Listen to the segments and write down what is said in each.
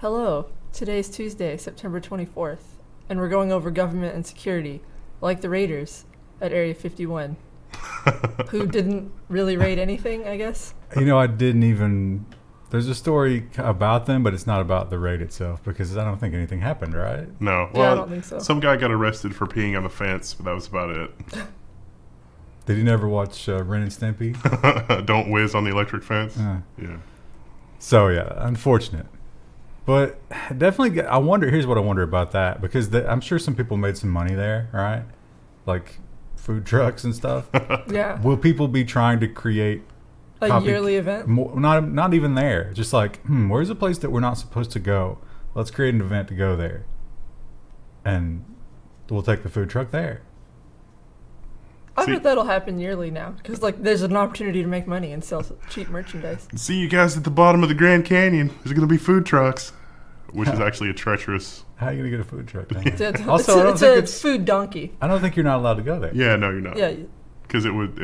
Hello, today's Tuesday, September 24th, and we're going over government and security, like the raiders at Area 51, who didn't really raid anything, I guess. You know, I didn't even... There's a story about them, but it's not about the raid itself, because I don't think anything happened, right? No. Well, I don't think so. Some guy got arrested for peeing on a fence, but that was about it. Did you never watch Ren and Stimpy? Don't whiz on the electric fence? Yeah. So, yeah, unfortunate. But definitely, I wonder, here's what I wonder about that, because I'm sure some people made some money there, right? Like food trucks and stuff. Yeah. Will people be trying to create a yearly event? Not even there. Just like, where's a place that we're not supposed to go? Let's create an event to go there. And we'll take the food truck there. I bet that'll happen yearly now, because there's an opportunity to make money and sell cheap merchandise. See you guys at the bottom of the Grand Canyon. There's going to be food trucks, which is actually a treacherous... How are you going to get a food truck down there? It's a food donkey. I don't think you're not allowed to go there. Yeah, no, you're not. Yeah. Because it would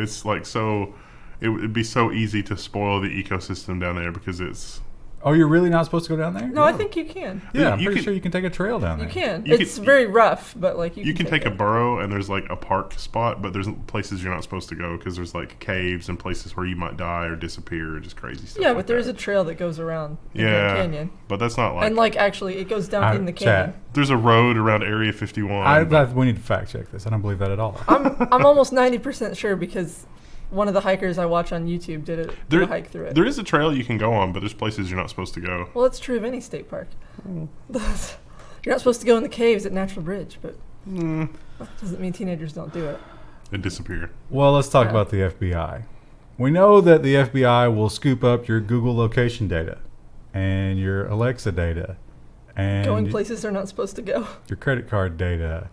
be so easy to spoil the ecosystem down there because it's... Oh, you're really not supposed to go down there? No, I think you can. Yeah, I'm pretty sure you can take a trail down there. You can. It's very rough, but you can take a burrow, and there's a park spot, but there's places you're not supposed to go because there's caves and places where you might die or disappear or just crazy stuff. Yeah, but there's a trail that goes around the canyon. But that's not and actually it goes down in the canyon. There's a road around Area 51. We need to fact check this. I don't believe that at all. I'm almost 90% sure because one of the hikers I watch on YouTube did a hike through it. There is a trail you can go on, but there's places you're not supposed to go. Well, it's true of any state park. You're not supposed to go in the caves at Natural Bridge, but doesn't mean teenagers don't do it. And disappear. Well, let's talk about the FBI. We know that the FBI will scoop up your Google location data and your Alexa data and going places they're not supposed to go. Your credit card data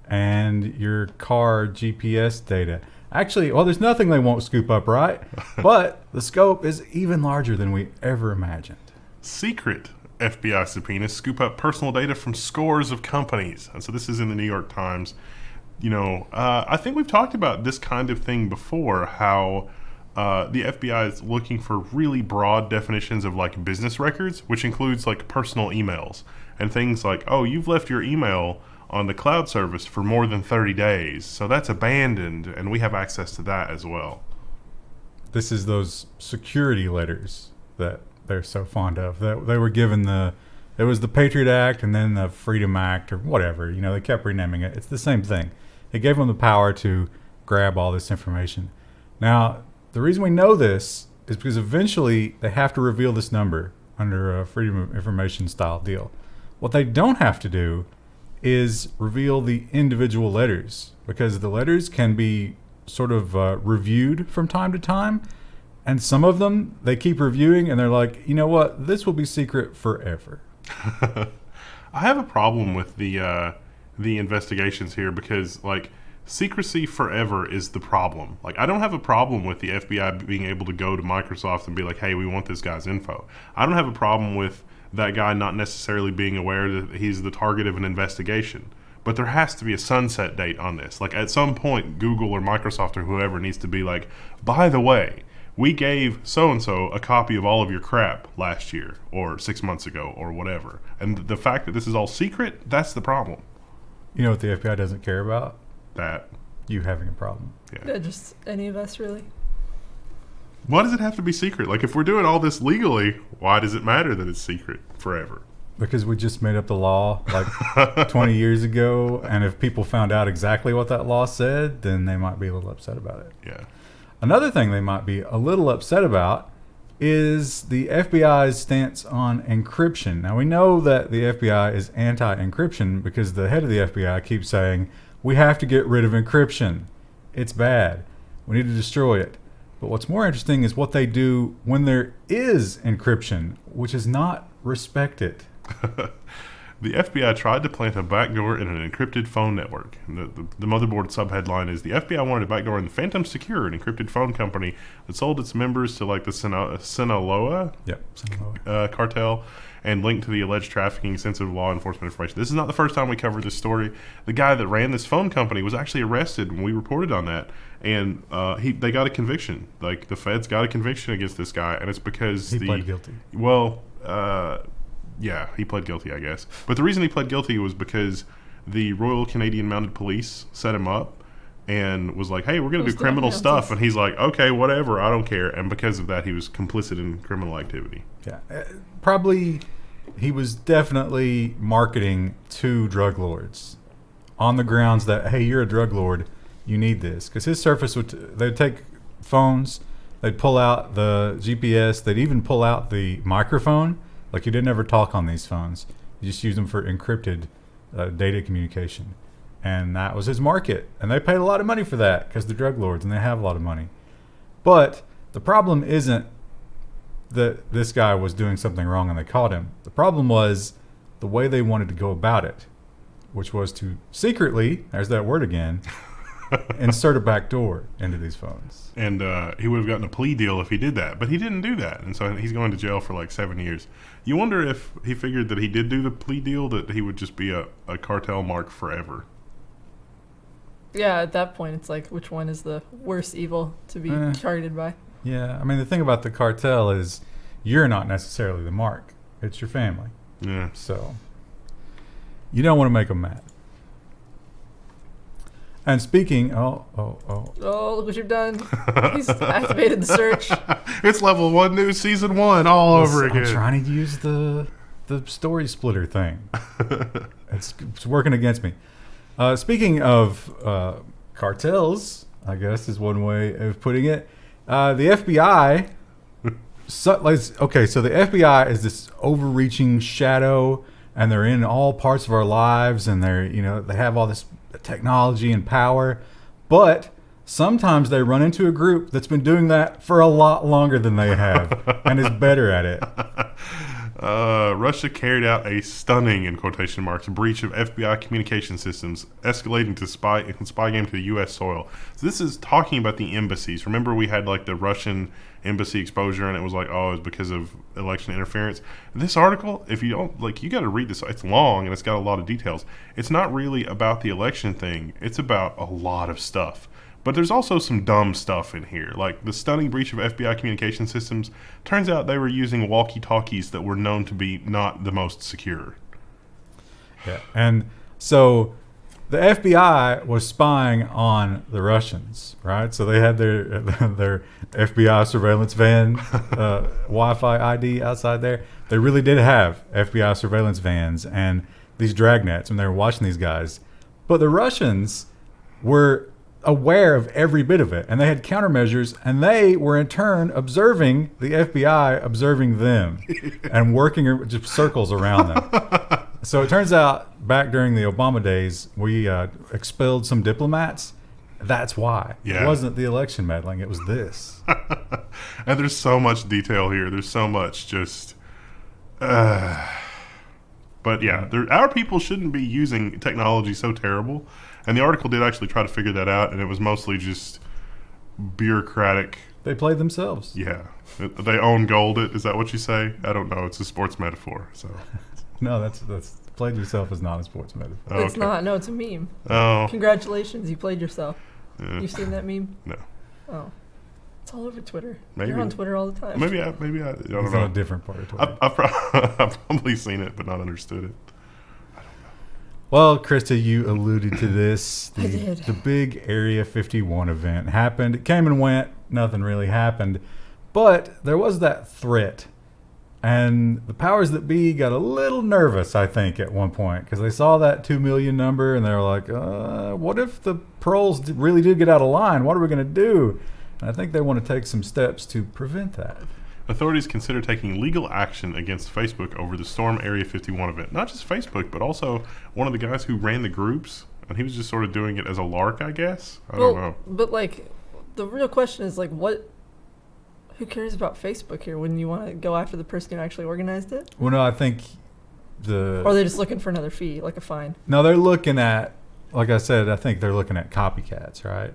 and your car GPS data. Actually, there's nothing they won't scoop up, right? But the scope is even larger than we ever imagined. Secret FBI subpoenas scoop up personal data from scores of companies. And so this is in the New York Times. I think we've talked about this kind of thing before, how the FBI is looking for really broad definitions of business records, which includes personal emails and things like, oh, you've left your email on the cloud service for more than 30 days. So that's abandoned, and we have access to that as well. This is those security letters that they're so fond of. They were given it was the Patriot Act and then the Freedom Act or whatever. They kept renaming it. It's the same thing. It gave them the power to grab all this information. Now, the reason we know this is because eventually they have to reveal this number under a Freedom of Information style deal. What they don't have to do is reveal the individual letters, because the letters can be sort of reviewed from time to time, and some of them they keep reviewing and they're like, you know what, this will be secret forever. I have a problem with the investigations here because secrecy forever is the problem. I don't have a problem with the FBI being able to go to Microsoft and be like, hey, we want this guy's info. I don't have a problem with that guy not necessarily being aware that he's the target of an investigation. But there has to be a sunset date on this. At some point, Google or Microsoft or whoever needs to be like, by the way, we gave so-and-so a copy of all of your crap last year or 6 months ago or whatever. And the fact that this is all secret, that's the problem. You know what the FBI doesn't care about? That. You having a problem. Yeah, just any of us, really. Why does it have to be secret? If we're doing all this legally, why does it matter that it's secret forever? Because we just made up the law 20 years ago, and if people found out exactly what that law said, then they might be a little upset about it. Yeah. Another thing they might be a little upset about is the FBI's stance on encryption. Now, we know that the FBI is anti-encryption because the head of the FBI keeps saying, we have to get rid of encryption. It's bad. We need to destroy it. But what's more interesting is what they do when there is encryption, which is not respected. The FBI tried to plant a backdoor in an encrypted phone network. The motherboard subheadline is, the FBI wanted a backdoor in the Phantom Secure, an encrypted phone company that sold its members to the Sinaloa cartel and linked to the alleged trafficking of sensitive law enforcement information. This is not the first time we covered this story. The guy that ran this phone company was actually arrested when we reported on that, and they got a conviction. The feds got a conviction against this guy, and it's because he pled guilty. Well, Yeah, he pled guilty, I guess. But the reason he pled guilty was because the Royal Canadian Mounted Police set him up and was like, hey, we're going to do criminal stuff. And he's like, okay, whatever, I don't care. And because of that, he was complicit in criminal activity. Yeah. Probably he was definitely marketing to drug lords on the grounds that, hey, you're a drug lord, you need this. Because his surface they'd take phones, they'd pull out the GPS, they'd even pull out the microphone. Like, you didn't ever talk on these phones. You just use them for encrypted data communication. And that was his market. And they paid a lot of money for that because they're drug lords and they have a lot of money. But the problem isn't that this guy was doing something wrong and they caught him. The problem was the way they wanted to go about it, which was to secretly, there's that word again, insert a backdoor into these phones. And he would have gotten a plea deal if he did that. But he didn't do that. And so he's going to jail for like 7 years. You wonder if he figured that he did do the plea deal, that he would just be a cartel mark forever. Yeah, at that point, it's like, which one is the worst evil to be targeted by? Yeah, I mean, the thing about the cartel is you're not necessarily the mark. It's your family. Yeah. So you don't want to make them mad. And speaking, Oh, look what you've done. He's activated the search. It's Level 1 News Season 1 all over again. I'm trying to use the story splitter thing. It's working against me. Speaking of cartels, I guess is one way of putting it. The FBI. So the FBI is this overreaching shadow, and they're in all parts of our lives, and they have all this technology and power, but sometimes they run into a group that's been doing that for a lot longer than they have and is better at it. Russia carried out a stunning, in quotation marks, breach of FBI communication systems, escalating to spy game to U.S. soil. So this is talking about the embassies. Remember, we had like the Russian embassy exposure, and it was like, oh, it's because of election interference. This article, if you don't you got to read this. It's long and it's got a lot of details. It's not really about the election thing. It's about a lot of stuff. But there's also some dumb stuff in here, like the stunning breach of FBI communication systems. Turns out they were using walkie-talkies that were known to be not the most secure. Yeah, and so the FBI was spying on the Russians, right? So they had their FBI surveillance van, Wi-Fi ID outside there. They really did have FBI surveillance vans and these dragnets when they were watching these guys. But the Russians were aware of every bit of it, and they had countermeasures, and they were in turn observing the FBI, observing them, and working just circles around them. So it turns out back during the Obama days, we expelled some diplomats. That's why. Yeah. It wasn't the election meddling, it was this. And there's so much detail here. There's so much just but yeah, our people shouldn't be using technology so terrible. And the article did actually try to figure that out, and it was mostly just bureaucratic. They played themselves. Yeah. They own gold it. Is that what you say? I don't know. It's a sports metaphor. So. No, that's played yourself is not a sports metaphor. Oh, it's not. No, it's a meme. Oh. Congratulations, you played yourself. You've seen that meme? No. Oh. It's all over Twitter. Maybe. You're on Twitter all the time. Maybe I don't know. It's on a different part of Twitter. I've probably seen it, but not understood it. Well, Krista, you alluded to this. I did. The big Area 51 event happened. It came and went. Nothing really happened. But there was that threat. And the powers that be got a little nervous, I think, at one point. Because they saw that 2 million number and they were like, what if the proles really did get out of line? What are we going to do? And I think they want to take some steps to prevent that. Authorities consider taking legal action against Facebook over the Storm Area 51 event. Not just Facebook, but also one of the guys who ran the groups. And he was just sort of doing it as a lark, I guess. I don't know. But, the real question is, who cares about Facebook here? Wouldn't you want to go after the person who actually organized it? Well, no, I think Or are they just looking for another fee, like a fine? No, they're looking at, like I said, I think they're looking at copycats, right?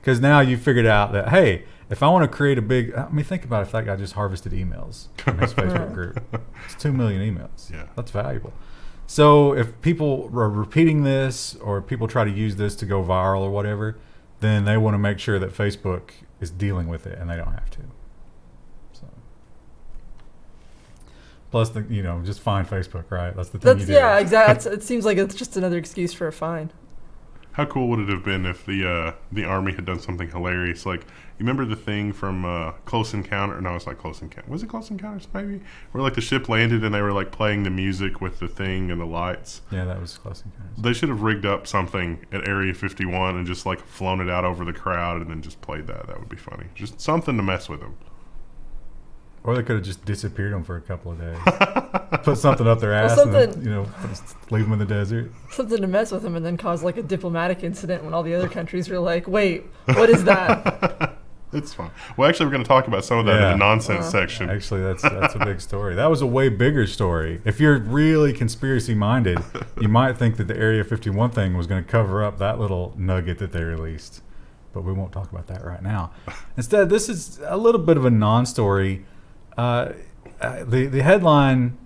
Because now you figured out that, hey, if I want to create a big, think about if that guy just harvested emails from his Facebook group. It's 2 million emails. Yeah. That's valuable. So if people are repeating this or people try to use this to go viral or whatever, then they want to make sure that Facebook is dealing with it and they don't have to. So, Plus, just find Facebook, right? That's the thing you do. Yeah, exactly. It seems like it's just another excuse for a fine. How cool would it have been if the Army had done something hilarious? Like, you remember the thing from Close Encounter? No, it's not Close Encounter. Was it Close Encounters, maybe? Where, like, the ship landed and they were, like, playing the music with the thing and the lights. Yeah, that was Close Encounters. They should have rigged up something at Area 51 and just, like, flown it out over the crowd and then just played that. That would be funny. Just something to mess with them. Or they could have just disappeared them for a couple of days. Put something up their ass and then, just leave them in the desert. Something to mess with them and then cause like a diplomatic incident when all the other countries were like, wait, what is that? It's fun. Well, actually, we're going to talk about some of that in the nonsense section. Actually, that's a big story. That was a way bigger story. If you're really conspiracy-minded, you might think that the Area 51 thing was going to cover up that little nugget that they released. But we won't talk about that right now. Instead, this is a little bit of a non-story. The headline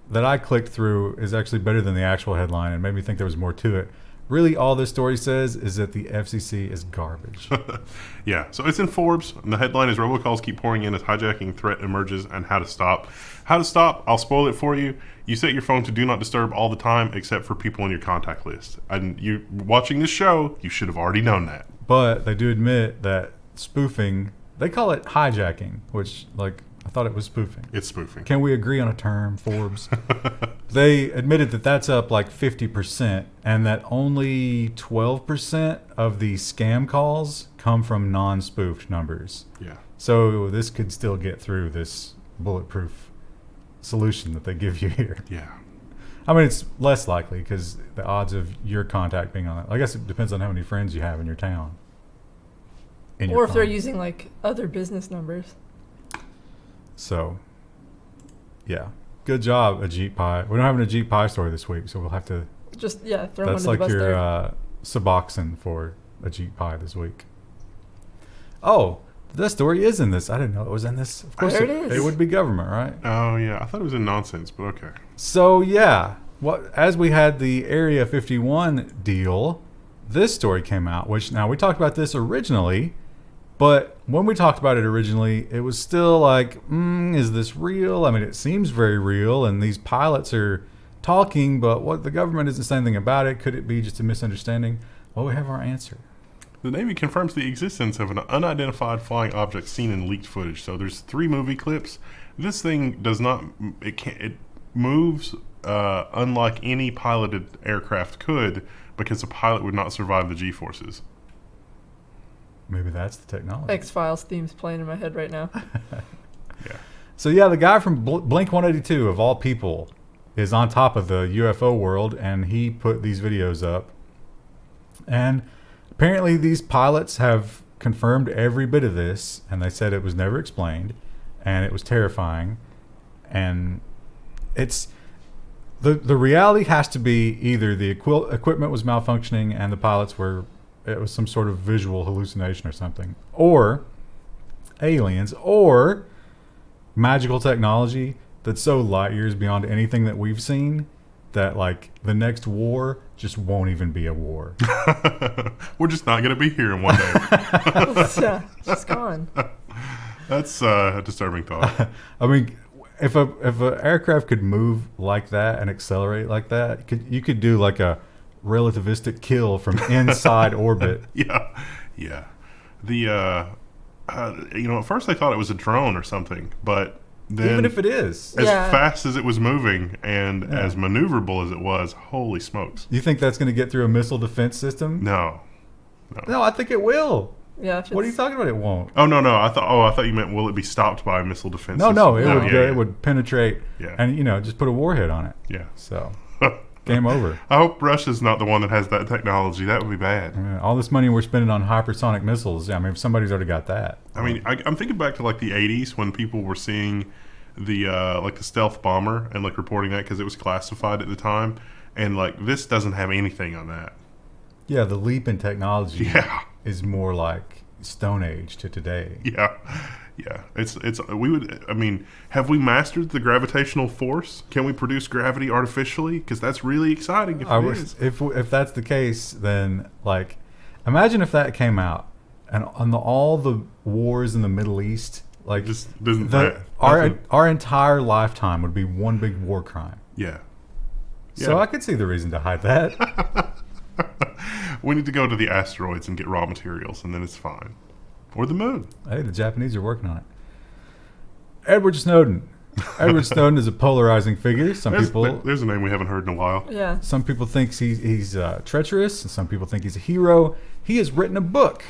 that I clicked through is actually better than the actual headline and made me think there was more to it. Really, all this story says is that the FCC is garbage. Yeah, so it's in Forbes, and the headline is Robocalls keep pouring in as hijacking threat emerges and how to stop. How to stop, I'll spoil it for you. You set your phone to do not disturb all the time except for people on your contact list. And you watching this show, you should have already known that. But they do admit that spoofing, they call it hijacking, which, I thought it was spoofing. It's spoofing. Can we agree on a term, Forbes? They admitted that that's up like 50% and that only 12% of the scam calls come from non-spoofed numbers. Yeah. So this could still get through this bulletproof solution that they give you here. Yeah. I mean, it's less likely because the odds of your contact being on it, I guess it depends on how many friends you have in your town. Or if they're using like other business numbers. So, yeah. Good job, Ajit Pai. We don't have an Ajit Pai story this week, so we'll have to... Just, throw him under the bus. That's like your there. Suboxone for Ajit Pai this week. Oh, the story is in this. I didn't know it was in this. Of course, there it is. It would be government, right? Oh, yeah. I thought it was in nonsense, but okay. So, yeah. As we had the Area 51 deal, this story came out, which now we talked about this originally, but when we talked about it originally, it was still like, is this real? I mean, it seems very real, and these pilots are talking, but what the government isn't saying anything about it. Could it be just a misunderstanding? Well, we have our answer. The Navy confirms the existence of an unidentified flying object seen in leaked footage. So there's 3 movie clips. This thing does not, it moves unlike any piloted aircraft could, because a pilot would not survive the G-forces. Maybe that's the technology. X-Files theme's playing in my head right now. Yeah. So yeah, the guy from Blink 182 of all people is on top of the UFO world, and he put these videos up. And apparently these pilots have confirmed every bit of this, and they said it was never explained, and it was terrifying. And it's the reality has to be either the equipment was malfunctioning and the pilots were, it was some sort of visual hallucination or something, or aliens, or magical technology that's so light years beyond anything that we've seen that like the next war just won't even be a war. We're just not going to be here in one day. Yeah, it's gone. That's a disturbing thought. I mean, if an aircraft could move like that and accelerate like that, you could do like a relativistic kill from inside orbit. Yeah. The at first I thought it was a drone or something, but then even if it is, as fast as it was moving and as maneuverable as it was, holy smokes! You think that's going to get through a missile defense system? No, I think it will. Yeah. What are you talking about? It won't. Oh no. I thought you meant will it be stopped by a missile defense system? No. It would penetrate. Yeah. And just put a warhead on it. Yeah. So game over. I hope Russia's not the one that has that technology. That would be bad. All this money we're spending on hypersonic missiles. I mean, somebody's already got that. I mean, I'm thinking back to like the 80s when people were seeing the like the stealth bomber and like reporting that because it was classified at the time, and like this doesn't have anything on that. Yeah, the leap in technology. Yeah. Is more like Stone Age to today. Yeah. Have we mastered the gravitational force? Can we produce gravity artificially? Because that's really exciting. If that's the case, then like, imagine if that came out, and on all the wars in the Middle East, Like, just doesn't our entire lifetime would be one big war crime. Yeah. So I could see the reason to hide that. We need to go to the asteroids and get raw materials, and then it's fine. Or the moon. Hey, the Japanese are working on it. Edward Snowden. Edward Snowden is a polarizing figure. There's a name we haven't heard in a while. Yeah. Some people think he's treacherous, and some people think he's a hero. He has written a book,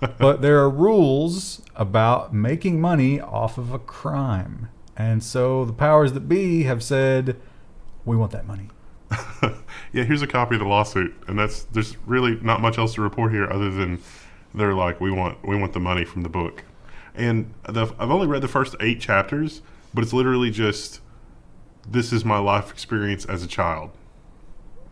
but there are rules about making money off of a crime. And so the powers that be have said, we want that money. Yeah, here's a copy of the lawsuit, and there's really not much else to report here other than they're like, we want the money from the book. And I've only read the first 8 chapters, but it's literally just, this is my life experience as a child,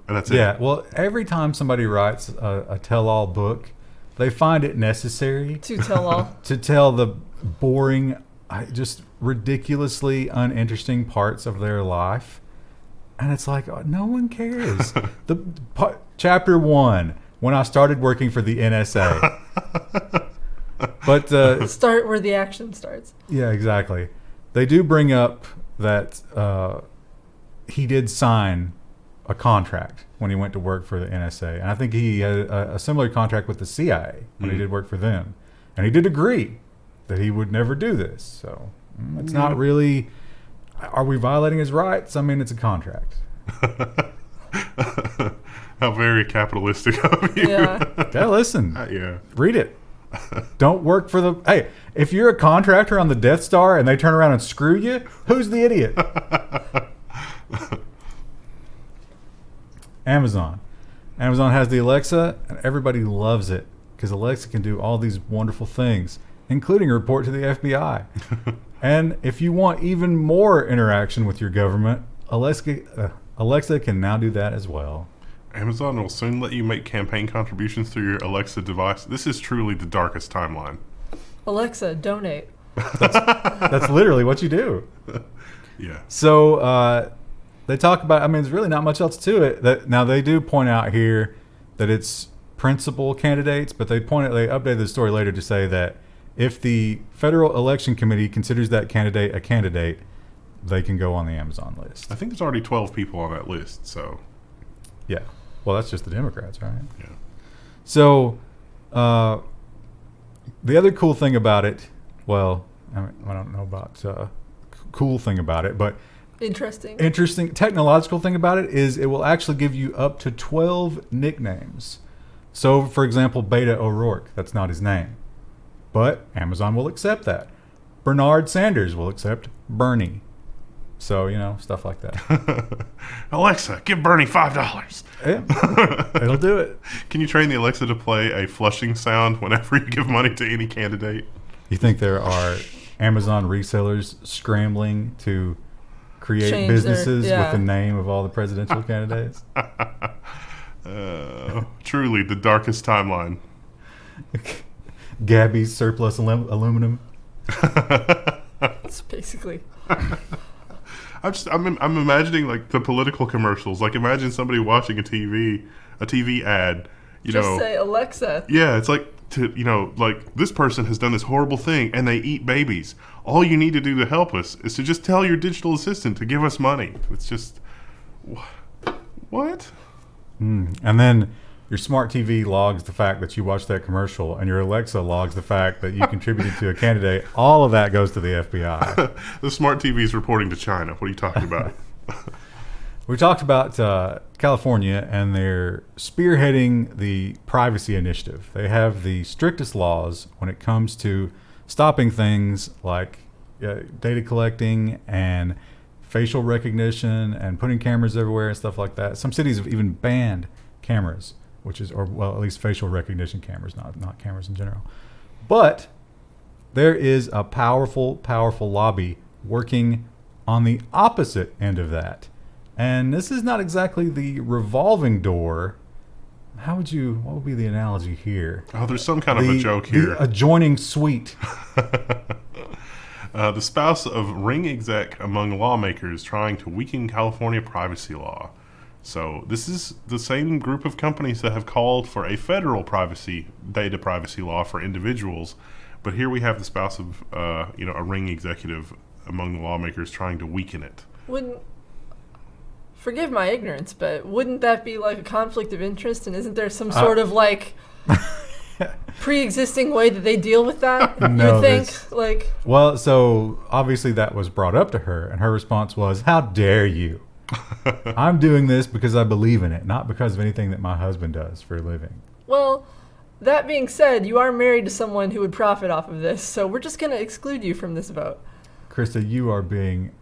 and that's it. Yeah, well, every time somebody writes a tell-all book, they find it necessary To tell all. to tell the boring, just ridiculously uninteresting parts of their life. And it's like, oh, no one cares. Chapter 1, when I started working for the NSA. But Start where the action starts. yeah, exactly. They do bring up that he did sign a contract when he went to work for the NSA. And I think he had a similar contract with the CIA when he did work for them. And he did agree that he would never do this. So it's not really... Are we violating his rights? I mean, it's a contract. How very capitalistic of you. Yeah. Yeah, listen. Yeah. Read it. Don't work for the... Hey, if you're a contractor on the Death Star and they turn around and screw you, who's the idiot? Amazon. Amazon has the Alexa, and everybody loves it because Alexa can do all these wonderful things, including report to the FBI. And if you want even more interaction with your government, Alexa can now do that as well. Amazon will soon let you make campaign contributions through your Alexa device. This is truly the darkest timeline. Alexa, donate. That's literally what you do. Yeah. So they talk about, I mean, there's really not much else to it. Now, they do point out here that it's principal candidates, but they updated the story later to say that if the Federal Election Committee considers that candidate a candidate, they can go on the Amazon list. I think there's already 12 people on that list, so... Yeah. Well, that's just the Democrats, right? Yeah. So, the other cool thing about it, well, I don't know about cool thing about it, but Interesting technological thing about it is it will actually give you up to 12 nicknames. So, for example, Beta O'Rourke, that's not his name, but Amazon will accept that. Bernard Sanders will accept Bernie. So, stuff like that. Alexa, give Bernie $5. Yeah, it'll do it. Can you train the Alexa to play a flushing sound whenever you give money to any candidate? You think there are Amazon resellers scrambling to create Change businesses their- yeah. with the name of all the presidential candidates? Truly the darkest timeline. Gabby's surplus aluminum. It's basically. I'm imagining like the political commercials. Like imagine somebody watching a TV ad. Just say Alexa. Yeah, it's like like this person has done this horrible thing and they eat babies. All you need to do to help us is to just tell your digital assistant to give us money. It's just what? And then your smart TV logs the fact that you watched that commercial, and your Alexa logs the fact that you contributed to a candidate. All of that goes to the FBI. The smart TV is reporting to China. What are you talking about? We talked about California, and they're spearheading the privacy initiative. They have the strictest laws when it comes to stopping things like data collecting and facial recognition and putting cameras everywhere and stuff like that. Some cities have even banned cameras, at least facial recognition cameras, not cameras in general. But there is a powerful lobby working on the opposite end of that. And this is not exactly the revolving door. What would be the analogy here? Oh, there's some kind of a joke here. The adjoining suite. The spouse of ring exec among lawmakers trying to weaken California privacy law. So this is the same group of companies that have called for a federal data privacy law for individuals, But here we have the spouse of a ring executive among the lawmakers trying to weaken it. Forgive my ignorance, but wouldn't that be like a conflict of interest? And isn't there some sort of like pre-existing way that they deal with that? No, you think well, so obviously that was brought up to her, and her response was, "How dare you? I'm doing this because I believe in it, not because of anything that my husband does for a living." Well, that being said, you are married to someone who would profit off of this, so we're just going to exclude you from this vote. Krista, you are being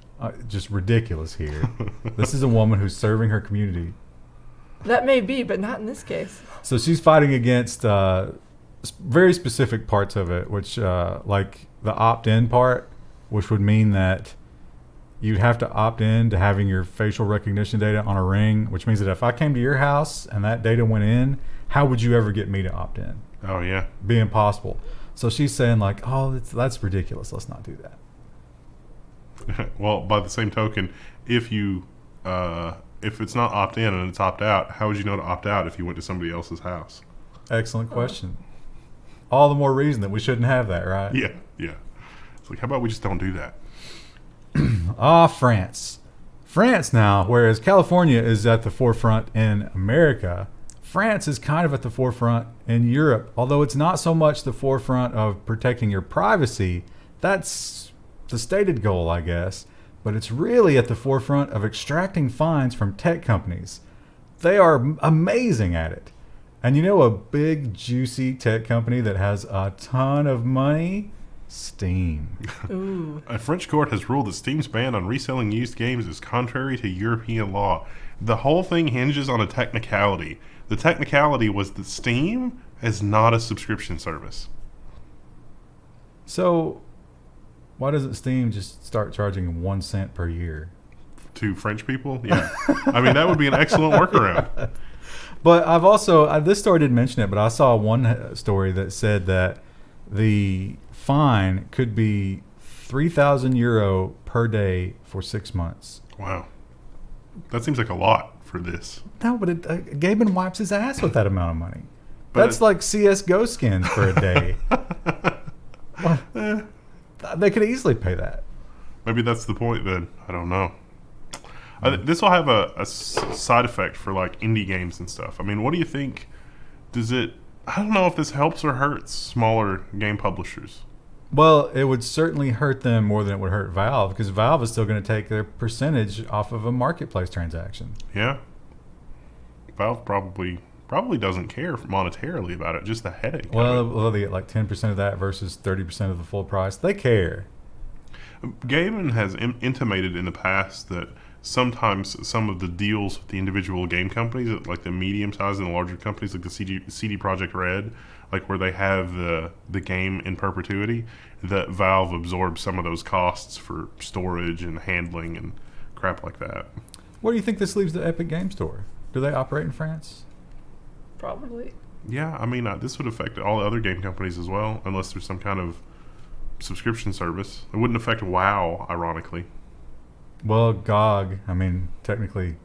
just ridiculous here. This is a woman who's serving her community. That may be, but not in this case. So she's fighting against very specific parts of it, which like the opt-in part, which would mean that you'd have to opt in to having your facial recognition data on a ring, which means that if I came to your house and that data went in, how would you ever get me to opt in? Oh, yeah. Be impossible. So she's saying like, oh, that's ridiculous. Let's not do that. Well, by the same token, if it's not opt in and it's opt out, how would you know to opt out if you went to somebody else's house? Excellent question. All the more reason that we shouldn't have that, right? Yeah. It's like, how about we just don't do that? France. France now, whereas California is at the forefront in America, France is kind of at the forefront in Europe, although it's not so much the forefront of protecting your privacy. That's the stated goal, I guess, but it's really at the forefront of extracting fines from tech companies. They are amazing at it. And you know a big, juicy tech company that has a ton of money? Steam. Ooh. A French court has ruled that Steam's ban on reselling used games is contrary to European law. The whole thing hinges on a technicality. The technicality was that Steam is not a subscription service. So why doesn't Steam just start charging 1 cent per year? To French people? Yeah. I mean, that would be an excellent workaround. But I've also, this story didn't mention it, but I saw one story that said that the fine could be €3,000 per day for 6 months. Wow. That seems like a lot for this. No, but Gaben wipes his ass with that amount of money. But That's like CSGO skins for a day. They could easily pay that. Maybe that's the point then. I don't know. This will have a side effect for like indie games and stuff. I mean, what do you think? I don't know if this helps or hurts smaller game publishers. Well, it would certainly hurt them more than it would hurt Valve, because Valve is still going to take their percentage off of a marketplace transaction. Yeah. Valve probably doesn't care monetarily about it, just the headache. Well, they get like 10% of that versus 30% of the full price. They care. Gaben has intimated in the past that sometimes some of the deals with the individual game companies, like the medium-sized and the larger companies, like the CD Projekt Red, like where they have the game in perpetuity, that Valve absorbs some of those costs for storage and handling and crap like that. Where do you think this leaves the Epic Game Store? Do they operate in France? Probably. Yeah, I mean, this would affect all the other game companies as well, unless there's some kind of subscription service. It wouldn't affect WoW, ironically. Well, GOG, I mean, technically,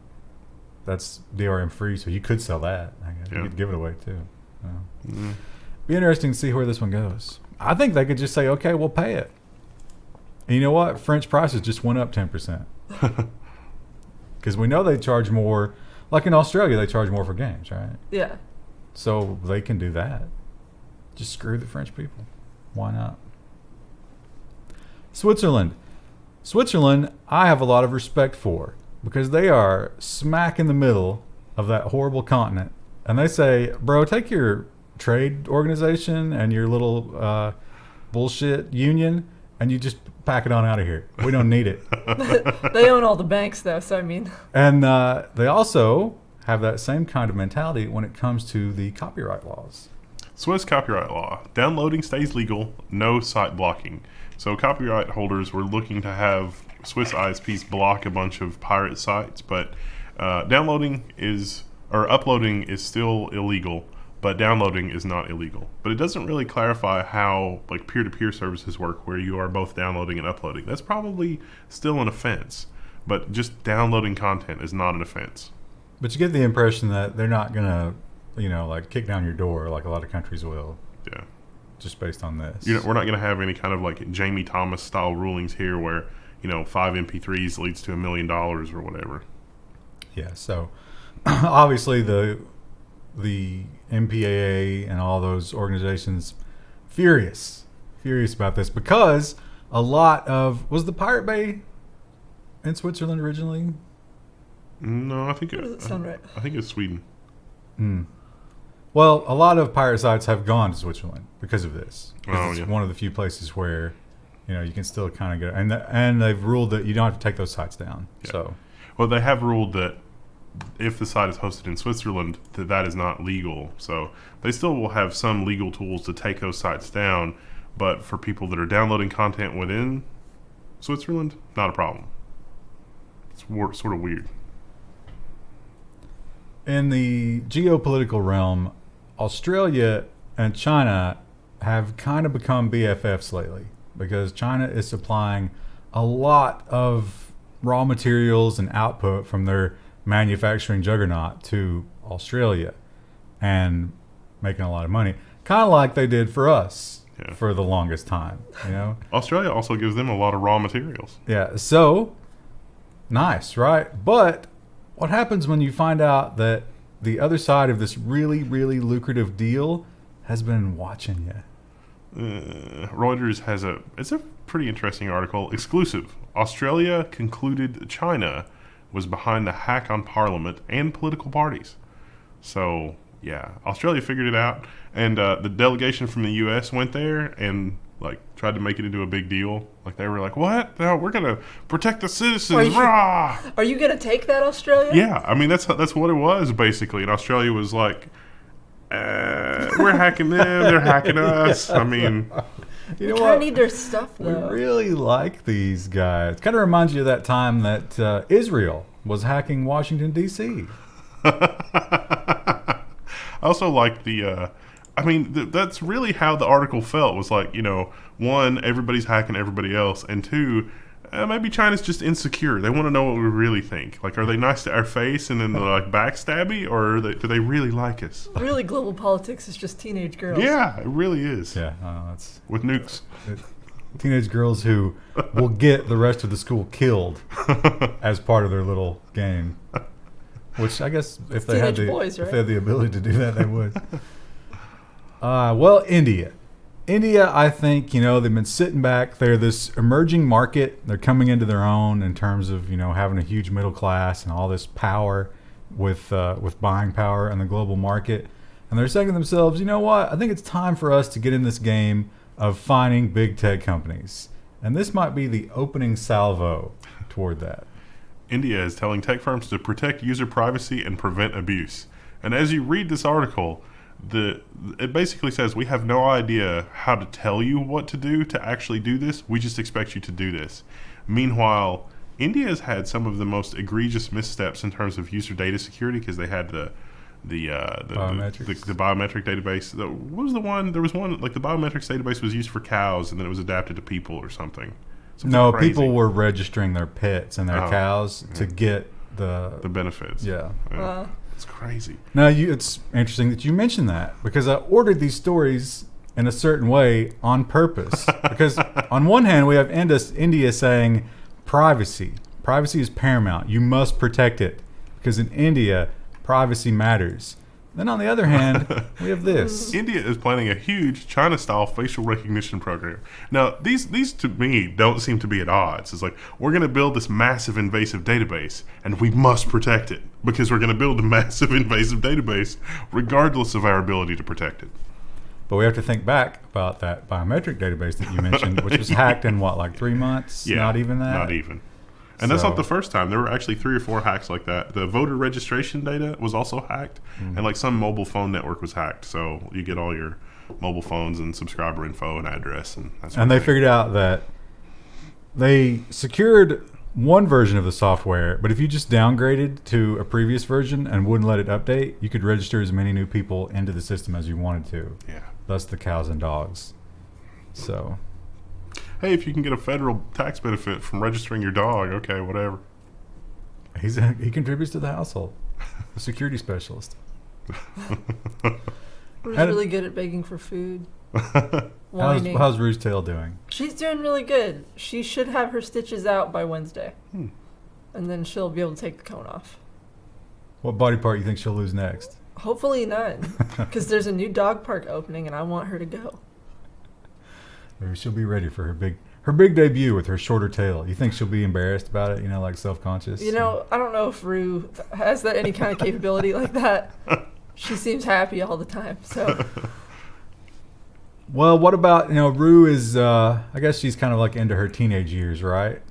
that's DRM free, so you could sell that. I guess. Yeah. You could give it away, too. Be interesting to see where this one goes. I think they could just say, okay, we'll pay it. And you know what? French prices just went up 10%. Because we know they charge more. Like in Australia, they charge more for games, right? Yeah. So they can do that. Just screw the French people. Why not? Switzerland, I have a lot of respect for, because they are smack in the middle of that horrible continent. And they say, bro, take your trade organization and your little bullshit union, and you just pack it on out of here. We don't need it. They own all the banks, though, so I mean. And they also have that same kind of mentality when it comes to the copyright laws. Swiss copyright law. Downloading stays legal, no site blocking. So copyright holders were looking to have Swiss ISPs block a bunch of pirate sites, but uploading is still illegal, but downloading is not illegal. But it doesn't really clarify how like peer-to-peer services work, where you are both downloading and uploading. That's probably still an offense, but just downloading content is not an offense. But you get the impression that they're not gonna, like kick down your door like a lot of countries will. Yeah. just based on this. We're not going to have any kind of like Jamie Thomas style rulings here where 5 MP3s leads to $1 million or whatever. Yeah. So obviously the MPAA and all those organizations furious about this because a lot of was the Pirate Bay in Switzerland originally? No, I think Does it sound right? I think it's Sweden. Well, a lot of pirate sites have gone to Switzerland because of this. It's yeah. one of the few places where you can still kind of get, and they've ruled that you don't have to take those sites down. Yeah. So, well, they have ruled that if the site is hosted in Switzerland, that is not legal. So they still will have some legal tools to take those sites down. But for people that are downloading content within Switzerland, not a problem. It's sort of weird. in the geopolitical realm, Australia and China have kind of become BFFs lately because China is supplying a lot of raw materials and output from their manufacturing juggernaut to Australia and making a lot of money, kind of like they did for us for the longest time, you know. Australia also gives them a lot of raw materials. Yeah, so nice, right? But what happens when you find out that the other side of this really, really lucrative deal has been watching you? Reuters has it's a pretty interesting article. Exclusive. Australia concluded China was behind the hack on Parliament and political parties. So, yeah, Australia figured it out. And the delegation from the U.S. went there and tried to make it into a big deal. They were like, what? No, we're going to protect the citizens. Rah! Are you going to take that, Australia? Yeah, I mean, that's what it was, basically. And Australia was like, we're hacking them, they're hacking us. I mean... You know we kind of need their stuff, though. We really like these guys. Kind of reminds you of that time that Israel was hacking Washington, D.C. I also like that's really how the article felt. Was like, one, everybody's hacking everybody else, and two, maybe China's just insecure. They want to know what we really think. Are they nice to our face and then they're backstabby, or do they really like us? Really, global politics is just teenage girls. Yeah, it really is. Yeah, that's with nukes. Teenage girls who will get the rest of the school killed as part of their little game. Which I guess if they had the ability to do that, they would. Well, India, I think, they've been sitting back. They're this emerging market. They're coming into their own in terms of, having a huge middle class and all this power with buying power in the global market. And they're saying to themselves, you know what? I think it's time for us to get in this game of finding big tech companies. And this might be the opening salvo toward that. India is telling tech firms to protect user privacy and prevent abuse. And as you read this article, it basically says we have no idea how to tell you what to do to actually do this. We just expect you to do this. Meanwhile, India has had some of the most egregious missteps in terms of user data security because they had the biometric database. What was the one? There was one, the biometrics database was used for cows and then it was adapted to people or something. No, crazy. People were registering their pets and their cows to get the benefits. Yeah. It's crazy. Now, it's interesting that you mentioned that because I ordered these stories in a certain way on purpose. Because on one hand, we have India saying privacy. Privacy is paramount. You must protect it because in India, privacy matters. Then on the other hand, we have this. India is planning a huge China-style facial recognition program. Now, these to me don't seem to be at odds. It's we're going to build this massive invasive database, and we must protect it because we're going to build a massive invasive database regardless of our ability to protect it. But we have to think back about that biometric database that you mentioned, which was hacked in 3 months? Yeah, not even that? Not even. And that's not the first time. There were actually 3 or 4 hacks like that. The voter registration data was also hacked, and some mobile phone network was hacked. So you get all your mobile phones and subscriber info and address, and that's. And they figured out that they secured one version of the software, but if you just downgraded to a previous version and wouldn't let it update, you could register as many new people into the system as you wanted to. Yeah. Thus the cows and dogs. So. Hey, if you can get a federal tax benefit from registering your dog, okay, whatever. He contributes to the household. A security specialist. We're just really good at begging for food. whining. How's Rue's tail doing? She's doing really good. She should have her stitches out by Wednesday. And then she'll be able to take the cone off. What body part you think she'll lose next? Hopefully none. Because there's a new dog park opening and I want her to go. Maybe she'll be ready for her big debut with her shorter tail. You think she'll be embarrassed about it, like self-conscious? I don't know if Rue has that any kind of capability like that. She seems happy all the time, so... Well, what about, Rue is, I guess she's kind of like into her teenage years, right?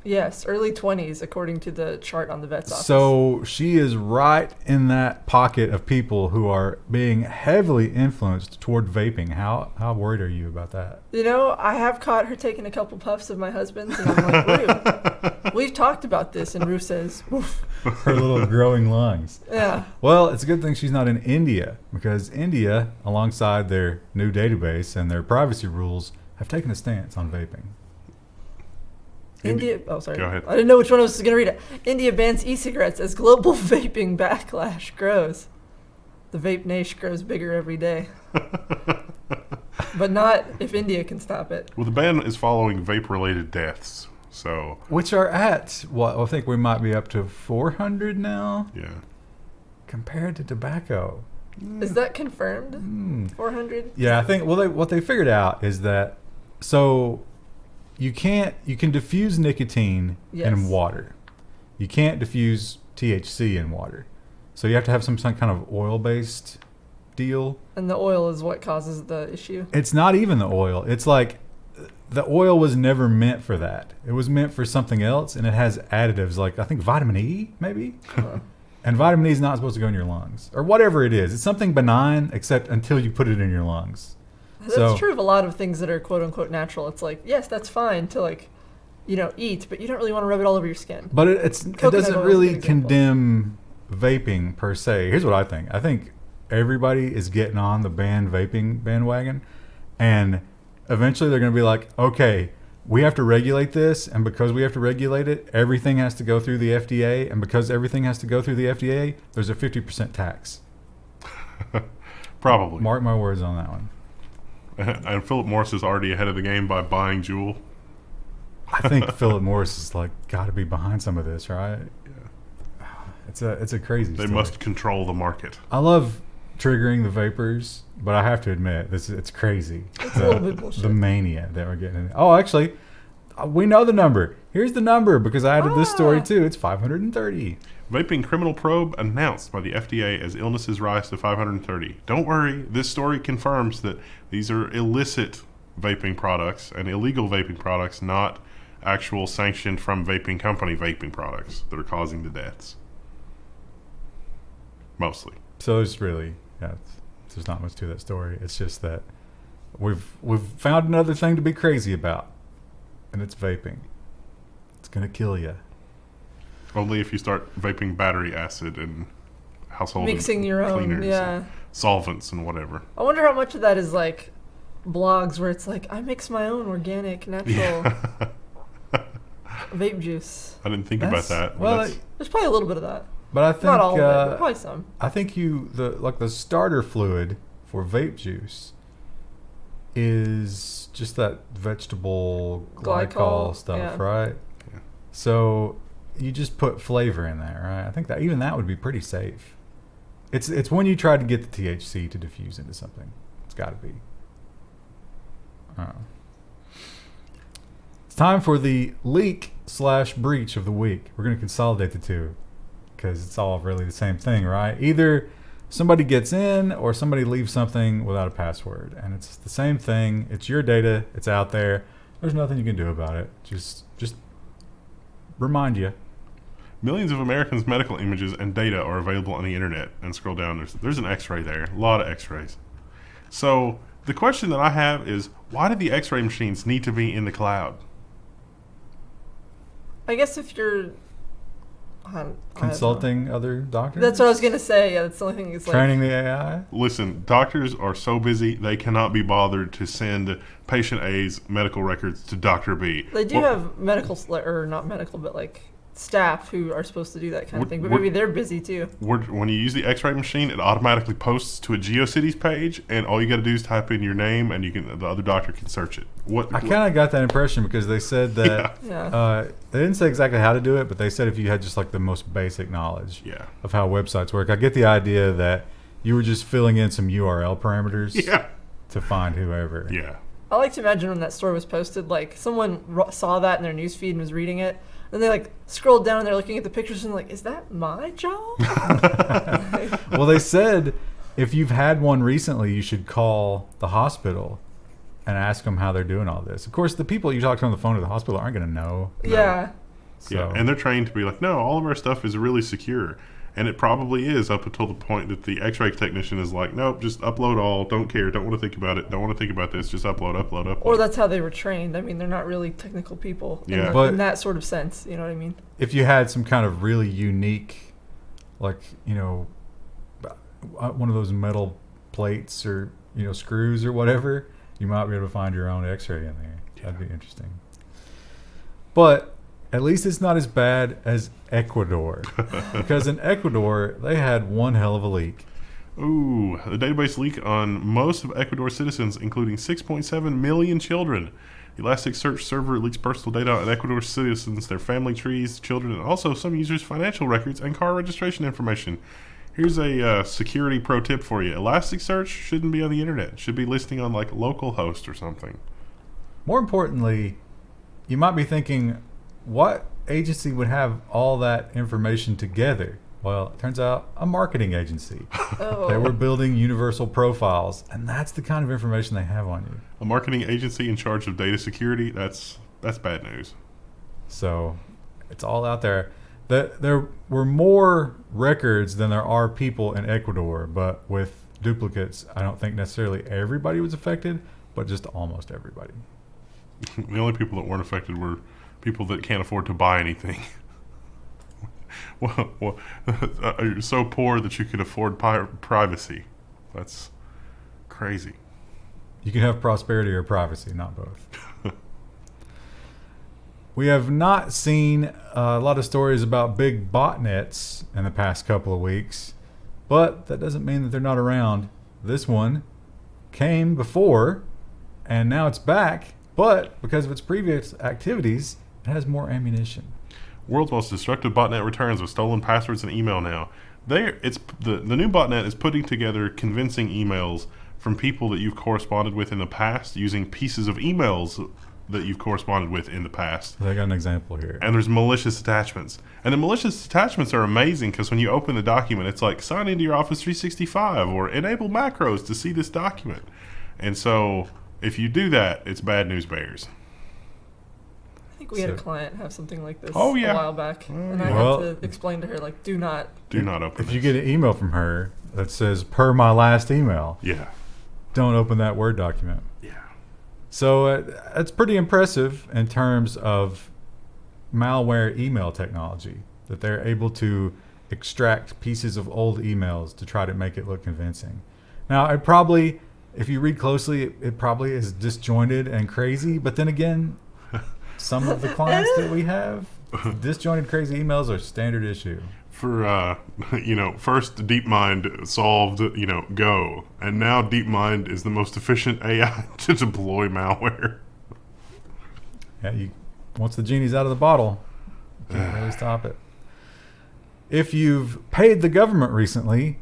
Yes, early 20s, according to the chart on the vet's office. So she is right in that pocket of people who are being heavily influenced toward vaping. How worried are you about that? I have caught her taking a couple puffs of my husband's, and I'm like, Rue, we've talked about this, and Rue says, woof. Her little growing lungs. Yeah. Well, it's a good thing she's not in India, because India, alongside their new database and their privacy rules, have taken a stance on vaping. India. Oh, sorry. Go ahead. I didn't know which one I was going to read it. India bans e-cigarettes as global vaping backlash grows. The vape nation grows bigger every day. But not if India can stop it. Well, the ban is following vape-related deaths, so... Which are at, I think we might be up to 400 now? Yeah. Compared to tobacco. Is that confirmed? 400? Yeah, I think, what they figured out is that, so... You can diffuse nicotine in water. You can't diffuse THC in water. So you have to have some kind of oil-based deal. And the oil is what causes the issue? It's not even the oil. It's like the oil was never meant for that. It was meant for something else, and it has additives like, I think, vitamin E, maybe? And vitamin E is not supposed to go in your lungs. Or whatever it is. It's something benign, except until you put it in your lungs. That's true of a lot of things that are quote unquote natural. It's like, yes, that's fine to eat, but you don't really want to rub it all over your skin. But it doesn't really condemn vaping per se. Here's what I think. I think everybody is getting on the vaping bandwagon, and eventually they're going to be like, okay, we have to regulate this, and because we have to regulate it, everything has to go through the FDA, and because everything has to go through the FDA, there's a 50% tax. Probably. Mark my words on that one. And Philip Morris is already ahead of the game by buying Juul. I think Philip Morris is got to be behind some of this, right? Yeah. It's a crazy They story. must control the market. I love triggering the vapors, but I have to admit, it's crazy. It's a little bit bullshit. The mania that we're getting. Oh, actually, we know the number. Here's the number because I added this story too. It's 530. Vaping criminal probe announced by the FDA as illnesses rise to 530. Don't worry, this story confirms that these are illicit vaping products and illegal vaping products, not actual sanctioned from vaping company vaping products that are causing the deaths. Mostly. So it's really, there's not much to that story. It's just that we've found another thing to be crazy about, and it's vaping. It's gonna kill you. Only if you start vaping battery acid and household mixing your own, and solvents and whatever. I wonder how much of that is like blogs where it's like, I mix my own organic, natural vape juice. I didn't think about that. Well, there's probably a little bit of that. But I think not all of it, but probably some. I think the starter fluid for vape juice is just that vegetable glycol stuff, right? Yeah. So you just put flavor in there, right? I think that even that would be pretty safe. It's when you try to get the THC to diffuse into something. It's got to be. It's time for the leak/breach of the week. We're going to consolidate the two because it's all really the same thing, right? Either somebody gets in or somebody leaves something without a password, and it's the same thing. It's your data. It's out there. There's nothing you can do about it. Just remind you. Millions of Americans' medical images and data are available on the internet. And scroll down, there's an x-ray there. A lot of x-rays. So the question that I have is, why do the x-ray machines need to be in the cloud? I guess if you're consulting other doctors? That's what I was going to say. Yeah, that's the only thing. It's training the AI? Listen, doctors are so busy, they cannot be bothered to send patient A's medical records to Dr. B. They do have medical, or not medical, but like staff who are supposed to do that kind of thing, but Would- maybe they're busy too. When you use the X-ray machine, it automatically posts to a GeoCities page, and all you got to do is type in your name, and the other doctor can search it. I kind of got that impression because they said that Yeah. they didn't say exactly how to do it, but they said if you had just like the most basic knowledge Yeah. of how websites work. I get the idea that you were just filling in some URL parameters Yeah. to find whoever. Yeah. I like to imagine when that story was posted, like someone saw that in their newsfeed and was reading it, and they like scrolled down and they're looking at the pictures and like, is that my job? Well, they said if you've had one recently, you should call the hospital and ask them how they're doing all this. Of course, the people you talk to on the phone at the hospital aren't going to know. Yeah. So. Yeah, and they're trained to be like, no, all of our stuff is really secure. And it probably is up until the point that the X-ray technician is like, nope, just upload all, don't care, don't want to think about it, don't want to think about this, just upload. Or that's how they were trained. I mean, they're not really technical people Yeah. in, But- in that sort of sense. You know what I mean? If you had some kind of really unique, like, one of those metal plates or, screws or whatever, you might be able to find your own X-ray in there. That'd be interesting. But at least it's not as bad as Ecuador. Because in Ecuador, they had one hell of a leak. Ooh, the database leak on most of Ecuador's citizens, including 6.7 million children. The Elasticsearch server leaks personal data on Ecuador's citizens, their family trees, children, and also some users' financial records and car registration information. Here's a security pro tip for you. Elasticsearch shouldn't be on the internet. It should be listing on like localhost or something. More importantly, you might be thinking, what agency would have all that information together? Well, it turns out a marketing agency. Oh. They were building universal profiles, and that's the kind of information they have on you. A marketing agency in charge of data security, that's bad news. So it's all out there. There were more records than there are people in Ecuador, but with duplicates, I don't think necessarily everybody was affected, but just almost everybody. The only people that weren't affected were people that can't afford to buy anything. well, you're so poor that you can afford privacy. That's crazy. You can have prosperity or privacy, not both. We have not seen a lot of stories about big botnets in the past couple of weeks, but that doesn't mean that they're not around. This one came before, and now it's back, but because of its previous activities, it has more ammunition. World's most destructive botnet returns with stolen passwords and email now. The new botnet is putting together convincing emails from people that you've corresponded with in the past using pieces of emails that you've corresponded with in the past. I got an example here. And there's malicious attachments. And the malicious attachments are amazing because when you open the document, it's like, sign into your Office 365 or enable macros to see this document. And so if you do that, it's bad news bears. I think we had a client have something like this Oh, yeah. a while back. And I Well- had to explain to her, like, do not. Do not open If you this. get an email from her that says, per my last email, Yeah. don't open that Word document. Yeah. So it's pretty impressive in terms of malware email technology, that they're able to extract pieces of old emails to try to make it look convincing. Now, it probably, if you read closely, it probably is disjointed and crazy, but then again, some of the clients that we have, disjointed crazy emails are standard issue. For, first DeepMind solved, Go. And now DeepMind is the most efficient AI to deploy malware. Yeah, once the genie's out of the bottle, you can't really stop it. If you've paid the government recently,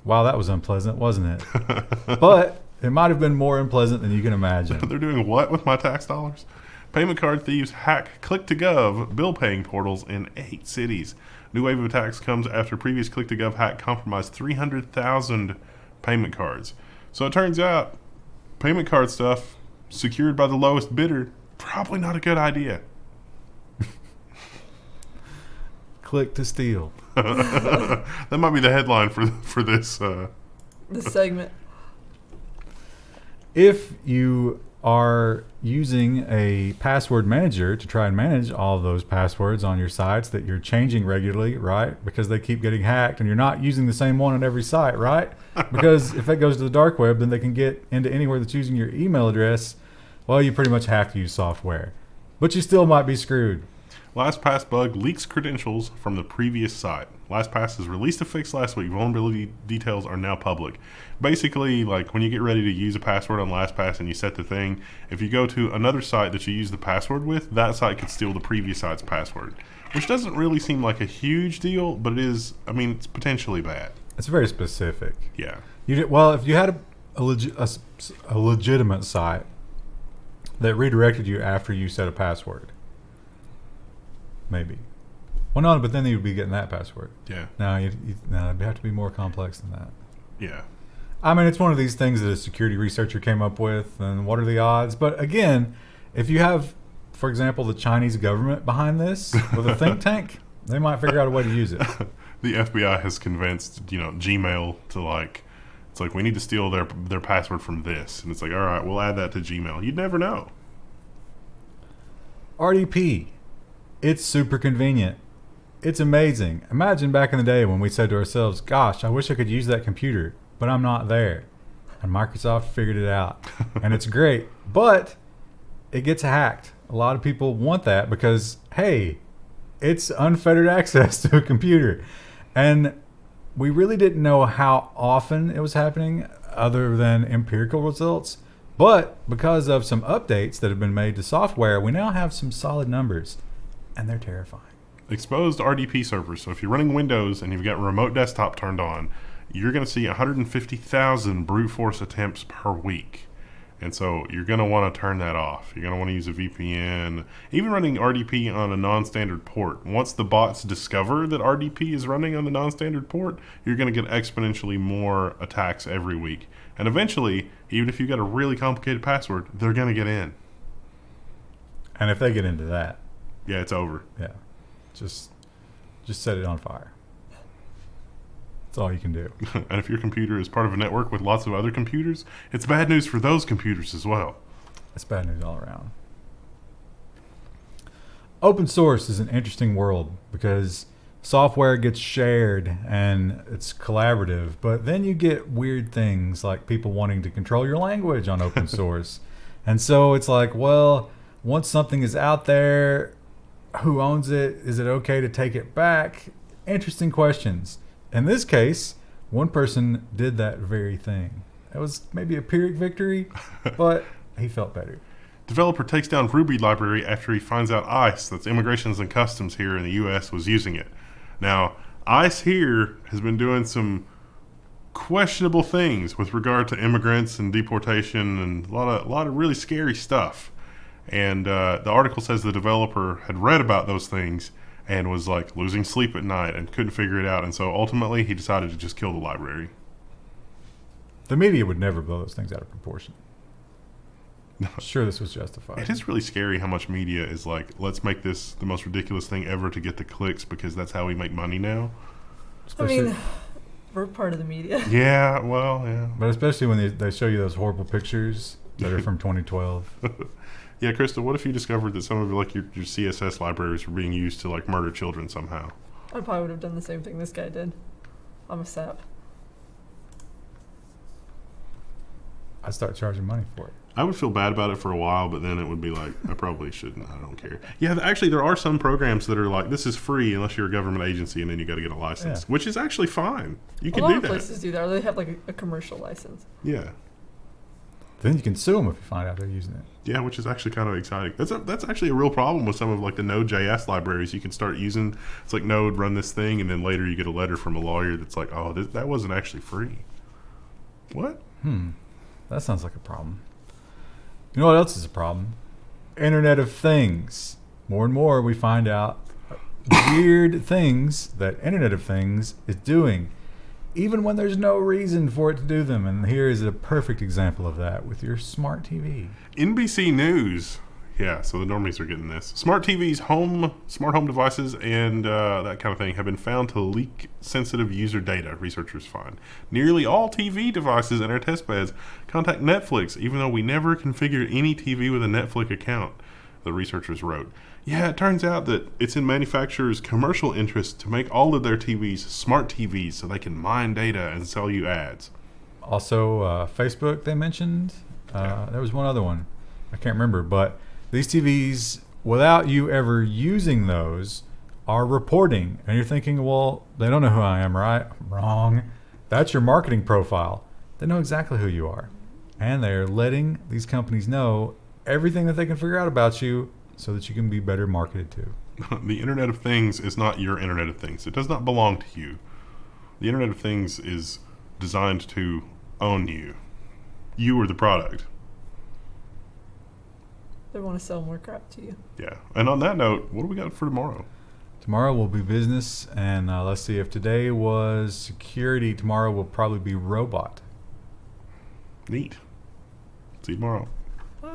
wow, that was unpleasant, wasn't it? But it might have been more unpleasant than you can imagine. They're doing what with my tax dollars? Payment card thieves hack Click2Gov bill paying portals in 8 cities. New wave of attacks comes after previous Click2Gov hack compromised 300,000 payment cards. So it turns out payment card stuff secured by the lowest bidder, probably not a good idea. Click to steal. That might be the headline for this. This segment. If you are using a password manager to try and manage all of those passwords on your sites that you're changing regularly, right? Because they keep getting hacked and you're not using the same one on every site, right? Because if it goes to the dark web, then they can get into anywhere that's using your email address. Well, you pretty much have to use software. But you still might be screwed. LastPass bug leaks credentials from the previous site. LastPass has released a fix last week. Vulnerability details are now public. Basically, like when you get ready to use a password on LastPass and you set the thing, if you go to another site that you use the password with, that site could steal the previous site's password, which doesn't really seem like a huge deal, but it is. I mean, it's potentially bad. It's very specific. Yeah. Well, if you had a legitimate site that redirected you after you set a password, maybe. Well, no, but then you'd be getting that password. Yeah. No, it'd have to be more complex than that. Yeah. I mean, it's one of these things that a security researcher came up with, and what are the odds? But again, if you have, for example, the Chinese government behind this with a think tank, they might figure out a way to use it. The FBI has convinced, Gmail to it's like we need to steal their password from this, and it's like, all right, we'll add that to Gmail. You'd never know. RDP, it's super convenient. It's amazing. Imagine back in the day when we said to ourselves, gosh, I wish I could use that computer, but I'm not there. And Microsoft figured it out. And it's great. But it gets hacked. A lot of people want that because, hey, it's unfettered access to a computer. And we really didn't know how often it was happening other than empirical results. But because of some updates that have been made to software, we now have some solid numbers. And they're terrifying. Exposed RDP servers. So if you're running Windows and you've got remote desktop turned on, you're going to see 150,000 brute force attempts per week. And so you're going to want to turn that off. You're going to want to use a VPN. Even running RDP on a non-standard port. Once the bots discover that RDP is running on the non-standard port, you're going to get exponentially more attacks every week. And eventually, even if you've got a really complicated password, they're going to get in. And if they get into that, yeah, it's over. Yeah. Just set it on fire. That's all you can do. And if your computer is part of a network with lots of other computers, it's bad news for those computers as well. It's bad news all around. Open source is an interesting world because software gets shared and it's collaborative, but then you get weird things like people wanting to control your language on open source. And so it's like, well, once something is out there, who owns it? Is it okay to take it back? Interesting questions. In this case, one person did that very thing. It was maybe a Pyrrhic victory, but he felt better. Developer takes down Ruby library after he finds out ICE, that's Immigrations and Customs here in the U.S., was using it. Now, ICE here has been doing some questionable things with regard to immigrants and deportation and a lot of really scary stuff. And the article says the developer had read about those things and was like losing sleep at night and couldn't figure it out. And so ultimately he decided to just kill the library. The media would never blow those things out of proportion. Sure, this was justified. It is really scary how much media is like, let's make this the most ridiculous thing ever to get the clicks because that's how we make money now. Especially, I mean, we're part of the media. Yeah, well, yeah. But especially when they show you those horrible pictures that are from 2012. Yeah, Krista, what if you discovered that some of like your CSS libraries were being used to like murder children somehow? I probably would have done the same thing this guy did. I'm a sap. I'd start charging money for it. I would feel bad about it for a while, but then it would be like, I probably shouldn't. I don't care. Yeah, actually, there are some programs that are like, this is free unless you're a government agency, and then you got to get a license, which is actually fine. You can do that. A lot of places do that, or they have like a commercial license. Yeah. Then you can sue them if you find out they're using it. Yeah, which is actually kind of exciting. That's actually a real problem with some of like the Node.js libraries. You can start using, it's like Node, run this thing, and then later you get a letter from a lawyer that's like, oh, that wasn't actually free. What? That sounds like a problem. You know what else is a problem? Internet of Things. More and more we find out weird things that Internet of Things is doing, even when there's no reason for it to do them. And here is a perfect example of that with your smart TV. NBC News. Yeah, so the normies are getting this. Smart TVs, smart home devices, and that kind of thing have been found to leak sensitive user data, researchers find. Nearly all TV devices in our test beds contact Netflix, even though we never configured any TV with a Netflix account, the researchers wrote. Yeah, it turns out that it's in manufacturers' commercial interest to make all of their TVs smart TVs so they can mine data and sell you ads. Also, Facebook they mentioned. There was one other one. I can't remember, but these TVs without you ever using those, are reporting. And you're thinking, well, they don't know who I am, right? Wrong. That's your marketing profile. They know exactly who you are. And they're letting these companies know everything that they can figure out about you so that you can be better marketed to. The Internet of Things is not your Internet of Things. It does not belong to you. The Internet of Things is designed to own you. You are the product. They want to sell more crap to you. Yeah. And on that note, what do we got for tomorrow? Tomorrow will be business, and let's see, if today was security, tomorrow will probably be robot. Neat. See you tomorrow. Bye.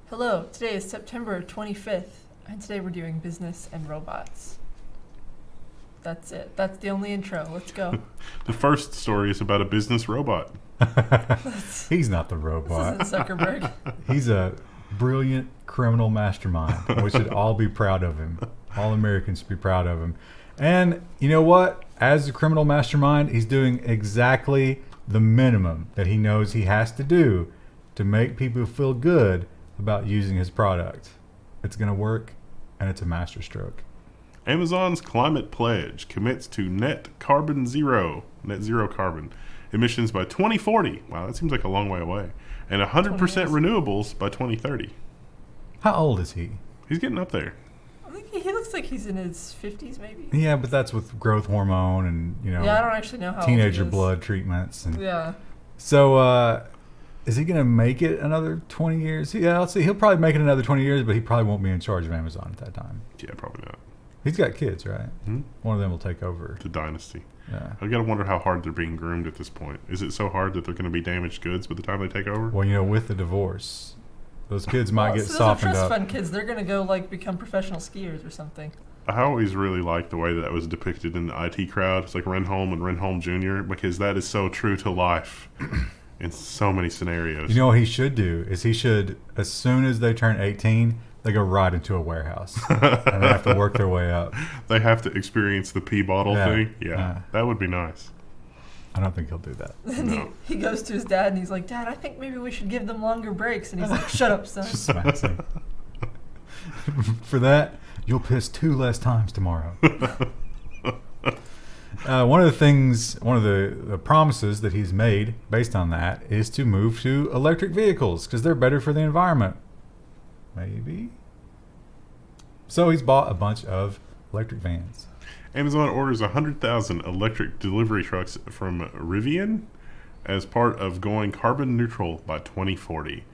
Hello, today is September 25th, and today we're doing business and robots. That's it. That's the only intro. Let's go. The first story is about a business robot. He's not the robot. This isn't Zuckerberg. He's a brilliant criminal mastermind. We should all be proud of him. All Americans should be proud of him. And you know what? As a criminal mastermind, he's doing exactly the minimum that he knows he has to do to make people feel good about using his product. It's going to work, and it's a masterstroke. Amazon's climate pledge commits to net zero carbon emissions by 2040. Wow, that seems like a long way away. And 100% renewables by 2030. How old is he? He's getting up there. I think he looks like he's in his 50s, maybe. Yeah, but that's with growth hormone and, Yeah, I don't actually know how teenager old he is. blood treatments. And Yeah. So, is he going to make it another 20 years? Yeah, let's see. He'll probably make it another 20 years, but he probably won't be in charge of Amazon at that time. Yeah, probably not. He's got kids, right? Hmm? One of them will take over. It's a dynasty. Yeah. I've got to wonder how hard they're being groomed at this point. Is it so hard that they're going to be damaged goods by the time they take over? Well, with the divorce, those kids might get so softened those are up. trust fund kids. They're going to go, become professional skiers or something. I always really liked the way that was depicted in the IT crowd. It's like Renholm and Renholm Jr., because that is so true to life in so many scenarios. You know what he should do is he should, as soon as they turn 18, they go right into a warehouse and they have to work their way up. They have to experience the pee bottle thing. Yeah, that would be nice. I don't think he'll do that. And No. he goes to his dad and he's like, Dad, I think maybe we should give them longer breaks. And he's like, shut up, son. Just smacks him. For that, you'll piss 2 less times tomorrow. One of the promises that he's made based on that is to move to electric vehicles because they're better for the environment. Maybe. So he's bought a bunch of electric vans. Amazon orders 100,000 electric delivery trucks from Rivian as part of going carbon neutral by 2040.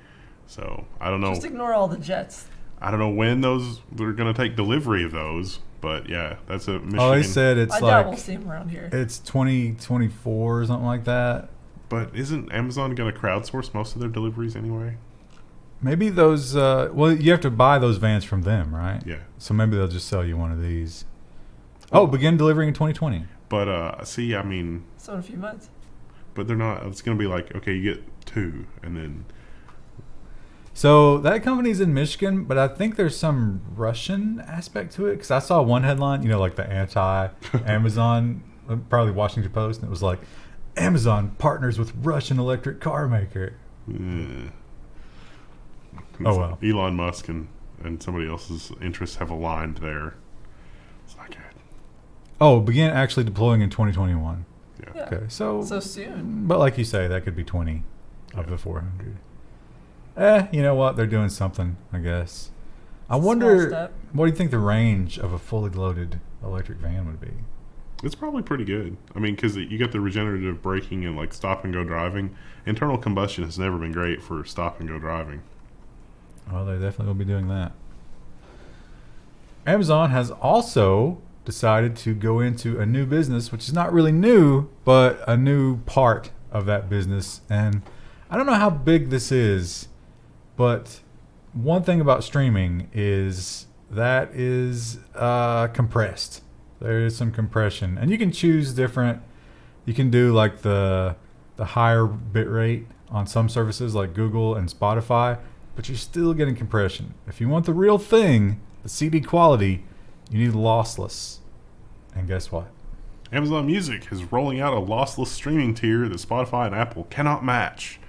So I don't know. Just ignore all the jets. I don't know when they're going to take delivery of those, but yeah, that's a mission. Oh, they said it's I doubt we'll see them around here. it's 2024 or something like that. But isn't Amazon going to crowdsource most of their deliveries anyway? Maybe those. Well, you have to buy those vans from them, right? Yeah. So maybe they'll just sell you one of these. Oh, begin delivering in 2020. But see, I mean, So in a few months. but they're not. It's going to be like, okay, you get 2, and then So that company's in Michigan, but I think there's some Russian aspect to it because I saw one headline, like the anti-Amazon, probably Washington Post, and it was like, Amazon partners with Russian electric car maker. Oh, well. Elon Musk and somebody else's interests have aligned there. It's not good. Oh, begin actually deploying in 2021. Yeah. Okay, so soon. But like you say, that could be 20 of the 400. You know what? They're doing something, I guess. I Small wonder, step. what do you think the range of a fully loaded electric van would be? It's probably pretty good. I mean, because you got the regenerative braking and like stop and go driving. Internal combustion has never been great for stop and go driving. Well, they definitely will be doing that. Amazon has also decided to go into a new business, which is not really new, but a new part of that business. And I don't know how big this is, but one thing about streaming is that is compressed. There is some compression, and you can choose different. You can do like the higher bit rate on some services like Google and Spotify, but you're still getting compression. If you want the real thing, the CD quality, you need lossless. And guess what? Amazon Music is rolling out a lossless streaming tier that Spotify and Apple cannot match.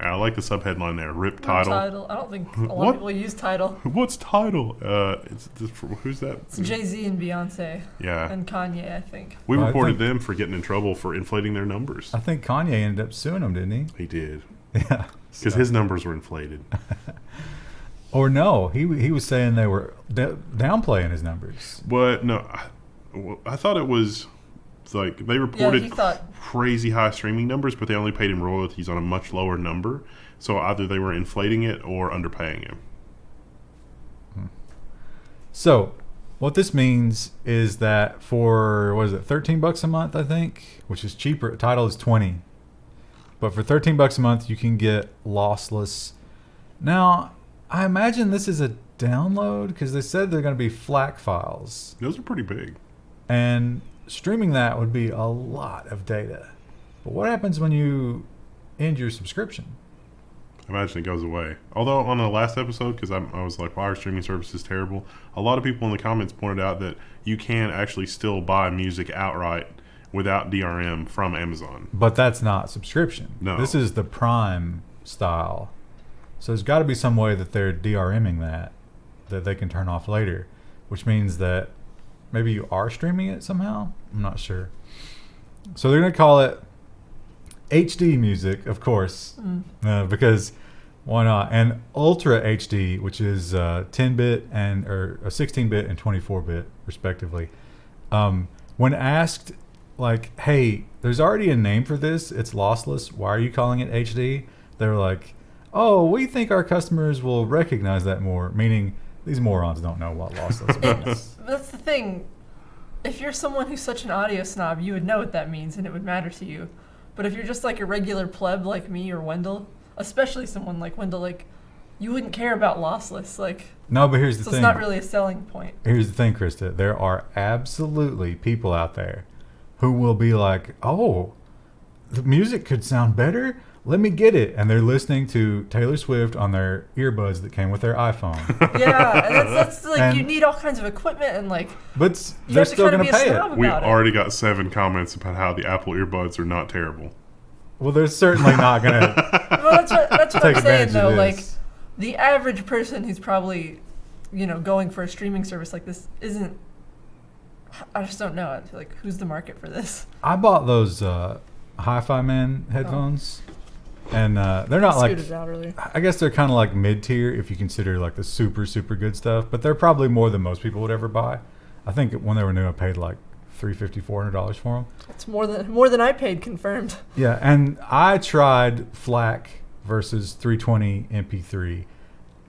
I like the subheadline there. Rip title. Title. I don't think a lot What? of people use title. What's title? Who's that? It's Jay-Z and Beyonce. Yeah. And Kanye, I think. We Well, I reported think- them for getting in trouble for inflating their numbers. I think Kanye ended up suing him, didn't he? He did. Yeah. Because his numbers were inflated. Or no, he was saying they were downplaying his numbers. But no, I thought it was like they reported he thought- crazy high streaming numbers, but they only paid him royalties on a much lower number. So either they were inflating it or underpaying him. So, what this means is that for what is it, $13 a month, I think, which is cheaper. Tidal is $20, but for $13 a month, you can get lossless. Now, I imagine this is a download because they said they're going to be FLAC files, Those are pretty big. and streaming that would be a lot of data. But what happens when you end your subscription? I imagine it goes away. Although on the last episode, because I was like, why are streaming services terrible? A lot of people in the comments pointed out that you can actually still buy music outright without DRM from Amazon. But that's not subscription. No. This is the Prime style. So there's got to be some way that they're DRMing that they can turn off later, which means that maybe you are streaming it somehow. I'm not sure. So they're going to call it HD music, of course, because why not? And Ultra HD, which is 10-bit or 16-bit and 24-bit respectively. When asked, like, hey, there's already a name for this. It's lossless. Why are you calling it HD? They were like, oh, we think our customers will recognize that more, meaning these morons don't know what lossless means. That's the thing. If you're someone who's such an audio snob, you would know what that means and it would matter to you. But if you're just like a regular pleb like me or Wendell, especially someone like Wendell, like, you wouldn't care about lossless. Like, No, but here's the so thing. it's not really a selling point. Here's the thing, Krista. There are absolutely people out there who will be like, oh, the music could sound better? Let me get it. And they're listening to Taylor Swift on their earbuds that came with their iPhone. Yeah, and that's like, And- you need all kinds of equipment and like, But you they're have to still kind of going be to a pay snob it. We about it. already got 7 comments about how the Apple earbuds are not terrible. Well, they're certainly not going to Well, that's what take I'm saying advantage though. of Like, this. the average person who's probably, going for a streaming service like this isn't. I just don't know. Like, who's the market for this? I bought those Hi-Fi Man headphones, and they're not like, Scooted out earlier. I guess they're kind of like mid-tier if you consider like the super, super good stuff, but they're probably more than most people would ever buy. I think when they were new, I paid like $350, $400 for them. It's more than I paid, confirmed. Yeah, and I tried FLAC versus 320 MP3.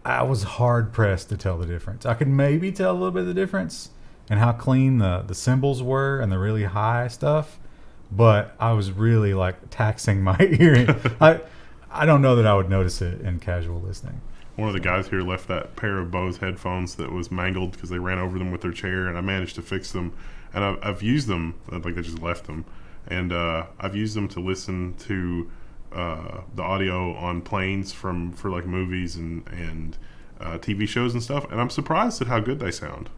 I was hard pressed to tell the difference. I could maybe tell a little bit of the difference and how clean the cymbals were and the really high stuff, but I was really like taxing my hearing. I don't know that I would notice it in casual listening. One of the guys here left that pair of Bose headphones that was mangled because they ran over them with their chair, and I managed to fix them. And I've used them, like they just left them. And I've used them to listen to the audio on planes for like movies and TV shows and stuff. And I'm surprised at how good they sound.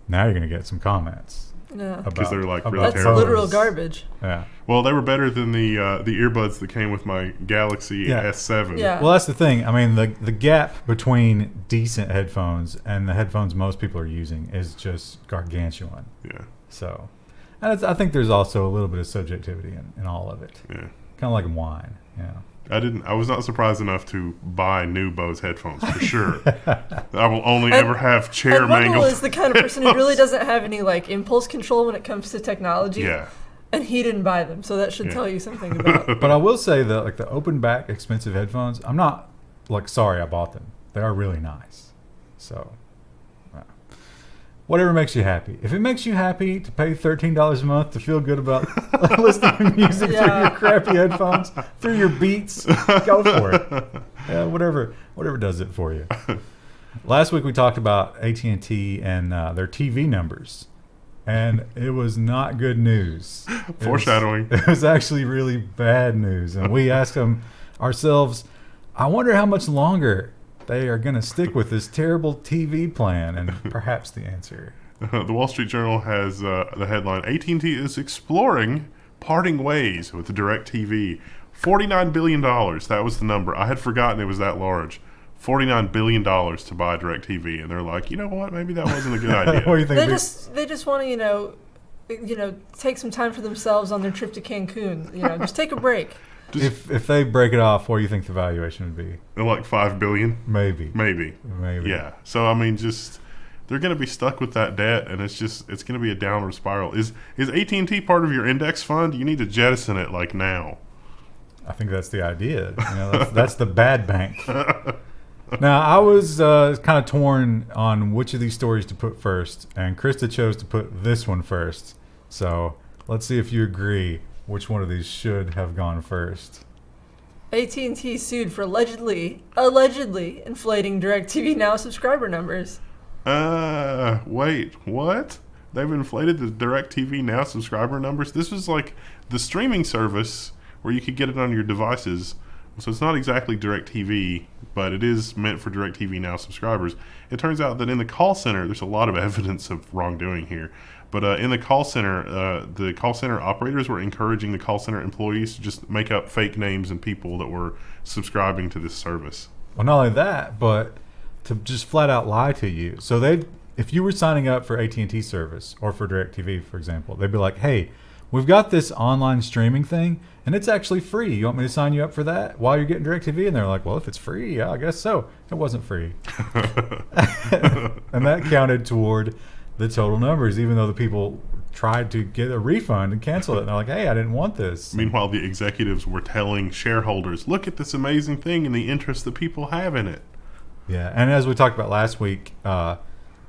Now you're going to get some comments. Yeah. Because they're like about really That's terrible. literal garbage. Yeah. Well, they were better than the earbuds that came with my Galaxy Yeah. S7. Yeah. Well, that's the thing. I mean, the gap between decent headphones and the headphones most people are using is just gargantuan. Yeah. So, and I think there's also a little bit of subjectivity in all of it. Yeah. Kind of like wine. Yeah. I was not surprised enough to buy new Bose headphones for sure. I will only ever have chair And Wendell mangled. is the kind of person who really doesn't have any like impulse control when it comes to technology. Yeah. And he didn't buy them, so that should Yeah. tell you something about. But I will say that like the open back expensive headphones, I'm not like sorry I bought them. They are really nice. So, whatever makes you happy. If it makes you happy to pay $13 a month to feel good about listening to music through Yeah. your crappy headphones, through your Beats, go for it. Yeah, whatever does it for you. Last week we talked about AT&T and their TV numbers, and it was not good news. Foreshadowing. It was actually really bad news, and we asked them ourselves, I wonder how much longer they are going to stick with this terrible TV plan, and perhaps the answer. The Wall Street Journal has the headline, AT&T is exploring parting ways with DirecTV $49 billion. That was the number. I had forgotten it was that large. $49 billion to buy DirecTV, and they're like, you know what? Maybe that wasn't a good idea. What do you think? They just want to take some time for themselves on their trip to Cancun. Just take a break. If they break it off, what do you think the valuation would be? Like $5 billion? Maybe. Yeah. So I mean, they're going to be stuck with that debt, and it's going to be a downward spiral. Is AT&T part of your index fund? You need to jettison it like now. I think that's the idea. That's the bad bank. Now, I was kind of torn on which of these stories to put first, and Krista chose to put this one first. So let's see if you agree which one of these should have gone first. AT&T sued for allegedly inflating DirecTV Now subscriber numbers. Wait, what? They've inflated the DirecTV Now subscriber numbers? This was like the streaming service where you could get it on your devices. So it's not exactly DirecTV, but it is meant for DirecTV Now subscribers. It turns out that in the call center, there's a lot of evidence of wrongdoing here. But in the call center operators were encouraging the call center employees to just make up fake names and people that were subscribing to this service. Well, not only that, but to just flat out lie to you. So if you were signing up for AT&T service or for DirecTV, for example, they'd be like, hey, we've got this online streaming thing, and it's actually free. You want me to sign you up for that while you're getting DirecTV? And they're like, well, if it's free, yeah, I guess so. It wasn't free. And that counted toward the total numbers, even though the people tried to get a refund and cancel it. And they're like, hey, I didn't want this. Meanwhile, the executives were telling shareholders, look at this amazing thing and the interest that people have in it. Yeah, and as we talked about last week,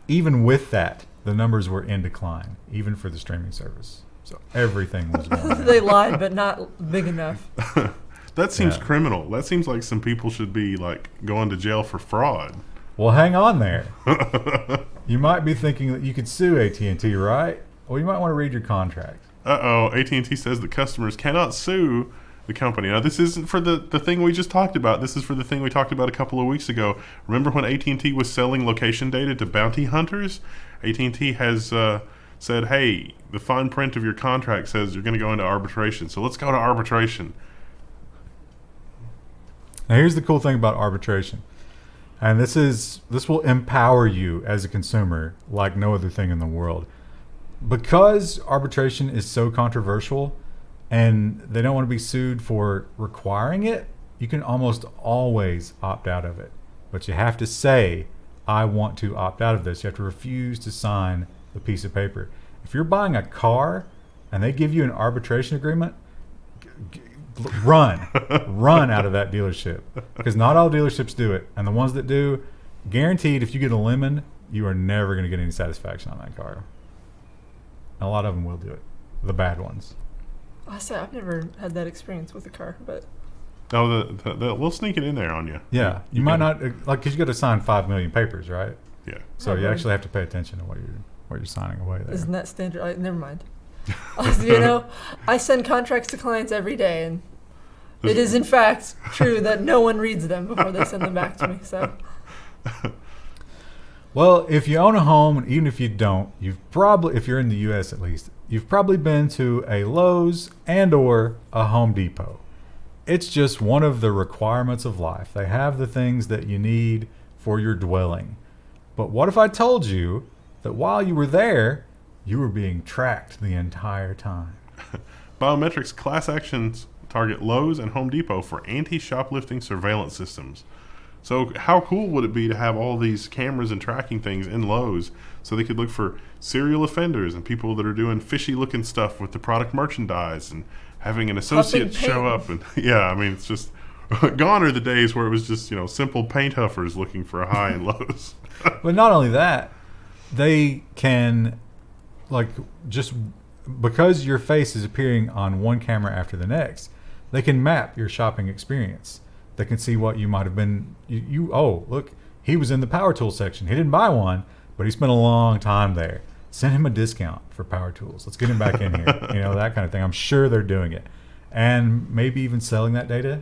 even with that, the numbers were in decline, even for the streaming service. So everything was going down. They lied, but not big enough. That seems criminal. That seems like some people should be like going to jail for fraud. Well, hang on there. You might be thinking that you could sue AT&T, right? Well, you might want to read your contract. AT&T says that customers cannot sue the company. Now, this isn't for the thing we just talked about. This is for the thing we talked about a couple of weeks ago. Remember when AT&T was selling location data to bounty hunters? AT&T has said, hey, the fine print of your contract says you're going to go into arbitration, so let's go to arbitration. Now, here's the cool thing about arbitration. And this will empower you as a consumer like no other thing in the world. Because arbitration is so controversial and they don't want to be sued for requiring it, you can almost always opt out of it. But you have to say, I want to opt out of this. You have to refuse to sign the piece of paper. If you're buying a car and they give you an arbitration agreement, run out of that dealership, because not all dealerships do it, and the ones that do, guaranteed, if you get a lemon, you are never going to get any satisfaction on that car. And a lot of them will do it, the bad ones. I say I've never had that experience with a car, but We'll sneak it in there on you. Yeah, you might not, like, because you got to sign 5 million papers, right? Yeah. So you actually have to pay attention to what you're signing away there. Isn't that standard? Never mind. I send contracts to clients every day, and it is in fact true that no one reads them before they send them back to me. So, well, if you own a home, and even if you don't, you've probably, if you're in the U.S. at least, you've probably been to a Lowe's and or a Home Depot. It's just one of the requirements of life. They have the things that you need for your dwelling. But what if I told you that while you were there, you were being tracked the entire time? Biometrics class actions target Lowe's and Home Depot for anti-shoplifting surveillance systems. So how cool would it be to have all these cameras and tracking things in Lowe's so they could look for serial offenders and people that are doing fishy looking stuff with the product merchandise and having an associate show up? And it's just gone are the days where it was just, simple paint huffers looking for a high in Lowe's. But not only that, they can, just because your face is appearing on one camera after the next, they can map your shopping experience. They can see what you might have been. Oh, look, he was in the power tool section. He didn't buy one, but he spent a long time there. Send him a discount for power tools. Let's get him back in here. That kind of thing. I'm sure they're doing it. And maybe even selling that data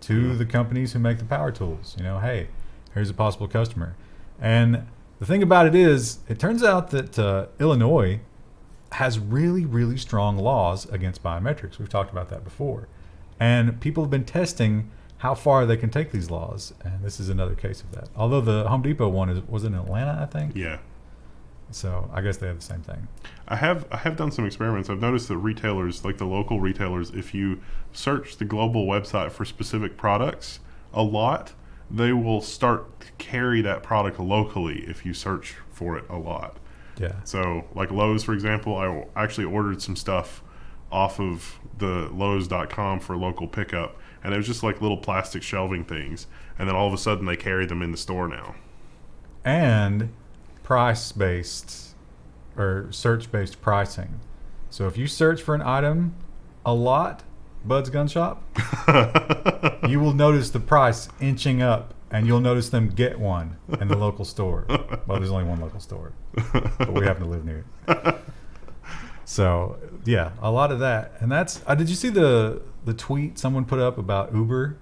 to the companies who make the power tools. Hey, here's a possible customer. And the thing about it is, it turns out that Illinois has really, really strong laws against biometrics. We've talked about that before. And people have been testing how far they can take these laws, and this is another case of that. Although the Home Depot one was in Atlanta, I think. Yeah. So I guess they have the same thing. I have done some experiments. I've noticed that retailers, like the local retailers, if you search the global website for specific products a lot, they will start to carry that product locally if you search for it a lot. Yeah. So like Lowe's, for example, I actually ordered some stuff off of the Lowe's.com for local pickup, and it was just like little plastic shelving things, and then all of a sudden they carry them in the store now. And price-based or search-based pricing. So if you search for an item a lot, Bud's Gun Shop, you will notice the price inching up, and you'll notice them get one in the local store. Well, there's only one local store, but we happen to live near it. So yeah, a lot of that. And that's did you see the tweet someone put up about Uber,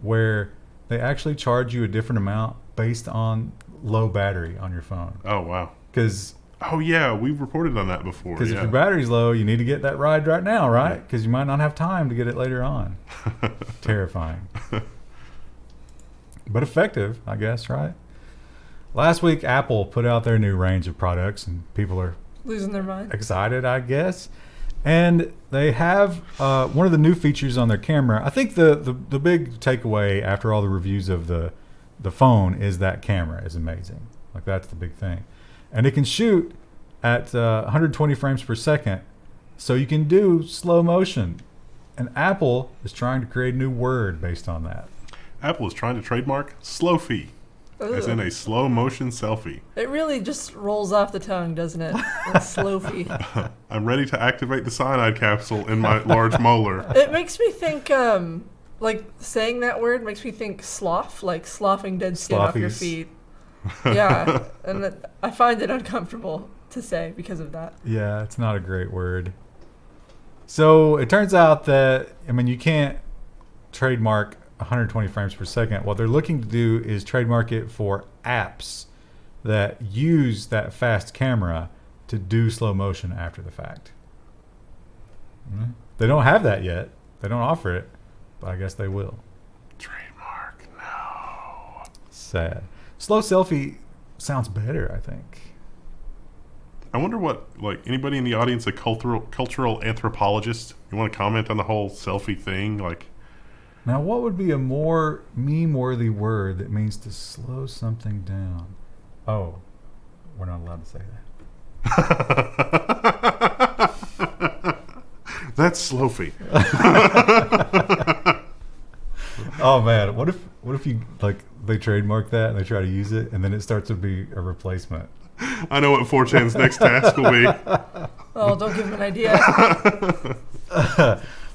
where they actually charge you a different amount based on low battery on your phone? Oh wow. Because Oh yeah, we've reported on that before. if your battery's low, you need to get that ride right now, right? Because you might not have time to get it later on. Terrifying. But effective, I guess, right? Last week, Apple put out their new range of products, and people are Losing their mind. excited, I guess. And they have one of the new features on their camera. I think the big takeaway after all the reviews of the phone is that camera is amazing. Like, that's the big thing. And it can shoot at 120 frames per second, so you can do slow motion. And Apple is trying to create a new word based on that. Apple is trying to trademark Slowfie, as in a slow motion selfie. It really just rolls off the tongue, doesn't it? It's Slowfie. I'm ready to activate the cyanide capsule in my large molar. It makes me think, like, saying that word makes me think slough, like sloughing dead skin off your Slophies. feet. Yeah, and I find it uncomfortable to say because of that. Yeah, it's not a great word. So it turns out that, you can't trademark 120 frames per second. What they're looking to do is trademark it for apps that use that fast camera to do slow motion after the fact. They don't have that yet. They don't offer it, but I guess they will. Trademark, no. Sad. Slow selfie sounds better, I think. I wonder what, like, anybody in the audience, a cultural anthropologist, you want to comment on the whole selfie thing? Like, Now, what would be a more meme-worthy word that means to slow something down? Oh, we're not allowed to say that. that's Slowfie. Oh man, what if you they trademark that and they try to use it and then it starts to be a replacement? I know what 4chan's next task will be. Oh, don't give him an idea.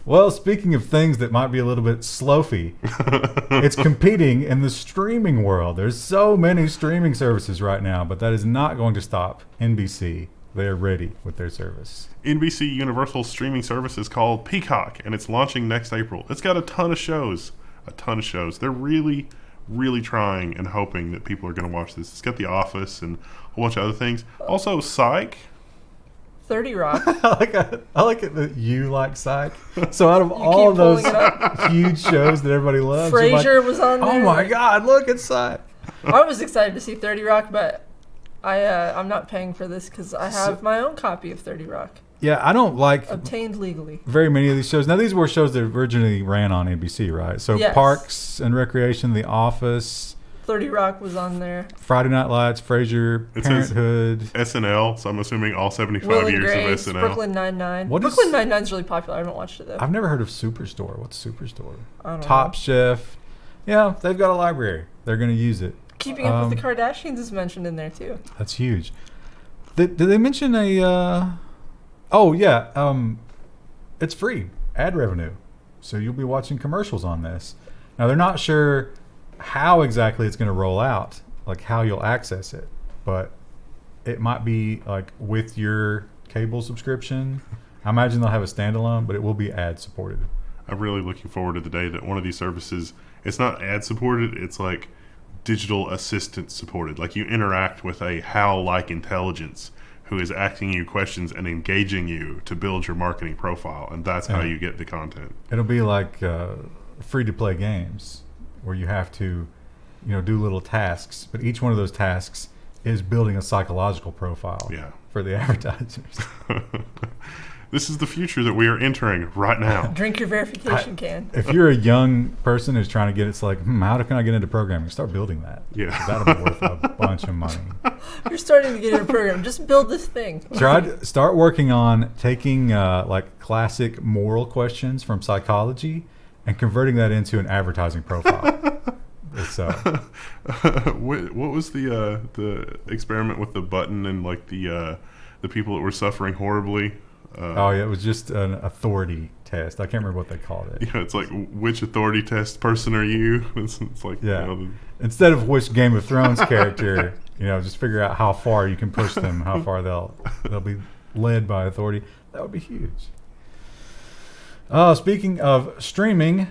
Well, speaking of things that might be a little bit slowfy, it's competing in the streaming world. There's so many streaming services right now, but that is not going to stop NBC. They are ready with their service. NBC Universal streaming service is called Peacock, and it's launching next April. It's got a ton of shows. They're really, really trying and hoping that people are going to watch this. It's got The Office and a whole bunch of other things. Also, Psych. 30 Rock. I like it that you like Psych. So out of You all keep those pulling it huge shows that everybody loves, you're like, Frasier was on there. oh my God, look, it's Psych. I was excited to see 30 Rock, but I'm not paying for this because I have my own copy of 30 Rock. Yeah, I don't like Obtained legally. very many of these shows. Now, these were shows that originally ran on NBC, right? So Yes. Parks and Recreation, The Office, 30 Rock was on there. Friday Night Lights, Frasier, It says Parenthood. SNL, so I'm assuming all 75 Will and years Grace, of SNL. Brooklyn Nine-Nine. What is- Brooklyn Nine-Nine's really popular. I haven't watched it, though. I've never heard of Superstore. What's Superstore? I don't Top know. Chef. Yeah, they've got a library. They're going to use it. Keeping Up with the Kardashians is mentioned in there, too. That's huge. Did they mention a... Oh, yeah. It's free. Ad revenue. So you'll be watching commercials on this. Now, they're not sure how exactly it's going to roll out, like how you'll access it. But it might be like with your cable subscription. I imagine they'll have a standalone, but it will be ad supported. I'm really looking forward to the day that one of these services, it's not ad supported, it's like digital assistant supported. Like you interact with a HAL-like intelligence who is asking you questions and engaging you to build your marketing profile, and that's how you get the content. It'll be like free-to-play games where you have to, do little tasks, but each one of those tasks is building a psychological profile for the advertisers. This is the future that we are entering right now. Drink your verification can. If you're a young person who's trying to get, it's like, how can I get into programming? Start building that. Yeah. That'll be worth a bunch of money. You're starting to get into a program. Just build this thing. Start working on taking like classic moral questions from psychology and converting that into an advertising profile. What was the experiment with the button and like the people that were suffering horribly? It was just an authority test. I can't remember what they called it. Yeah, it's like, which authority test person are you? It's like, instead of which Game of Thrones character, just figure out how far you can push them, how far they'll be led by authority. That would be huge. Speaking of streaming,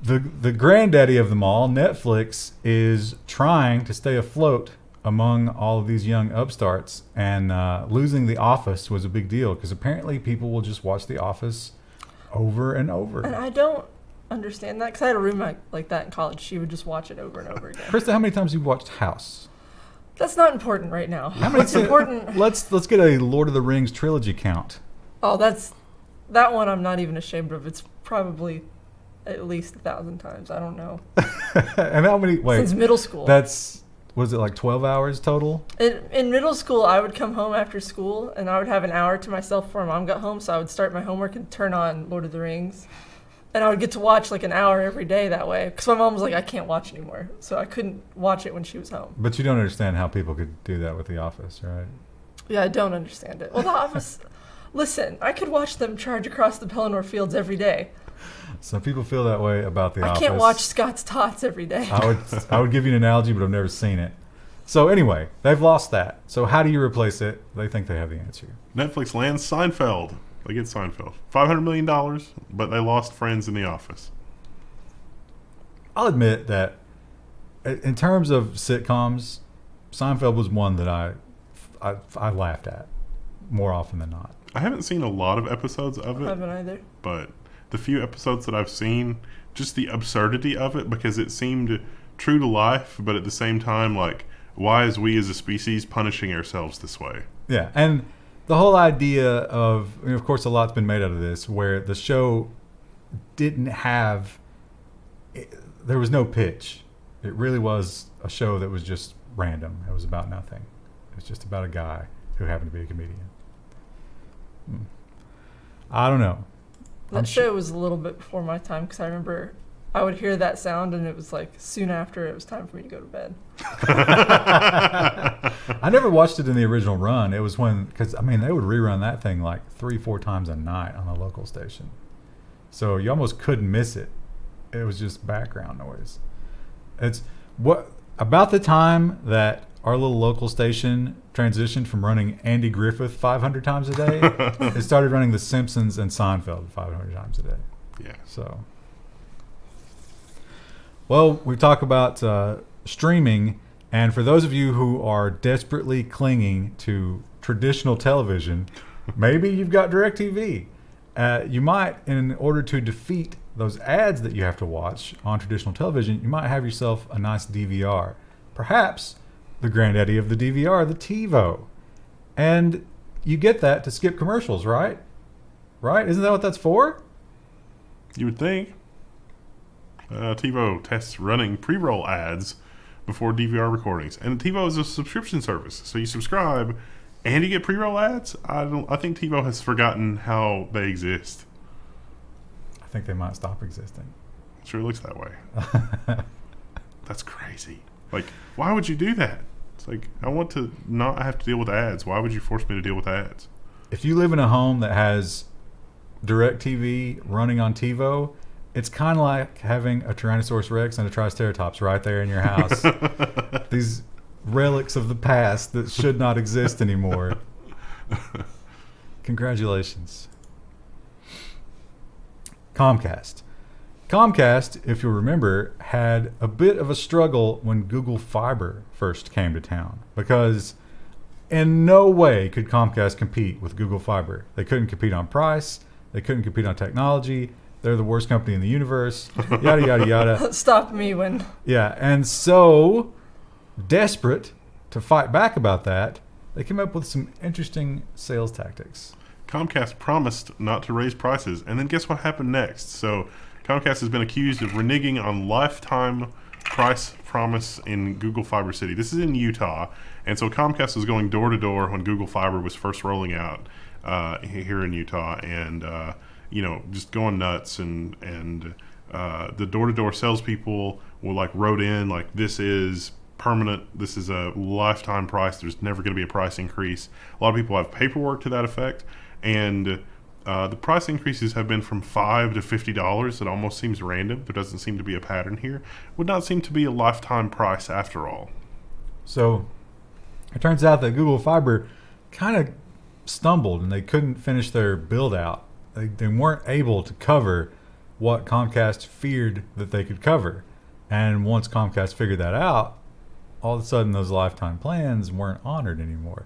the granddaddy of them all, Netflix, is trying to stay afloat among all of these young upstarts, and losing The Office was a big deal because apparently people will just watch The Office over and over. And I don't understand that because I had a roommate like that in college. She would just watch it over and over again. Krista, how many times have you watched House? That's not important right now. What's important? Let's get a Lord of the Rings trilogy count. Oh, that one I'm not even ashamed of. It's probably at least 1,000 times. I don't know. And how many? Wait, since middle school. Was it like 12 hours total? In middle school, I would come home after school, and I would have an hour to myself before Mom got home, so I would start my homework and turn on Lord of the Rings. And I would get to watch like an hour every day that way, because my mom was like, I can't watch anymore. So I couldn't watch it when she was home. But you don't understand how people could do that with The Office, right? Yeah, I don't understand it. Well, The Office, listen, I could watch them charge across the Pelennor Fields every day. Some people feel that way about The Office. I can't watch Scott's Tots every day. I would give you an analogy, but I've never seen it. So anyway, they've lost that. So how do you replace it? They think they have the answer. Netflix lands Seinfeld. They get Seinfeld. $500 million, but they lost Friends in The Office. I'll admit that in terms of sitcoms, Seinfeld was one that I laughed at more often than not. I haven't seen a lot of episodes of it. I haven't either. But the few episodes that I've seen, just the absurdity of it, because it seemed true to life, but at the same time, like, why is we as a species punishing ourselves this way? Yeah, and the whole idea of, of course, a lot's been made out of this, where the show didn't have, there was no pitch. It really was a show that was just random. It was about nothing. It was just about a guy who happened to be a comedian. I don't know. That show was a little bit before my time, because I remember I would hear that sound, and it was like soon after it was time for me to go to bed. I never watched it in the original run. It was because they would rerun that thing like 3-4 times a night on a local station. So you almost couldn't miss it. It was just background noise. It's about the time that our little local station transitioned from running Andy Griffith 500 times a day. It started running The Simpsons and Seinfeld 500 times a day. Yeah. So, well, we talk about streaming, and for those of you who are desperately clinging to traditional television, maybe you've got DirecTV. You might, in order to defeat those ads that you have to watch on traditional television, you might have yourself a nice DVR. Perhaps the granddaddy of the DVR, the TiVo. And you get that to skip commercials, right? Right? Isn't that what that's for? You would think. TiVo tests running pre-roll ads before DVR recordings. And TiVo is a subscription service. So you subscribe and you get pre-roll ads? I think TiVo has forgotten how they exist. I think they might stop existing. It sure looks that way. That's crazy. Like, why would you do that? It's like, I want to not have to deal with ads. Why would you force me to deal with ads? If you live in a home that has DirecTV running on TiVo, it's kind of like having a Tyrannosaurus Rex and a Triceratops right there in your house. These relics of the past that should not exist anymore. Congratulations. Comcast, if you'll remember, had a bit of a struggle when Google Fiber first came to town, because In no way could Comcast compete with Google Fiber. They couldn't compete on price. They couldn't compete on technology. They're the worst company in the universe. Yada, yada, yada. Stop me when. Yeah, and so desperate to fight back about that, they came up with some interesting sales tactics. Comcast promised not to raise prices, and then guess what happened next? So Comcast has been accused of reneging on lifetime price promise in Google Fiber City. This is in Utah, and so Comcast was going door to door when Google Fiber was first rolling out here in Utah, and just going nuts, and the door to door salespeople will wrote in this is permanent, this is a lifetime price, there's never going to be a price increase. A lot of people have paperwork to that effect, and the price increases have been from $5 to $50. It almost seems random. There doesn't seem to be a pattern here. Would not seem to be a lifetime price after all. So it turns out that Google Fiber kind of stumbled and they couldn't finish their build out. They weren't able to cover what Comcast feared that they could cover. And once Comcast figured that out, all of a sudden those lifetime plans weren't honored anymore.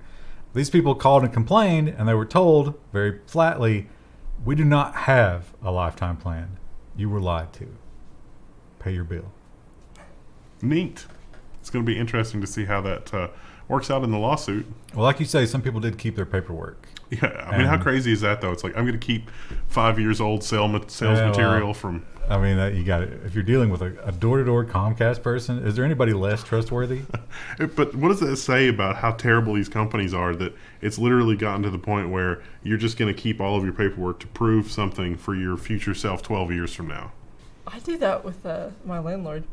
These people called and complained, and they were told very flatly, we do not have a lifetime plan. You were lied to. Pay your bill. Neat. It's going to be interesting to see how that works out in the lawsuit. Well, like you say, some people did keep their paperwork. Yeah, I mean, how crazy is that, though? It's I'm going to keep 5 years old sales material from... I mean, you got it. If you're dealing with a door-to-door Comcast person, is there anybody less trustworthy? But what does that say about how terrible these companies are, that it's literally gotten to the point where you're just going to keep all of your paperwork to prove something for your future self 12 years from now? I do that with my landlord.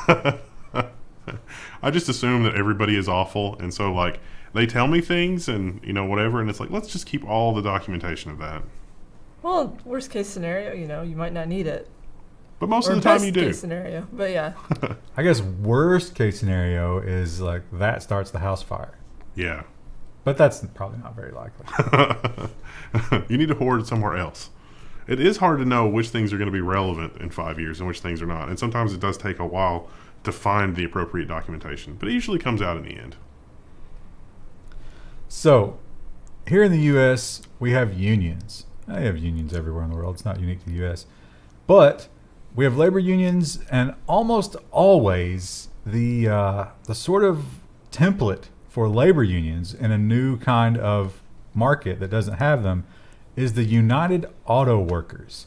I just assume that everybody is awful, and so they tell me things and whatever, and it's let's just keep all the documentation of that. Well, worst case scenario, you might not need it. But most or of the time you best do. Case scenario, but yeah. I guess worst case scenario is that starts the house fire. Yeah. But that's probably not very likely. You need to hoard somewhere else. It is hard to know which things are going to be relevant in 5 years and which things are not. And sometimes it does take a while to find the appropriate documentation. But it usually comes out in the end. So, here in the U.S., we have unions. I have unions everywhere in the world. It's not unique to the U.S. But we have labor unions, and almost always the sort of template for labor unions in a new kind of market that doesn't have them is the United Auto Workers.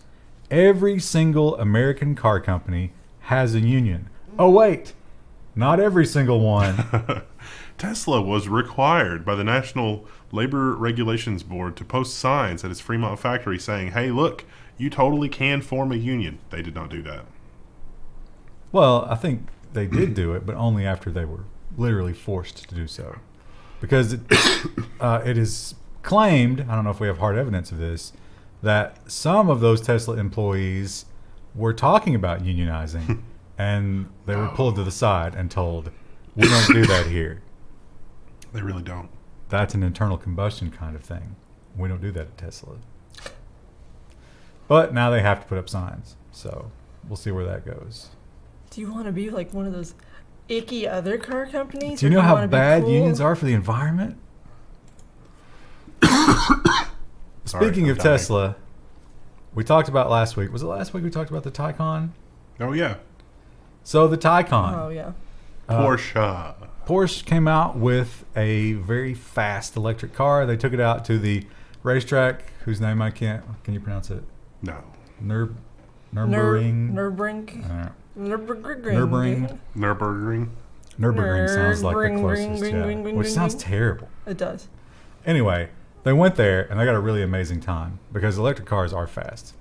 Every single American car company has a union. Oh, wait, not every single one. Tesla was required by the National Labor Regulations Board to post signs at its Fremont factory saying, hey, look, you totally can form a union. They did not do that. Well, I think they did do it, but only after they were literally forced to do so. Because it is claimed, I don't know if we have hard evidence of this, that some of those Tesla employees were talking about unionizing, and they were pulled to the side and told, we don't do that here. They really don't. That's an internal combustion kind of thing. We don't do that at Tesla. But now they have to put up signs, so we'll see where that goes. Do you want to be like one of those icky other car companies? Do you know how wanna be bad cool? unions are for the environment? Speaking of Tesla, we talked about last week. Was it last week we talked about the Taycan? Oh, yeah. So the Taycan. Oh, yeah. Porsche came out with a very fast electric car. They took it out to the racetrack, whose name I can't. Can you pronounce it? No. Nürburgring. Nürburgring. Nürburgring Sounds like the closest, which sounds terrible. It does. Anyway, they went there and they got a really amazing time because electric cars are fast.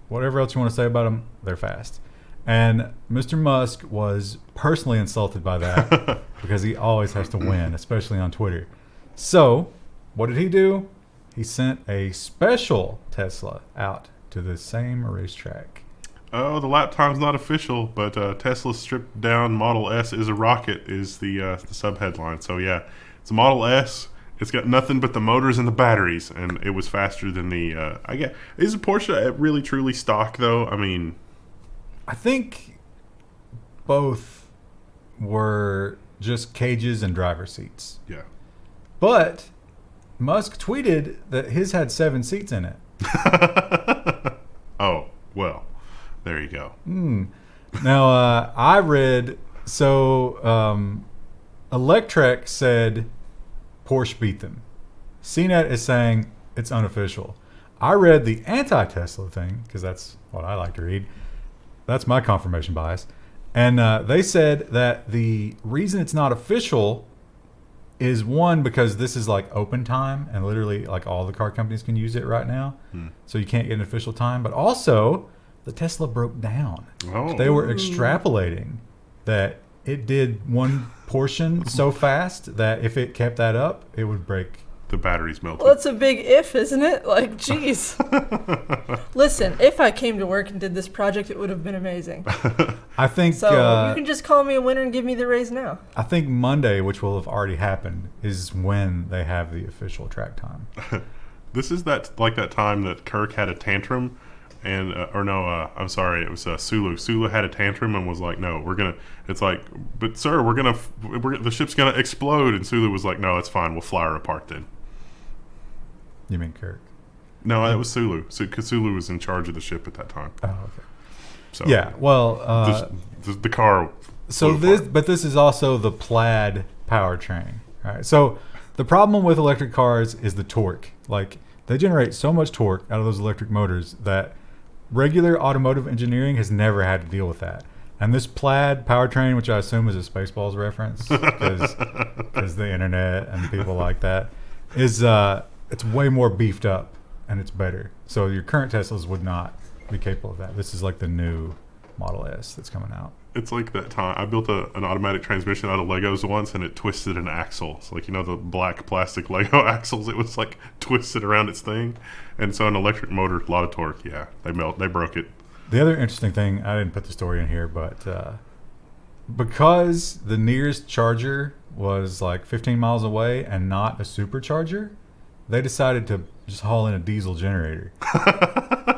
Whatever else you want to say about them, they're fast. And Mr. Musk was personally insulted by that because he always has to win, especially on Twitter. So, what did he do? He sent a special Tesla out to the same racetrack. Oh, the lap time's not official, but Tesla's stripped down Model S is a rocket is the sub-headline. So, yeah, it's a Model S. It's got nothing but the motors and the batteries, and it was faster than the... is a Porsche really, truly stock, though? I mean... I think both were just cages and driver seats. Yeah. But Musk tweeted that his had 7 seats in it. Oh, well, there you go. Now, I read, Electrek said Porsche beat them. CNET is saying it's unofficial. I read the anti-Tesla thing, because that's what I like to read. That's my confirmation bias. And they said that the reason it's not official is, one, because this is like open time and literally like all the car companies can use it right now. So you can't get an official time. But also, the Tesla broke down. Oh. They were extrapolating that it did one portion so fast that if it kept that up, it would break. The battery's melted. Well, that's a big if, isn't it? Like, geez. Listen, if I came to work and did this project, it would have been amazing. I think So you can just call me a winner and give me the raise now. I think Monday, which will have already happened, is when they have the official track time. This is that time that Kirk had a tantrum, and I'm sorry, it was Sulu. Sulu had a tantrum and was like, "No, we're gonna." It's like, "But sir, the ship's gonna explode." And Sulu was like, "No, it's fine. We'll fly her apart then." You mean Kirk? No, that was Sulu. Because Sulu was in charge of the ship at that time. Oh, okay. So Yeah, well, the car. so this is also the plaid powertrain. All right. So the problem with electric cars is the torque. Like, they generate so much torque out of those electric motors that regular automotive engineering has never had to deal with that. And this plaid powertrain, which I assume is a Spaceballs reference, because the internet and people like that, is it's way more beefed up and it's better. So your current Teslas would not be capable of that. This is like the new Model S that's coming out. It's like that time I built an automatic transmission out of Legos once, and it twisted an axle. So, like, the black plastic Lego axles, it was like twisted around its thing. And so an electric motor, a lot of torque, yeah, they broke it. The other interesting thing, I didn't put the story in here, but because the nearest charger was like 15 miles away and not a supercharger, they decided to just haul in a diesel generator.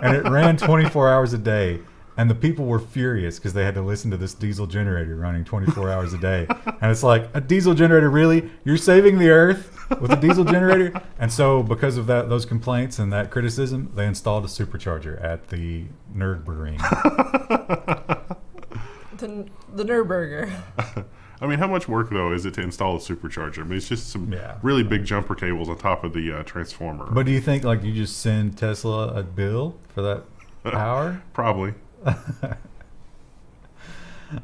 And it ran 24 hours a day. And the people were furious because they had to listen to this diesel generator running 24 hours a day. And it's like, a diesel generator, really? You're saving the earth with a diesel generator? And so because of those complaints and that criticism, they installed a supercharger at the Nürburgring. The Nürburger. I mean, how much work, though, is it to install a supercharger? I mean, it's just some Yeah. really big jumper cables on top of the transformer. But do you think like you just send Tesla a bill for that power? Probably.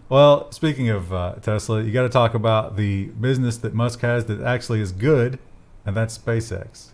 Well, speaking of Tesla, you got to talk about the business that Musk has that actually is good, and that's SpaceX.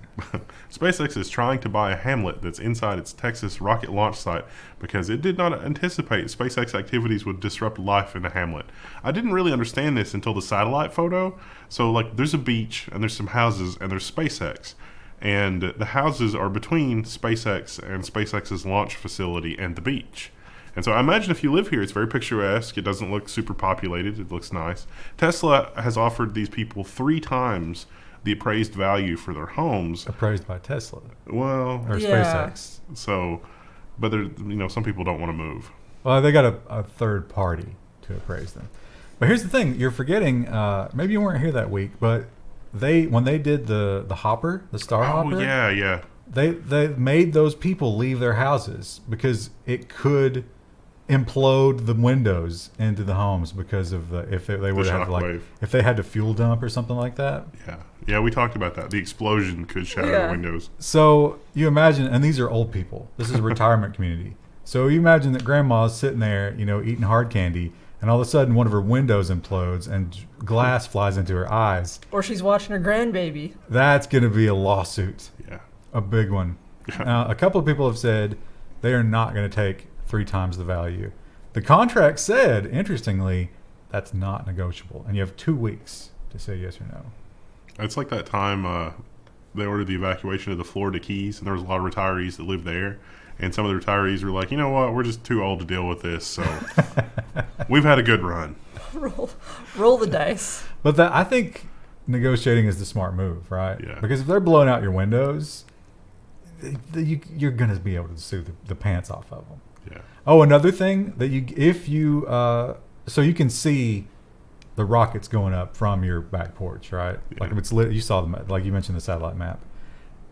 SpaceX is trying to buy a hamlet that's inside its Texas rocket launch site because it did not anticipate SpaceX activities would disrupt life in the hamlet. I didn't really understand this until the satellite photo. So, like, there's a beach, and there's some houses, and there's SpaceX. And the houses are between SpaceX and SpaceX's launch facility and the beach. And so I imagine if you live here, it's very picturesque. It doesn't look super populated. It looks nice. Tesla has offered these people 3 times the appraised value for their homes. Appraised by Tesla Well, or Yeah. SpaceX. so, but there, some people don't want to move. Well, they got a third party to appraise them. But here's the thing: you're forgetting. Maybe you weren't here that week, but when they did the hopper, the Star Hopper. Oh yeah. They made those people leave their houses because it could implode the windows into the homes because of if they were to have shockwave. if they had to fuel dump or something like that. Yeah, we talked about that. The explosion could shatter Yeah. the windows. So you imagine, and these are old people. This is a retirement community. So you imagine that grandma's sitting there, eating hard candy, and all of a sudden one of her windows implodes and glass flies into her eyes. Or she's watching her grandbaby. That's going to be a lawsuit, Yeah. a big one. Yeah. Now, a couple of people have said they are not going to take 3 times the value. The contract said, interestingly, that's not negotiable, and you have 2 weeks to say yes or no. It's like that time they ordered the evacuation of the Florida Keys, and there was a lot of retirees that lived there. And some of the retirees were like, you know what, we're just too old to deal with this, so we've had a good run. Roll the dice. But I think negotiating is the smart move, right? Yeah. Because if they're blowing out your windows, you're going to be able to sue the pants off of them. Yeah. Oh, another thing that so you can see the rockets going up from your back porch, right? Yeah. Like if it's lit, you saw the like you mentioned the satellite map,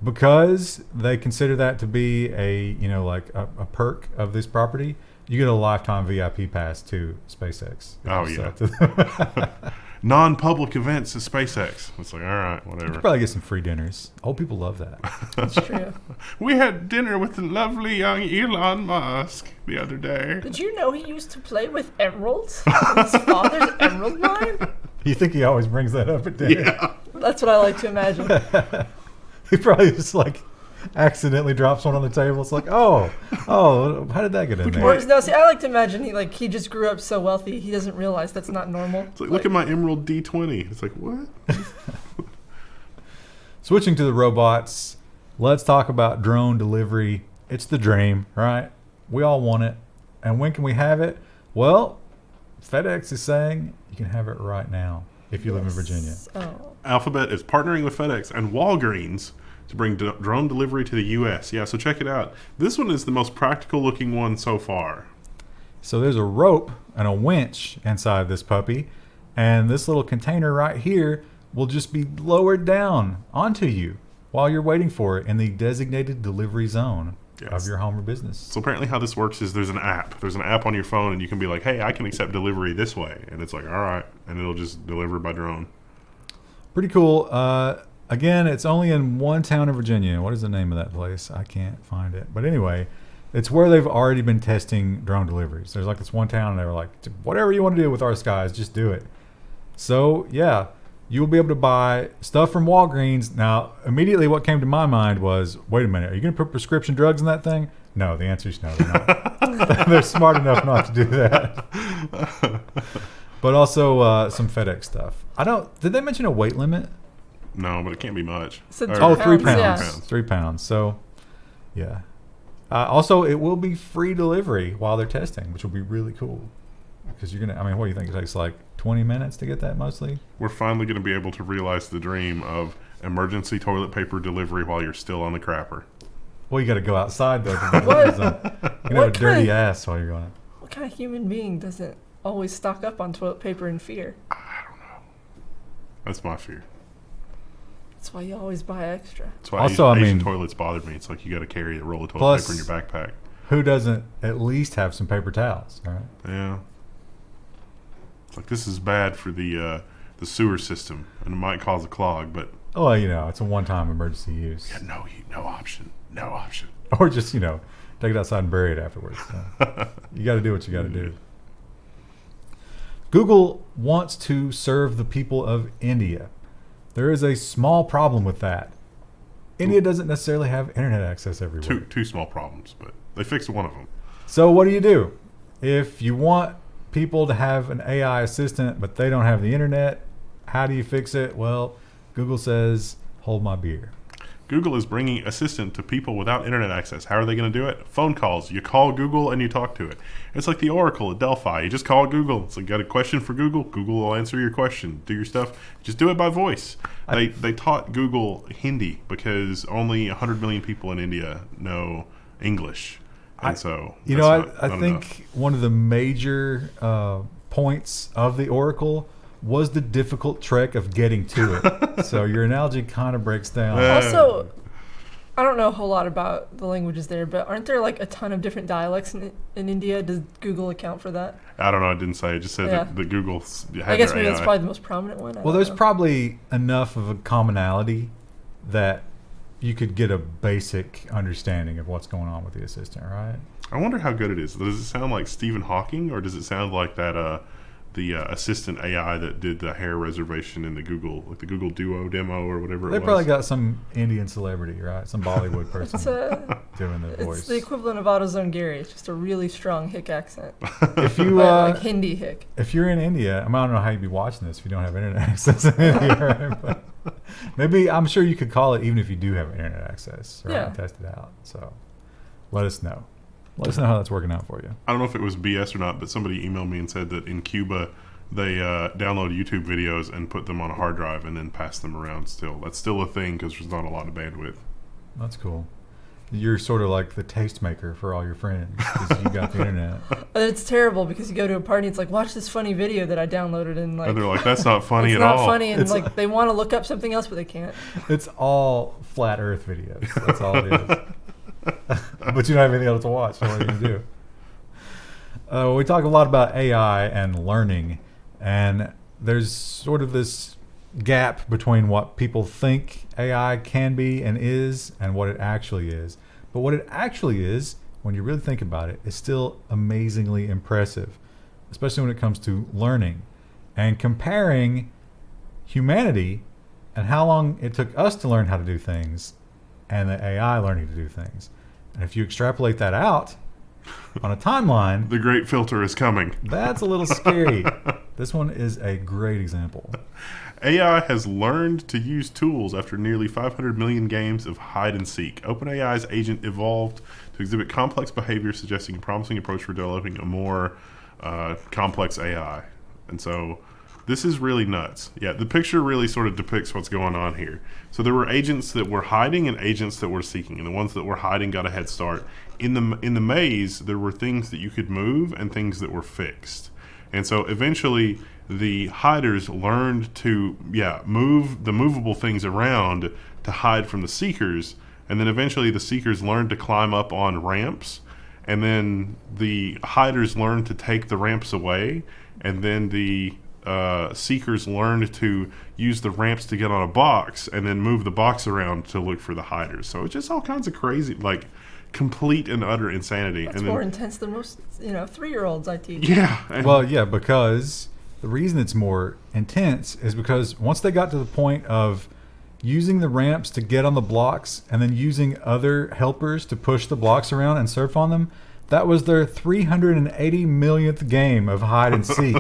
because they consider that to be a like a perk of this property. You get a lifetime VIP pass to SpaceX. Oh yeah. Non-public events at SpaceX. It's like, all right, You whatever. could probably get some free dinners. Old people love that. That's true. We had dinner with the lovely young Elon Musk the other day. Did you know he used to play with emeralds? His father's emerald mine? You think he always brings that up at dinner? Yeah. That's what I like to imagine. He probably just like accidentally drops one on the table. It's like, oh, how did that get in Or, there? no, see, I like to imagine he just grew up so wealthy he doesn't realize that's not normal. It's like, look at my Emerald D20. It's like, what? Switching to the robots, let's talk about drone delivery. It's the dream, right? We all want it. And when can we have it? Well, FedEx is saying you can have it right now if you live in Virginia. Oh. Alphabet is partnering with FedEx and Walgreens to bring drone delivery to the U.S. Yeah, so check it out. This one is the most practical looking one so far. So there's a rope and a winch inside this puppy, and this little container right here will just be lowered down onto you while you're waiting for it in the designated delivery zone of your home or business. So apparently how this works is there's an app. There's an app on your phone, and you can be like, hey, I can accept delivery this way. And it's like, all right. And it'll just deliver by drone. Pretty cool. Again, it's only in one town in Virginia. What is the name of that place? I can't find it. But anyway, it's where they've already been testing drone deliveries. There's like this one town, and they were like, whatever you want to do with our skies, just do it. So, yeah, you'll be able to buy stuff from Walgreens. Now, immediately what came to my mind was, wait a minute, are you going to put prescription drugs in that thing? No, the answer is no, they're not. They're smart enough not to do that. But also some FedEx stuff. Did they mention a weight limit? No, but it can't be much. So Or 3 pounds, pounds. yeah. 3 pounds. So, yeah. Also, it will be free delivery while they're testing, which will be really cool. Because you're going to, what do you think? It takes like 20 minutes to get that mostly? We're finally going to be able to realize the dream of emergency toilet paper delivery while you're still on the crapper. Well, you got to go outside, though. To What? you're going to have a dirty ass while you're going. What kind of human being doesn't always stock up on toilet paper in fear? That's my fear. That's why you always buy extra. That's why Also, Asian toilets bother me. It's like you got to carry a roll of toilet paper in your backpack. Who doesn't at least have some paper towels, right? Yeah. It's like this is bad for the sewer system, and it might cause a clog, but Oh, it's a one-time emergency use. yeah, no option. No option. Or just, take it outside and bury it afterwards. So, you got to do what you got to do. Google wants to serve the people of India. There is a small problem with that. India doesn't necessarily have internet access everywhere. Two small problems, but they fixed one of them. So what do? If you want people to have an AI assistant, but they don't have the internet, how do you fix it? Well, Google says, hold my beer. Google is bringing Assistant to people without internet access. How are they going to do it? Phone calls. You call Google and you talk to it. It's like the Oracle at Delphi. You just call Google. It's like, got a question for Google? Google will answer your question. Do your stuff. Just do it by voice. They taught Google Hindi because only 100 million people in India know English. And I think one of the major points of the Oracle was the difficult trek of getting to it. So your analogy kind of breaks down. Also, I don't know a whole lot about the languages there, but aren't there like a ton of different dialects in India? Does Google account for that? I don't know. I didn't say. It just said that the Google had I guess their maybe AI. that's probably the most prominent one. Well, there's probably enough of a commonality that you could get a basic understanding of what's going on with the assistant, right? I wonder how good it is. Does it sound like Stephen Hawking, or does it sound like that the assistant AI that did the hair reservation in the Google Duo demo or whatever it was? They probably got some Indian celebrity, right? Some Bollywood person doing the voice. It's the equivalent of AutoZone Gary. It's just a really strong hick accent. If you like Hindi hick. If you're in India, I don't know how you'd be watching this if you don't have internet access in India, right? But maybe I'm sure you could call it even if you do have internet access, right? Yeah. And test it out. So let us know. Let us know how that's working out for you. I don't know if it was BS or not, but somebody emailed me and said that in Cuba they download YouTube videos and put them on a hard drive and then pass them around still. That's still a thing because there's not a lot of bandwidth. That's cool. You're sort of like the tastemaker for all your friends because you got the internet. And it's terrible because you go to a party, it's like, watch this funny video that I downloaded, and like, And they're like, that's not funny it's at not all. funny, and It's like they want to look up something else, but they can't. It's all flat Earth videos. That's all it is. But you don't have anything else to watch. So what are you gonna do? We talk a lot about AI and learning, and there's sort of this gap between what people think AI can be and is and what it actually is. But what it actually is, when you really think about it, is still amazingly impressive, especially when it comes to learning and comparing humanity and how long it took us to learn how to do things and the AI learning to do things. And if you extrapolate that out on a timeline, The great filter is coming. that's a little scary. This one is a great example. AI has learned to use tools after nearly 500 million games of hide and seek. OpenAI's agent evolved to exhibit complex behavior, suggesting a promising approach for developing a more complex AI. And so this is really nuts. Yeah, the picture really sort of depicts what's going on here. So there were agents that were hiding and agents that were seeking, and the ones that were hiding got a head start. In the maze, there were things that you could move and things that were fixed. And so eventually the hiders learned to move the movable things around to hide from the seekers, and then eventually the seekers learned to climb up on ramps, and then the hiders learned to take the ramps away, and then the seekers learned to use the ramps to get on a box and then move the box around to look for the hiders. So it's just all kinds of crazy, like complete and utter insanity. That's and more then, intense than most 3-year-olds I teach. yeah. And Well, yeah, because the reason it's more intense is because once they got to the point of using the ramps to get on the blocks and then using other helpers to push the blocks around and surf on them, that was their 380 millionth game of hide and seek.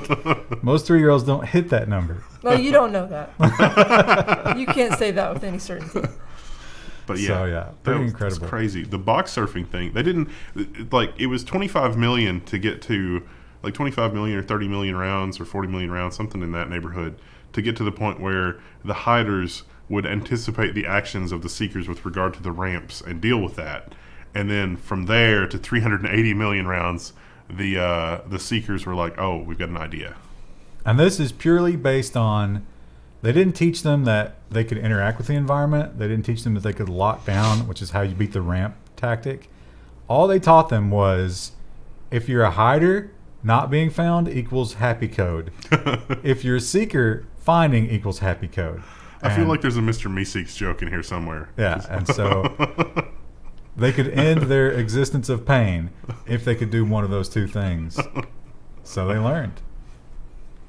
Most 3-year-olds don't hit that number. No, you don't know that. You can't say that with any certainty. But yeah, So, yeah, pretty incredible. It's crazy. The box surfing thing, they didn't, like, it was 25 million to get to, like 25 million or 30 million rounds or 40 million rounds, something in that neighborhood, to get to the point where the hiders would anticipate the actions of the seekers with regard to the ramps and deal with that. And then from there to 380 million rounds, the seekers were like, oh, we've got an idea. And this is purely based on, they didn't teach them that they could interact with the environment. They didn't teach them that they could lock down, which is how you beat the ramp tactic. All they taught them was, if you're a hider, not being found equals happy code. If you're a seeker, finding equals happy code. I feel And- like there's a Mr. Meeseeks joke in here somewhere. Yeah, and so they could end their existence of pain if they could do one of those two things. So they learned.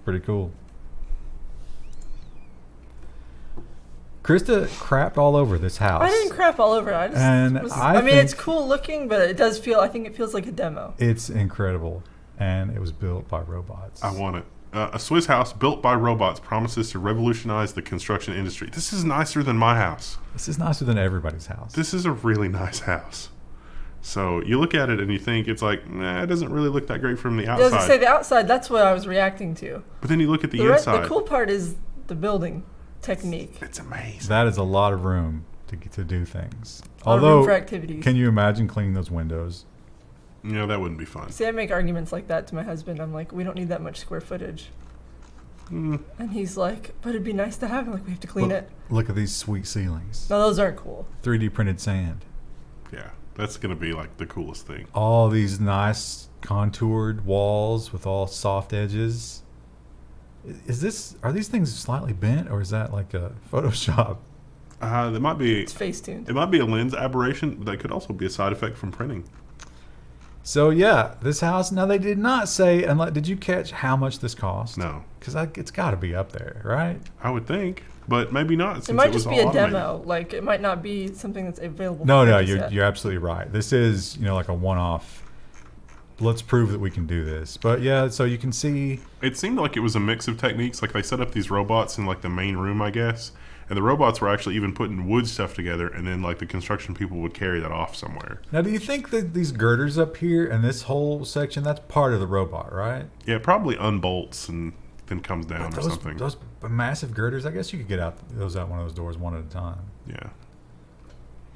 Pretty cool. Krista crapped all over this house. I didn't crap all over it. I just And I I mean, think- it's cool looking, but it does feel. I think it feels like a demo. It's incredible. And it was built by robots. I want it. A Swiss house built by robots promises to revolutionize the construction industry. This is nicer than my house. This is nicer than everybody's house. This is a really nice house. So you look at it and you think it's like, nah, it doesn't really look that great from the Yeah, I was gonna say outside. the outside. That's what I was reacting to. But then you look at the The inside. cool part is the building technique. It's amazing. That is a lot of room to do things. A lot of room Although, for activities. can you imagine cleaning those windows? You know, that wouldn't be fun. See, I make arguments like that to my husband. I'm like, we don't need that much square footage. Mm. And he's like, but it'd be nice to have. I'm like, we have to clean it. Look at these sweet ceilings. No, those aren't cool. 3D printed sand. Yeah, that's going to be like the coolest thing. All these nice contoured walls with all soft edges. Are these things slightly bent, or is that like a Photoshop? There might be. It's face-tuned. It might be a lens aberration, but that could also be a side effect from printing. So yeah, this house. Now they did not say. And did you catch how much this cost? No, Because it's got to be up there, right? I would think, but maybe not. Since It might was just be all a automated. demo. Like, it might not be something that's available. No, for no, purchase you're yet. you're absolutely right. This is like a one-off. Let's prove that we can do this. But yeah, so you can see. It seemed like it was a mix of techniques. Like they set up these robots in like the main room, I guess, and the robots were actually even putting wood stuff together, and then like the construction people would carry that off somewhere. Now, do you think that these girders up here and this whole section, that's part of the robot, right? Yeah, it probably unbolts and then comes down or something. Those massive girders, I guess you could get those out one of those doors one at a time. Yeah.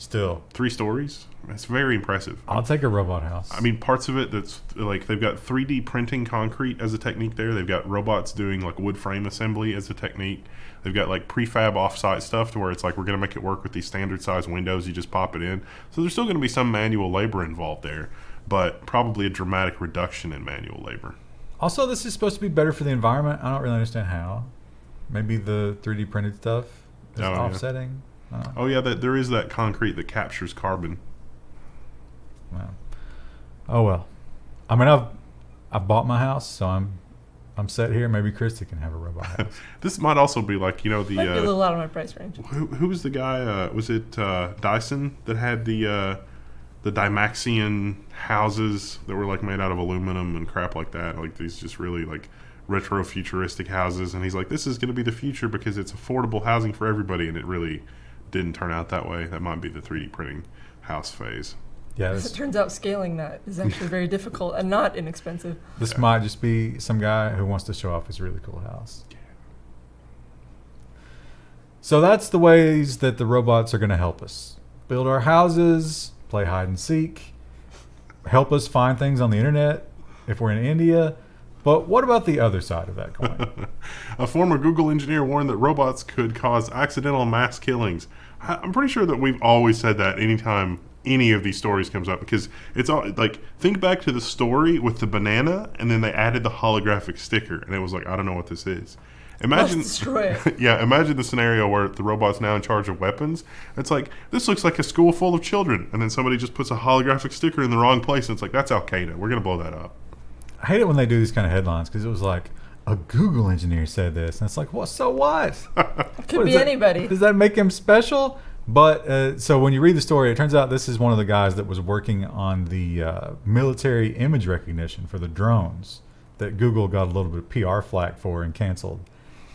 Still, 3 stories. It's very impressive. I'll take a robot house. I mean, parts of it that's like they've got 3D printing concrete as a technique there. They've got robots doing like wood frame assembly as a technique. They've got like prefab offsite stuff to where it's like we're going to make it work with these standard size windows. You just pop it in. So there's still going to be some manual labor involved there, but probably a dramatic reduction in manual labor. Also, this is supposed to be better for the environment. I don't really understand how. Maybe the 3D printed stuff is offsetting. Yeah. Oh yeah, there is that concrete that captures carbon. Wow. Oh well. I mean, I've bought my house, so I'm set here. Maybe Christy can have a robot house. This might also be like, you know, the might be a little out of my price range. Who was the guy? Was it Dyson that had the Dymaxion houses that were like made out of aluminum and crap like that? Like these just really like retro futuristic houses, and he's like, this is going to be the future because it's affordable housing for everybody, and it really didn't turn out that way. That might be the 3D printing house phase. Yeah, As it turns out, scaling that is actually very difficult and not inexpensive. This might just be some guy who wants to show off his really cool house. So that's the ways that the robots are going to help us build our houses, play hide and seek, help us find things on the internet if we're in India. But what about the other side of that coin? A former Google engineer warned that robots could cause accidental mass killings. I'm pretty sure that we've always said that anytime any of these stories comes up, because it's all like, think back to the story with the banana, and then they added the holographic sticker, and it was like, I don't know what this is. Imagine, Let's destroy it. yeah, imagine the scenario where the robot's now in charge of weapons. It's like, this looks like a school full of children, and then somebody just puts a holographic sticker in the wrong place, and it's like, that's Al Qaeda. We're gonna blow that up. I hate it when they do these kind of headlines because it was like, a Google engineer said this, and it's like, well, so what? Could be anybody. Does that make him special? But so when you read the story, it turns out this is one of the guys that was working on the military image recognition for the drones that Google got a little bit of PR flack for and canceled.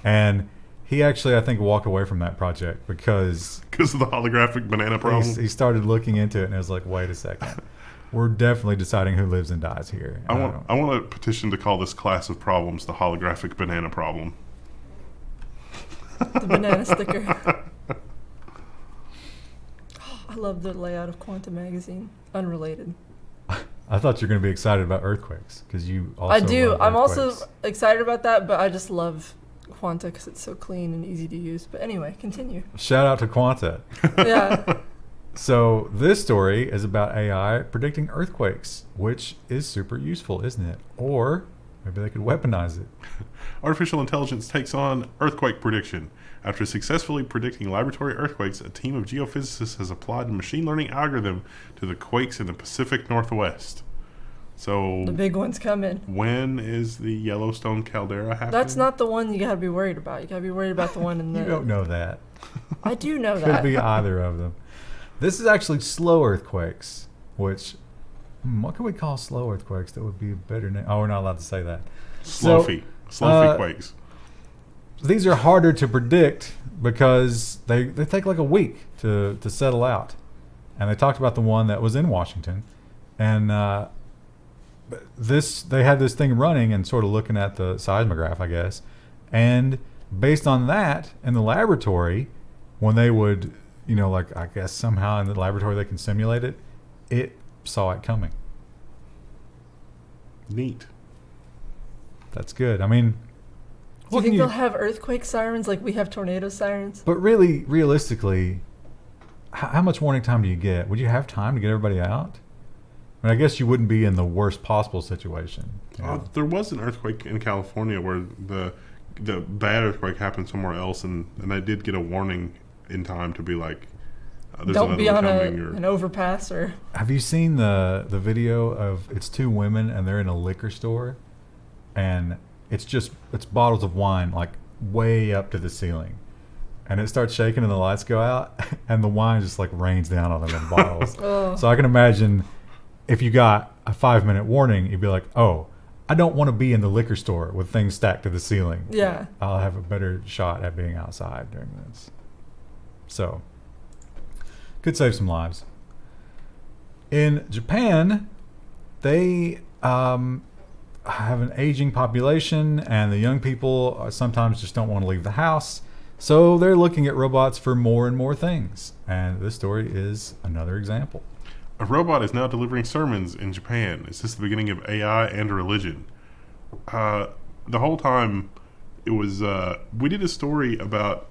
And he actually, I think, walked away from that project because of the holographic banana problem. He started looking into it, and it was like, wait a second. We're definitely deciding who lives and dies here. I want a petition to call this class of problems the holographic banana problem. The banana sticker. I love the layout of Quanta magazine. Unrelated. I thought you were going to be excited about earthquakes because you also I do. love I'm earthquakes. also excited about that, but I just love Quanta because it's so clean and easy to use. But anyway, continue. Shout out to Quanta. Yeah. So this story is about AI predicting earthquakes, which is super useful, isn't it? Or maybe they could weaponize it. Artificial intelligence takes on earthquake prediction. After successfully predicting laboratory earthquakes, a team of geophysicists has applied a machine learning algorithm to the quakes in the Pacific Northwest. So The big one's coming. when is the Yellowstone caldera happening? That's not the one you gotta be worried about. You gotta be worried about the one in the. You don't know that. I do know Could that. be either of them. This is actually slow earthquakes, which, what can we call slow earthquakes that would be a better name? Oh, we're not allowed to say that. Slow-fy quakes. These are harder to predict because they take like a week to settle out. And they talked about the one that was in Washington. And they had this thing running and sort of looking at the seismograph, I guess. And based on that, in the laboratory, when they would, like, I guess somehow in the laboratory they can simulate it, it saw it coming. Neat. That's good. I mean, Do you think they'll have earthquake sirens like we have tornado sirens? But really, realistically, how much warning time do you get? Would you have time to get everybody out? I mean, I guess you wouldn't be in the worst possible situation. There was an earthquake in California where the bad earthquake happened somewhere else, and they did get a warning in time to be like, there's Don't be on another one coming. an overpass or. Have you seen the video of it's two women and they're in a liquor store, and it's bottles of wine like way up to the ceiling, and it starts shaking and the lights go out and the wine just like rains down on them in bottles. Oh. So I can imagine if you got a 5-minute warning, you'd be like, oh, I don't want to be in the liquor store with things stacked to the ceiling. Yeah. I'll have a better shot at being outside during this. So, could save some lives. In Japan, they have an aging population, and the young people sometimes just don't want to leave the house. So they're looking at robots for more and more things. And this story is another example. A robot is now delivering sermons in Japan. Is this the beginning of AI and religion? The whole time it was, we did a story about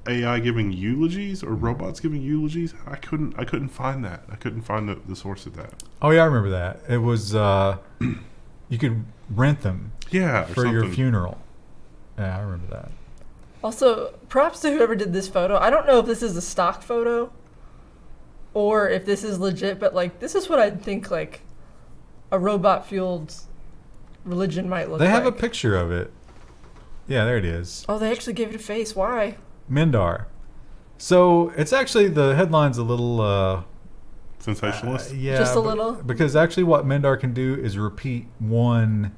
AI giving eulogies or robots giving eulogies. I couldn't find that. I couldn't find the source of that. Oh yeah, I remember that. It was you could rent them for your funeral. Yeah, I remember that. Also, props to whoever did this photo. I don't know if this is a stock photo or if this is legit, but like this is what I think like a robot fueled religion might look like. They have a picture of it. Yeah, there it is. Oh, they actually gave it a face. Why? Mindar. So it's actually, the headline's a little sensationalist. Yeah, just a little. Because actually, what Mindar can do is repeat one.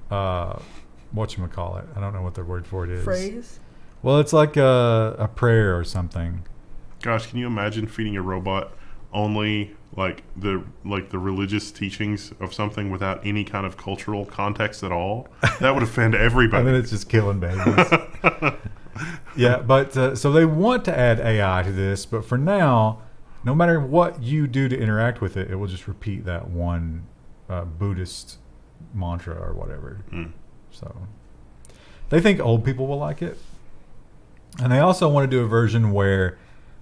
Whatchamacallit? I don't know what the word for it is. Phrase. Well, it's like a prayer or something. Gosh, can you imagine feeding a robot only like the religious teachings of something without any kind of cultural context at all? That would offend everybody. And then it's just killing babies. Yeah, but so they want to add AI to this, but for now, no matter what you do to interact with it, it will just repeat that one Buddhist mantra or whatever. So they think old people will like it. And they also want to do a version where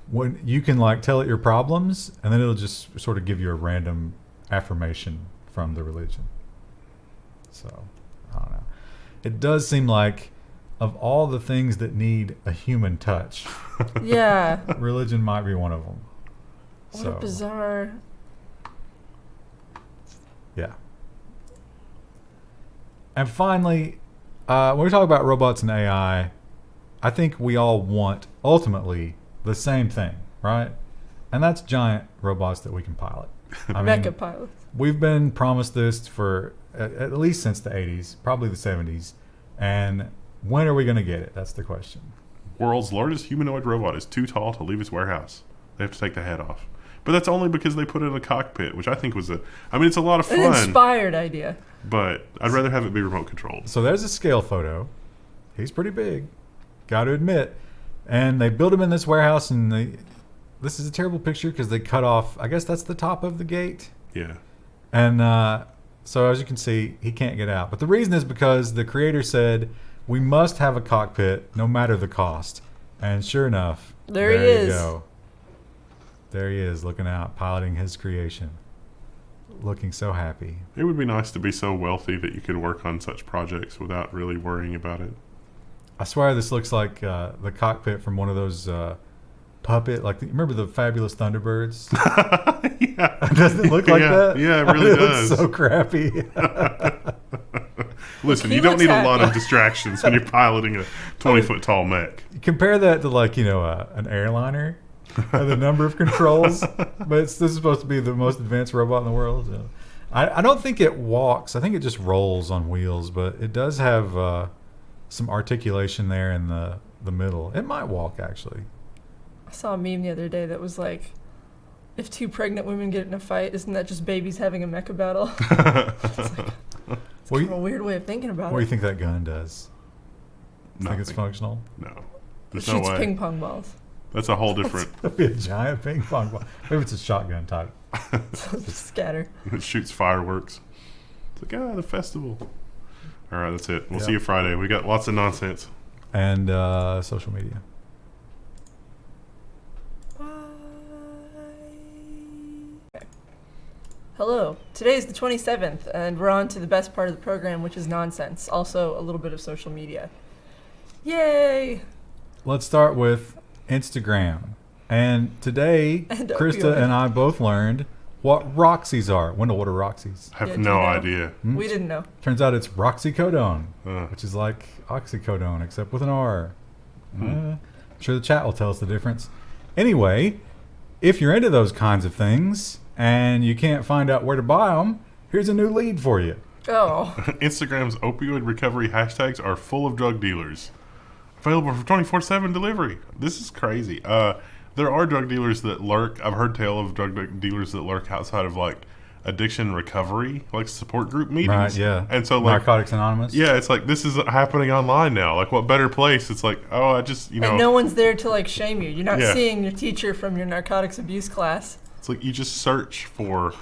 when you can like tell it your problems, and then it'll just sort of give you a random affirmation from the religion. So I don't know. It does seem like of all the things that need a human touch, Yeah. religion might be one of them. What a bizarre. Yeah. And finally, when we talk about robots and AI, I think we all want ultimately the same thing, right? And that's giant robots that we can pilot. Mecha pilots. We've been promised this for at least since the 80s, probably the 70s. And when are we going to get it? That's the question. World's largest humanoid robot is too tall to leave its warehouse. They have to take the head off. But that's only because they put it in a cockpit, which I think was it's a lot of fun. An inspired idea. But I'd rather have it be remote controlled. So there's a scale photo. He's pretty big, got to admit. And they built him in this warehouse, and this is a terrible picture because they cut off, I guess that's the top of the gate. Yeah. And so as you can see, he can't get out. But the reason is because the creator said, we must have a cockpit no matter the cost. And sure enough, there he is. You go. There he is, looking out, piloting his creation. Looking so happy. It would be nice to be so wealthy that you could work on such projects without really worrying about it. I swear this looks like the cockpit from one of those puppet, like remember the Fabulous Thunderbirds? Yeah. Doesn't it look like that? Yeah, it really does. Looks so crappy. Listen, you don't need a lot of distractions when you're piloting a 20-foot tall mech. Compare that to like, an airliner. The number of controls. But this is supposed to be the most advanced robot in the world. So. I don't think it walks. I think it just rolls on wheels. But it does have some articulation there in the middle. It might walk, actually. I saw a meme the other day that was like, if two pregnant women get in a fight, isn't that just babies having a mecha battle? It's kind of a weird way of thinking about What it. do you think that gun does? Nothing. Think it's functional? No. It There's no shoots way. ping pong balls. That's a whole different... That'd be a giant ping pong ball. Maybe it's a shotgun type. Scatter. It shoots fireworks. It's like, the festival. All right, that's it. We'll Yep. see you Friday. We got lots of nonsense. And social media. Okay. Hello. Today's the 27th, and we're on to the best part of the program, which is nonsense. Also, a little bit of social media. Yay! Let's start with Instagram. And today, And Krista opioid. and I both learned what Roxys are. Wendell, what are Roxys? I have Yeah, do no you know? idea. We didn't know. Turns out it's roxycodone, Uh, which is like oxycodone, except with an R. I'm sure the chat will tell us the difference. Anyway, if you're into those kinds of things and you can't find out where to buy them, here's a new lead for you. Oh. Instagram's opioid recovery hashtags are full of drug dealers. Available for 24/7 delivery. This is crazy. There are drug dealers that lurk. I've heard tale of drug dealers that lurk outside of like addiction recovery like support group meetings. Right, yeah. And so like Narcotics Anonymous. yeah, it's like this is happening online now. Like what better place? It's like, oh, I just, you know, And no one's there to like shame you. You're not Yeah. seeing your teacher from your narcotics abuse class. it's like you just search for,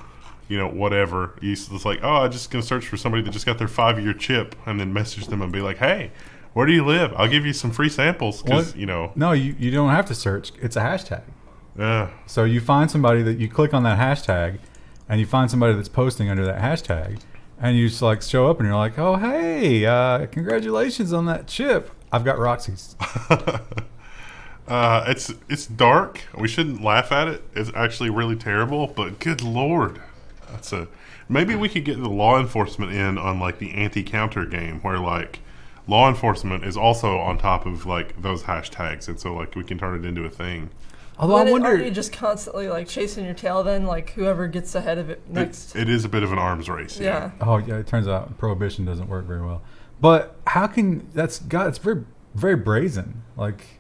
you know, whatever. It's like, oh, I'm just going to search for somebody that just got their 5-year chip and then message them and be like, hey, where do you live? I'll give you some free samples because, What? you know. No, you don't have to search. It's a hashtag. Uh, So you find somebody that you click on that hashtag, and you find somebody that's posting under that hashtag, and you just like show up and you're like, oh, hey, congratulations on that chip. I've got Roxy's. it's dark. We shouldn't laugh at it. It's actually really terrible, but good Lord. Maybe we could get the law enforcement in on like the anti-counter game where like law enforcement is also on top of like those hashtags, and so like we can turn it into a thing. Although I wonder, Aren't you just constantly like chasing your tail then? Like whoever gets ahead of it next. It is a bit of an arms race. Yeah. oh yeah, it turns out prohibition doesn't work very well. But how can it's very very brazen. Like,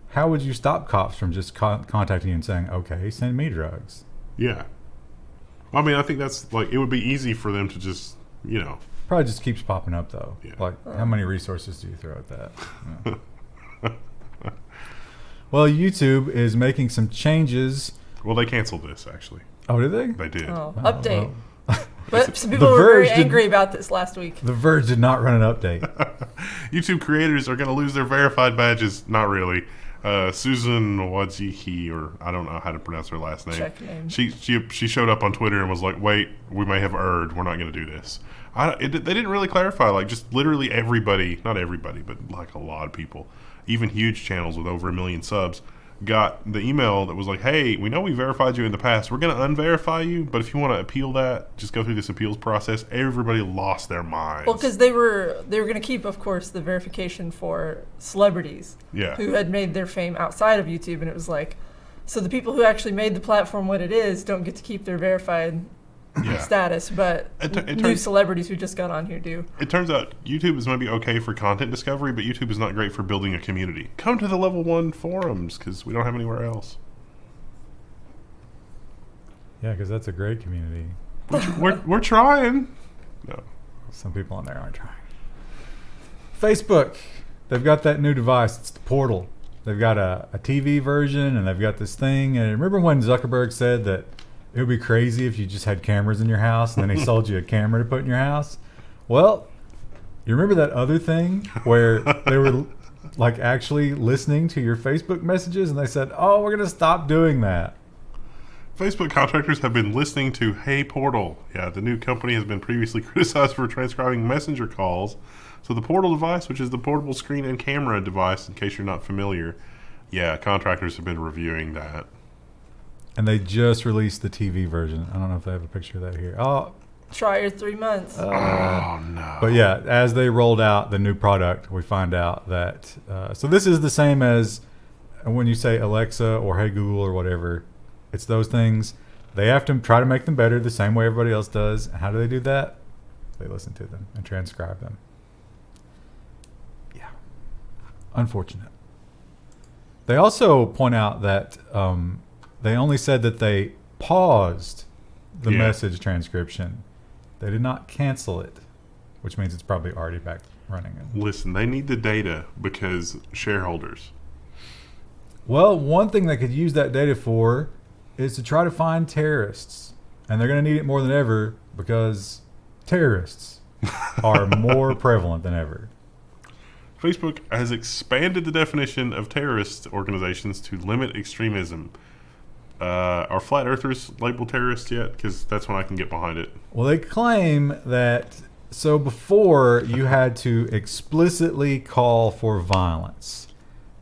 how would you stop cops from just contacting you and saying, okay, send me drugs? Yeah. I mean, I think that's like it would be easy for them to just, you know. Probably just keeps popping up though. Yeah. Like, how many resources do you throw at that? Yeah. Well, YouTube is making some changes. Well, they canceled this actually. Oh, did they? They did. Oh, Oh, update. well. But some people The were very Verge did- angry about this last week. The Verge did not run an update. YouTube creators are going to lose their verified badges. Not really. Susan Wadziki, or I don't know how to pronounce her last name. Check name. She showed up on Twitter and was like, "Wait, we may have erred. We're not going to do this." They didn't really clarify. Like, just literally everybody, not everybody, but like a lot of people, even huge channels with over 1 million subs, got the email that was like, "Hey, we know we verified you in the past. We're going to unverify you, but if you want to appeal that, just go through this appeals process." Everybody lost their minds. Well, because they were going to keep, of course, the verification for celebrities Yeah. who had made their fame outside of YouTube, and it was like, so the people who actually made the platform what it is don't get to keep their verified Yeah. status, but It new turns- celebrities who just got on here do. It turns out YouTube is maybe okay for content discovery, but YouTube is not great for building a community. Come to the Level 1 forums because we don't have anywhere else. Yeah, because that's a great community. We're trying. No. Some people on there aren't trying. Facebook, they've got that new device. It's the Portal. They've got a TV version, and they've got this thing. And remember when Zuckerberg said that it would be crazy if you just had cameras in your house, and then he sold you a camera to put in your house? Well, you remember that other thing where they were like actually listening to your Facebook messages, and they said, "Oh, we're going to stop doing that." Facebook contractors have been listening to Hey Portal. Yeah, the new company has been previously criticized for transcribing messenger calls. So the Portal device, which is the portable screen and camera device, in case you're not familiar, yeah, contractors have been reviewing that. And they just released the TV version. I don't know if they have a picture of that here. Oh, Try your 3 months. Oh, no. but yeah, as they rolled out the new product, we find out that so this is the same as when you say Alexa or Hey Google or whatever. It's those things. They have to try to make them better the same way everybody else does. And how do they do that? They listen to them and transcribe them. Yeah. Unfortunate. They also point out that they only said that they paused the Yeah. message transcription. They did not cancel it, which means it's probably already back running. Listen, they need the data because shareholders. Well, one thing they could use that data for is to try to find terrorists. And they're going to need it more than ever because terrorists are more prevalent than ever. Facebook has expanded the definition of terrorist organizations to limit extremism. Are flat earthers labeled terrorists yet? Because that's when I can get behind it. Well, they claim that so before you had to explicitly call for violence,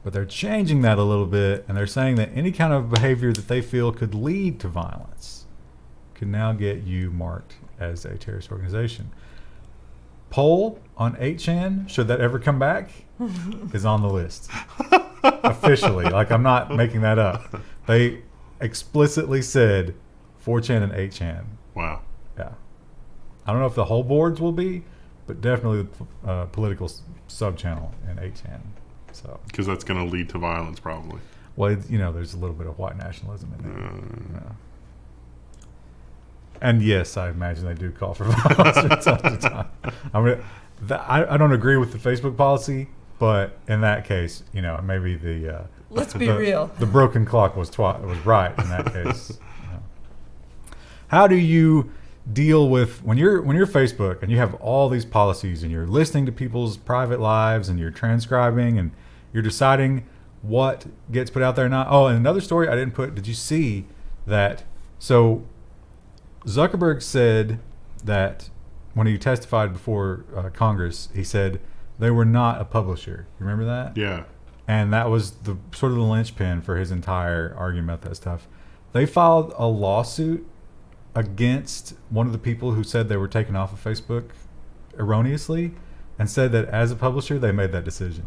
but they're changing that a little bit, and they're saying that any kind of behavior that they feel could lead to violence can now get you marked as a terrorist organization. Poll on 8chan, should that ever come back, is on the list. Officially. Like, I'm not making that up. They explicitly said 4chan and 8chan. Wow. Yeah. I don't know if the whole boards will be, but definitely the political sub-channel in 8chan. So, Because that's going to lead to violence, probably. well, there's a little bit of white nationalism in there. And yes, I imagine they do call for violence from time to time. I mean, I don't agree with the Facebook policy, but in that case, maybe the Let's be real. The broken clock was right in that case. How do you deal with when you're Facebook and you have all these policies and you're listening to people's private lives and you're transcribing and you're deciding what gets put out there or not? Oh, and another story I didn't put. Did you see that? So Zuckerberg said that when he testified before Congress, he said they were not a publisher. You remember that? Yeah. And that was the sort of the linchpin for his entire argument about that stuff. They filed a lawsuit against one of the people who said they were taken off of Facebook erroneously and said that as a publisher, they made that decision.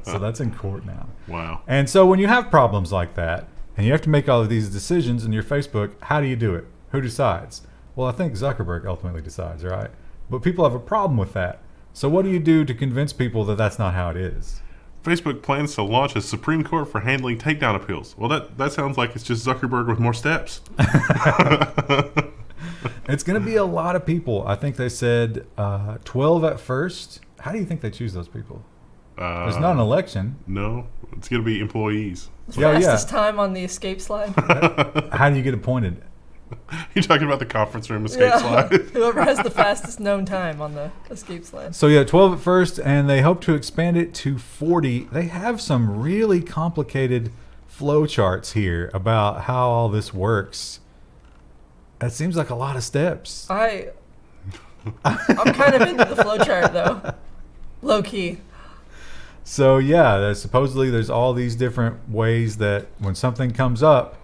So that's in court now. Wow. And so when you have problems like that and you have to make all of these decisions in your Facebook, how do you do it? Who decides? Well, I think Zuckerberg ultimately decides, right? But people have a problem with that. So what do you do to convince people that that's not how it is? Facebook plans to launch a Supreme Court for handling takedown appeals. Well, that sounds like it's just Zuckerberg with more steps. It's going to be a lot of people. I think they said 12 at first. How do you think they choose those people? There's not an election. No, it's going to be employees. Fastest time on the escape slide. How do you get appointed? You're talking about the conference room escape slide. Whoever has the fastest known time on the escape slide. So 12 at first, and they hope to expand it to 40. They have some really complicated flow charts here about how all this works. That seems like a lot of steps. I'm kind of into the flow chart though, low key. So supposedly there's all these different ways that when something comes up,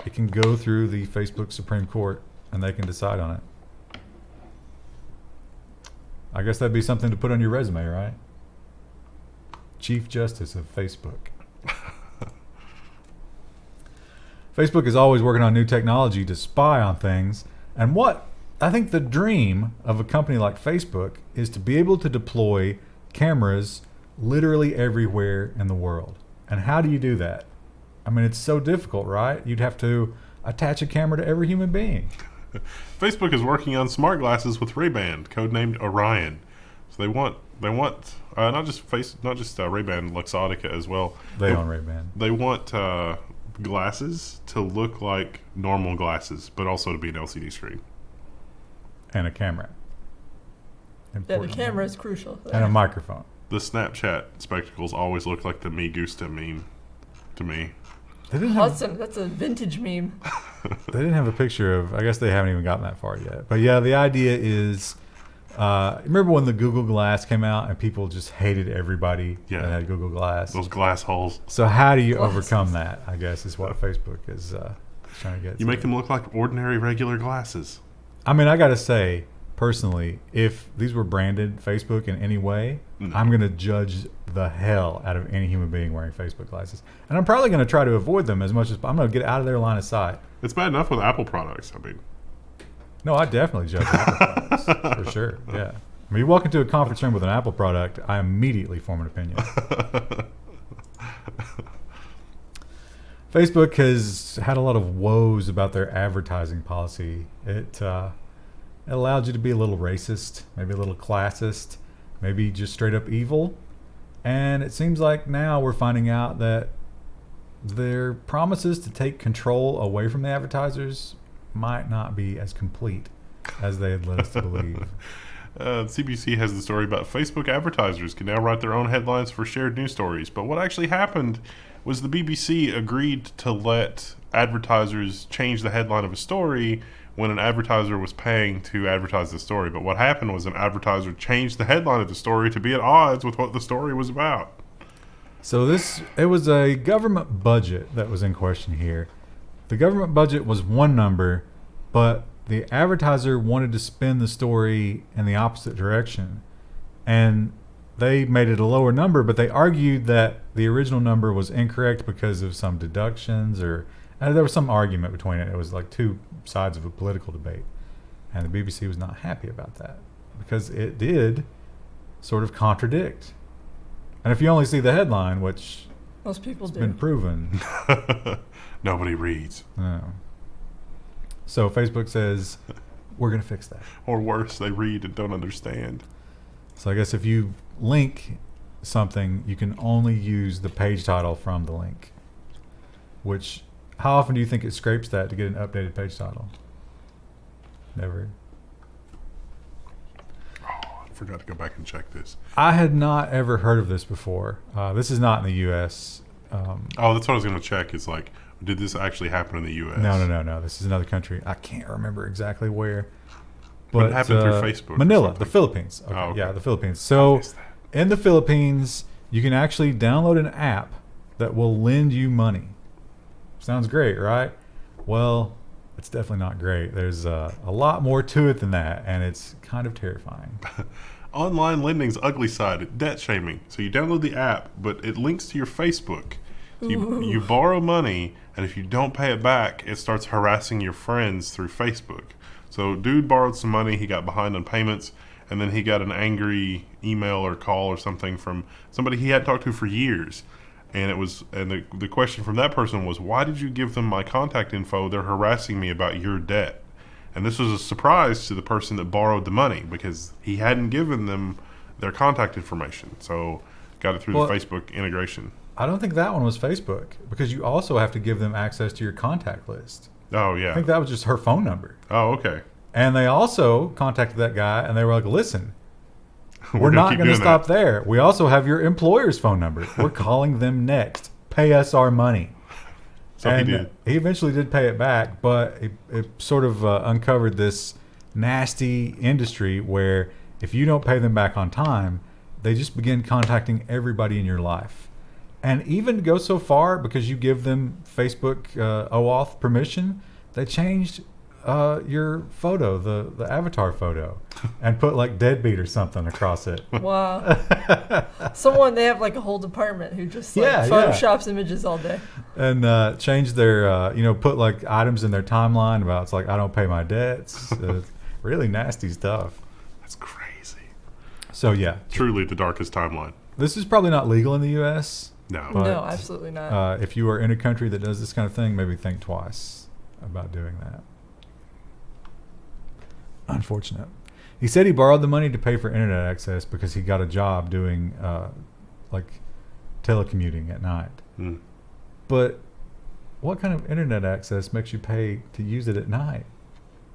it can go through the Facebook Supreme Court and they can decide on it. I guess that'd be something to put on your resume, right? Chief Justice of Facebook. Facebook is always working on new technology to spy on things. And what I think the dream of a company like Facebook is to be able to deploy cameras literally everywhere in the world. And how do you do that? I mean, it's so difficult, right? You'd have to attach a camera to every human being. Facebook is working on smart glasses with Ray-Ban, codenamed Orion. So they want not just Ray-Ban, Luxottica as well. They own Ray-Ban. They want glasses to look like normal glasses, but also to be an LCD screen and a camera. Important. Yeah, the camera is crucial. And a microphone. The Snapchat spectacles always look like the Me Gusta meme to me. That's a vintage meme. They didn't have a picture of. I guess they haven't even gotten that far yet. But yeah, the idea is. Remember when the Google Glass came out and people just hated everybody that had Google Glass? Those glass holes. So how do you overcome that? I guess is what Facebook is trying to get. You make them look like ordinary, regular glasses. I mean, I got to say, personally, if these were branded Facebook in any way, I'm going to judge the hell out of any human being wearing Facebook glasses. And I'm probably going to try to avoid them as much as I'm going to get out of their line of sight. It's bad enough with Apple products. I mean, no, I definitely judge Apple products for sure. Yeah. I mean, you walk into a conference room with an Apple product, I immediately form an opinion. Facebook has had a lot of woes about their advertising policy. It allowed you to be a little racist, maybe a little classist, maybe just straight up evil. And it seems like now we're finding out that their promises to take control away from the advertisers might not be as complete as they had led us to believe. CBC has the story about Facebook advertisers can now write their own headlines for shared news stories. But what actually happened was the BBC agreed to let advertisers change the headline of a story when an advertiser was paying to advertise the story. But what happened was an advertiser changed the headline of the story to be at odds with what the story was about. So it was a government budget that was in question here. The government budget was one number, but the advertiser wanted to spin the story in the opposite direction. And they made it a lower number, but they argued that the original number was incorrect because of some deductions or there was some argument between it. It was like two sides of a political debate. And the BBC was not happy about that because it did sort of contradict. And if you only see the headline, which most people has do, been proven, nobody reads. No. So Facebook says, we're going to fix that. Or worse, they read and don't understand. So I guess if you link something, you can only use the page title from the link. Which, how often do you think it scrapes that to get an updated page title? Never. Oh, I forgot to go back and check this. I had not ever heard of this before. This is not in the U.S. Oh, that's what I was going to check. Is like, did this actually happen in the U.S.? No. This is another country. I can't remember exactly where. But it happened through Facebook. Manila, the Philippines. Okay, okay. Yeah, the Philippines. So in the Philippines, you can actually download an app that will lend you money. Sounds great, right? Well, it's definitely not great. There's a lot more to it than that, and it's kind of terrifying. Online lending's ugly side, debt shaming. So you download the app, but it links to your Facebook. So you borrow money, and if you don't pay it back, it starts harassing your friends through Facebook. So dude borrowed some money, he got behind on payments, and then he got an angry email or call or something from somebody he hadn't talked to for years. And the question from that person was, why did you give them my contact info? They're harassing me about your debt. And this was a surprise to the person that borrowed the money because he hadn't given them their contact information. So got it through the Facebook integration. I don't think that one was Facebook because you also have to give them access to your contact list. Oh, yeah. I think that was just her phone number. Oh, okay. And they also contacted that guy and they were like, listen, we're not going to stop there. We also have your employer's phone number. We're calling them next. Pay us our money. So and he did. He eventually did pay it back, but it sort of uncovered this nasty industry where if you don't pay them back on time, they just begin contacting everybody in your life. And even go so far, because you give them Facebook OAuth permission, they changed your photo, the avatar photo, and put like deadbeat or something across it. Wow. They have like a whole department who just photoshops images all day. And changed their, put like items in their timeline about, it's like, I don't pay my debts. Really nasty stuff. That's crazy. So yeah. Truly the darkest timeline. This is probably not legal in the U.S. No. No, absolutely not. If you are in a country that does this kind of thing, maybe think twice about doing that. Unfortunate. He said he borrowed the money to pay for internet access because he got a job doing telecommuting at night. Mm. But what kind of internet access makes you pay to use it at night?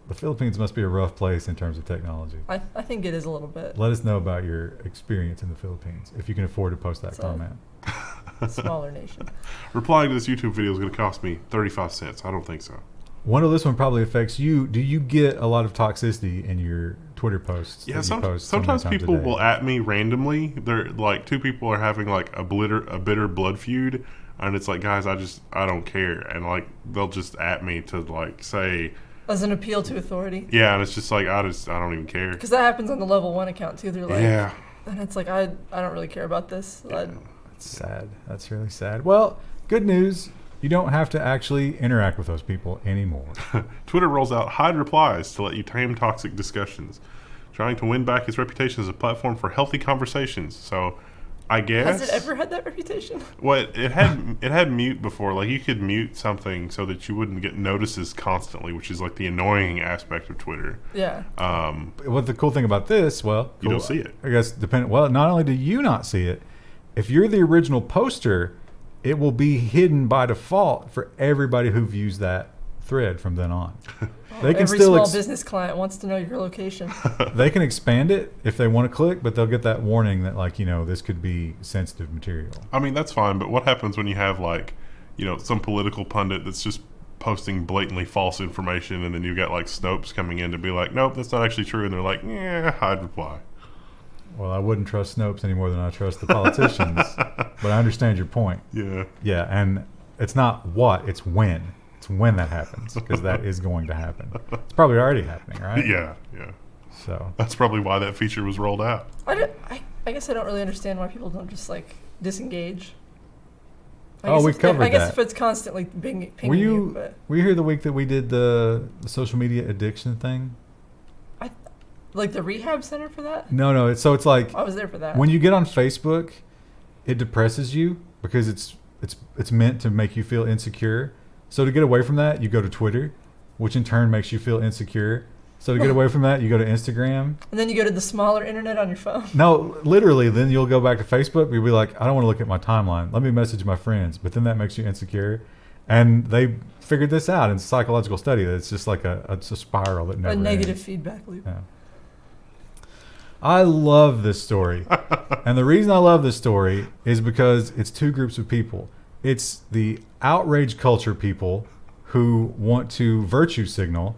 The Philippines must be a rough place in terms of technology. I think it is a little bit. Let us know about your experience in the Philippines if you can afford to post that comment. Smaller nation. Replying to this YouTube video is going to cost me 35 cents. I don't think so. This one probably affects you. Do you get a lot of toxicity in your Twitter posts? Yeah, sometimes people will at me randomly. They're like, two people are having like a bitter blood feud, and it's like, guys, I don't care, and like they'll just at me to like say as an appeal to authority. Yeah, and it's just like I don't even care because that happens on the Level1 account too. They're like, yeah, and it's like I don't really care about this. That's sad. That's really sad. Well, good news. You don't have to actually interact with those people anymore. Twitter rolls out hide replies to let you tame toxic discussions, trying to win back its reputation as a platform for healthy conversations. So, I guess has it ever had that reputation? Well, it had mute before. Like you could mute something so that you wouldn't get notices constantly, which is like the annoying aspect of Twitter. Yeah. What the cool thing about this? Well, you don't see it. I guess Well, not only do you not see it, if you're the original poster, it will be hidden by default for everybody who views that thread from then on. They can every small business client wants to know your location. They can expand it if they want to click, but they'll get that warning that this could be sensitive material. I mean, that's fine, but what happens when you have some political pundit that's just posting blatantly false information, and then you've got like Snopes coming in to be like, nope, that's not actually true, and they're like, yeah, hide reply. Well, I wouldn't trust Snopes any more than I trust the politicians, but I understand your point. Yeah. Yeah, and it's not what, it's when. It's when that happens, because that is going to happen. It's probably already happening, right? Yeah. So that's probably why that feature was rolled out. I guess I don't really understand why people don't just disengage. We covered that. I guess if it's constantly pinging you. Were you here the week that we did the social media addiction thing? Like the rehab center for that? No. It's like I was there for that. When you get on Facebook, it depresses you because it's meant to make you feel insecure. So to get away from that, you go to Twitter, which in turn makes you feel insecure. So to get away from that, you go to Instagram. And then you go to the smaller internet on your phone. No, literally, then you'll go back to Facebook. You'll be like, I don't want to look at my timeline. Let me message my friends. But then that makes you insecure. And they figured this out in psychological study that it's just like it's a spiral that never A negative ends. feedback loop. Yeah. I love this story. And the reason I love this story is because it's two groups of people. It's the outrage culture people who want to virtue signal,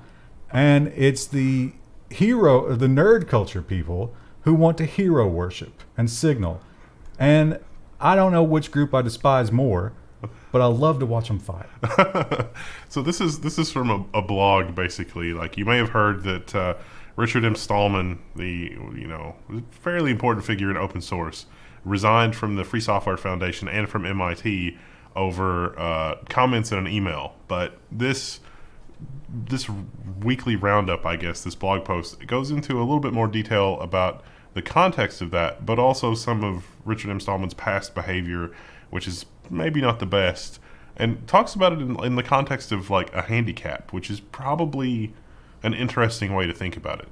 and it's the nerd culture people who want to hero worship and signal. And I don't know which group I despise more, but I love to watch them fight. So this is from a blog, basically. Like, you may have heard that Richard M. Stallman, the fairly important figure in open source, resigned from the Free Software Foundation and from MIT over comments in an email. But this weekly roundup, I guess, this blog post, it goes into a little bit more detail about the context of that, but also some of Richard M. Stallman's past behavior, which is maybe not the best, and talks about it in the context of like a handicap, which is probably an interesting way to think about it.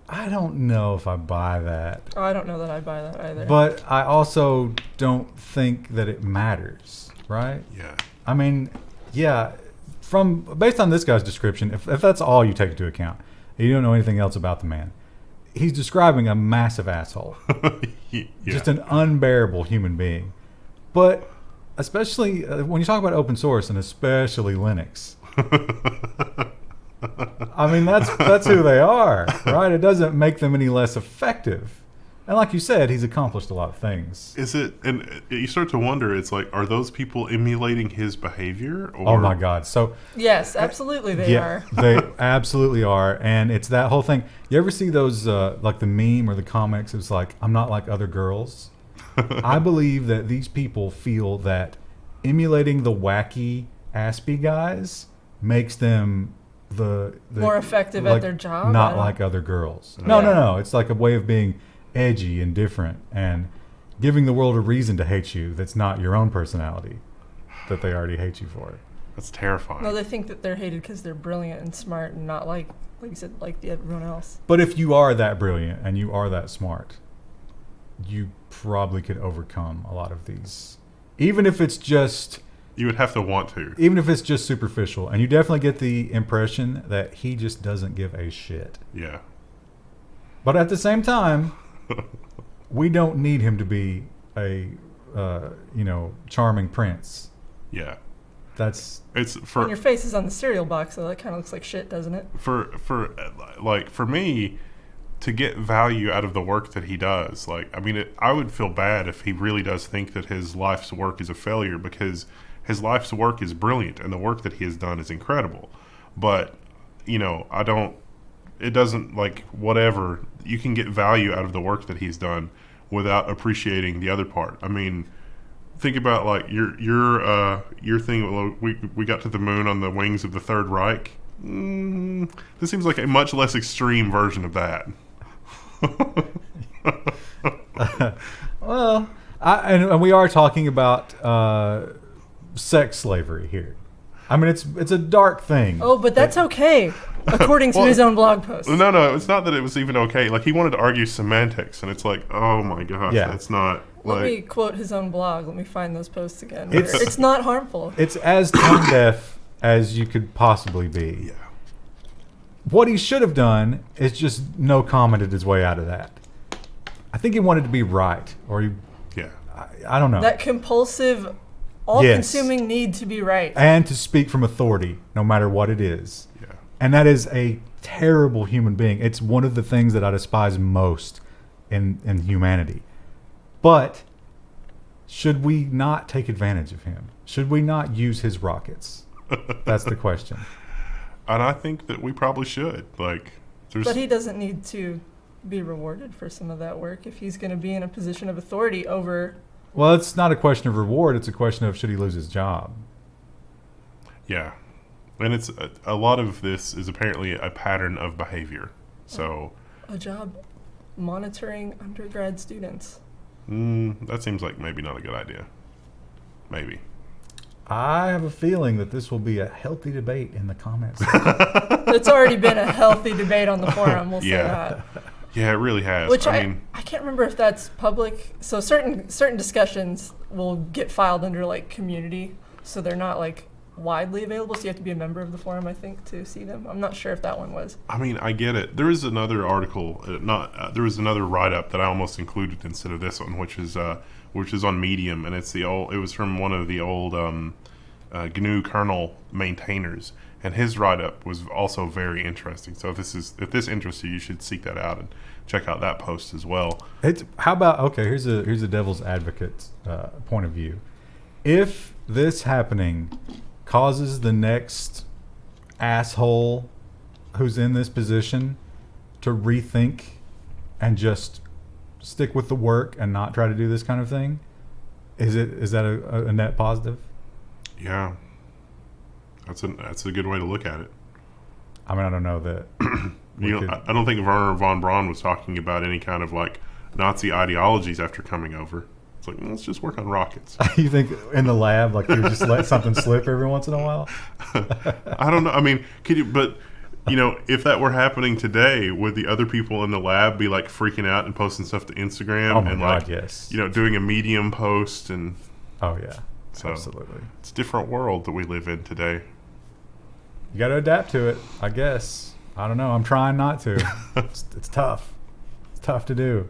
I don't know if I buy that. Oh, I don't know that I buy that either. But I also don't think that it matters, right? Yeah. I mean, yeah, based on this guy's description, if that's all you take into account, and you don't know anything else about the man, he's describing a massive asshole. Yeah. Just an unbearable human being. But especially when you talk about open source, and especially Linux, I mean, that's who they are, right? It doesn't make them any less effective. And like you said, he's accomplished a lot of things. Is it? And you start to wonder. It's like, are those people emulating his behavior? Or? Oh my God! So yes, absolutely they are. They absolutely are, and it's that whole thing. You ever see those like the meme or the comics? It's like, I'm not like other girls. I believe that these people feel that emulating the wacky Aspie guys makes them the more effective like, at their job. not like other girls. No. It's like a way of being edgy and different and giving the world a reason to hate you that's not your own personality that they already hate you for. That's terrifying. No, they think that they're hated because they're brilliant and smart and not like you said, like everyone else. But if you are that brilliant and you are that smart, you probably could overcome a lot of these. Even if it's just... You would have to want to. Even if it's just superficial. And you definitely get the impression that he just doesn't give a shit. Yeah. But at the same time, we don't need him to be a, charming prince. Yeah. And your face is on the cereal box, so that kind of looks like shit, doesn't it? For me, to get value out of the work that he does, I would feel bad if he really does think that his life's work is a failure, because his life's work is brilliant and the work that he has done is incredible. But, it doesn't, whatever, you can get value out of the work that he's done without appreciating the other part. I mean, think about your thing. We got to the moon on the wings of the Third Reich. This seems like a much less extreme version of that. Well, and we are talking about sex slavery here. I mean, it's a dark thing. Oh, but that's okay, according to his own blog post. No, it's not that it was even okay. He wanted to argue semantics, and it's like, oh my gosh, that's not. Let me quote his own blog. Let me find those posts again. It's not harmful. It's as tone deaf as you could possibly be. Yeah. What he should have done is just no commented his way out of that. I think he wanted to be right, or I don't know. That compulsive, all-consuming need to be right. And to speak from authority, no matter what it is. Yeah. And that is a terrible human being. It's one of the things that I despise most in humanity. But should we not take advantage of him? Should we not use his rockets? That's the question. And I think that we probably should. But he doesn't need to be rewarded for some of that work if he's going to be in a position of authority over... Well, it's not a question of reward. It's a question of should he lose his job. Yeah. And it's a lot of this is apparently a pattern of behavior. So a job monitoring undergrad students. That seems like maybe not a good idea. Maybe. I have a feeling that this will be a healthy debate in the comments. It's already been a healthy debate on the forum. We'll say that. Yeah, it really has. Which I mean, I can't remember if that's public. So certain discussions will get filed under like community, so they're not like widely available. So you have to be a member of the forum, I think, to see them. I'm not sure if that one was. I mean, I get it. There is another article, there was another write-up that I almost included instead of this one, which is on Medium, and it was from one of the old GNU kernel maintainers, and his write-up was also very interesting. So if this interests you, you should seek that out and check out that post as well. How about, okay, here's a devil's advocate point of view. If this happening causes the next asshole who's in this position to rethink and just stick with the work and not try to do this kind of thing, is that a net positive? Yeah, that's a good way to look at it. I mean, I don't know that. I don't think Werner von Braun was talking about any kind of like Nazi ideologies after coming over. It's like, let's just work on rockets. You think in the lab, like you would just let something slip every once in a while? I don't know. I mean, if that were happening today, would the other people in the lab be like freaking out and posting stuff to Instagram? Oh my and God, like, yes. Doing a Medium post and. Oh yeah, so absolutely. It's a different world that we live in today. You got to adapt to it, I guess. I don't know. I'm trying not to. It's tough. It's tough to do.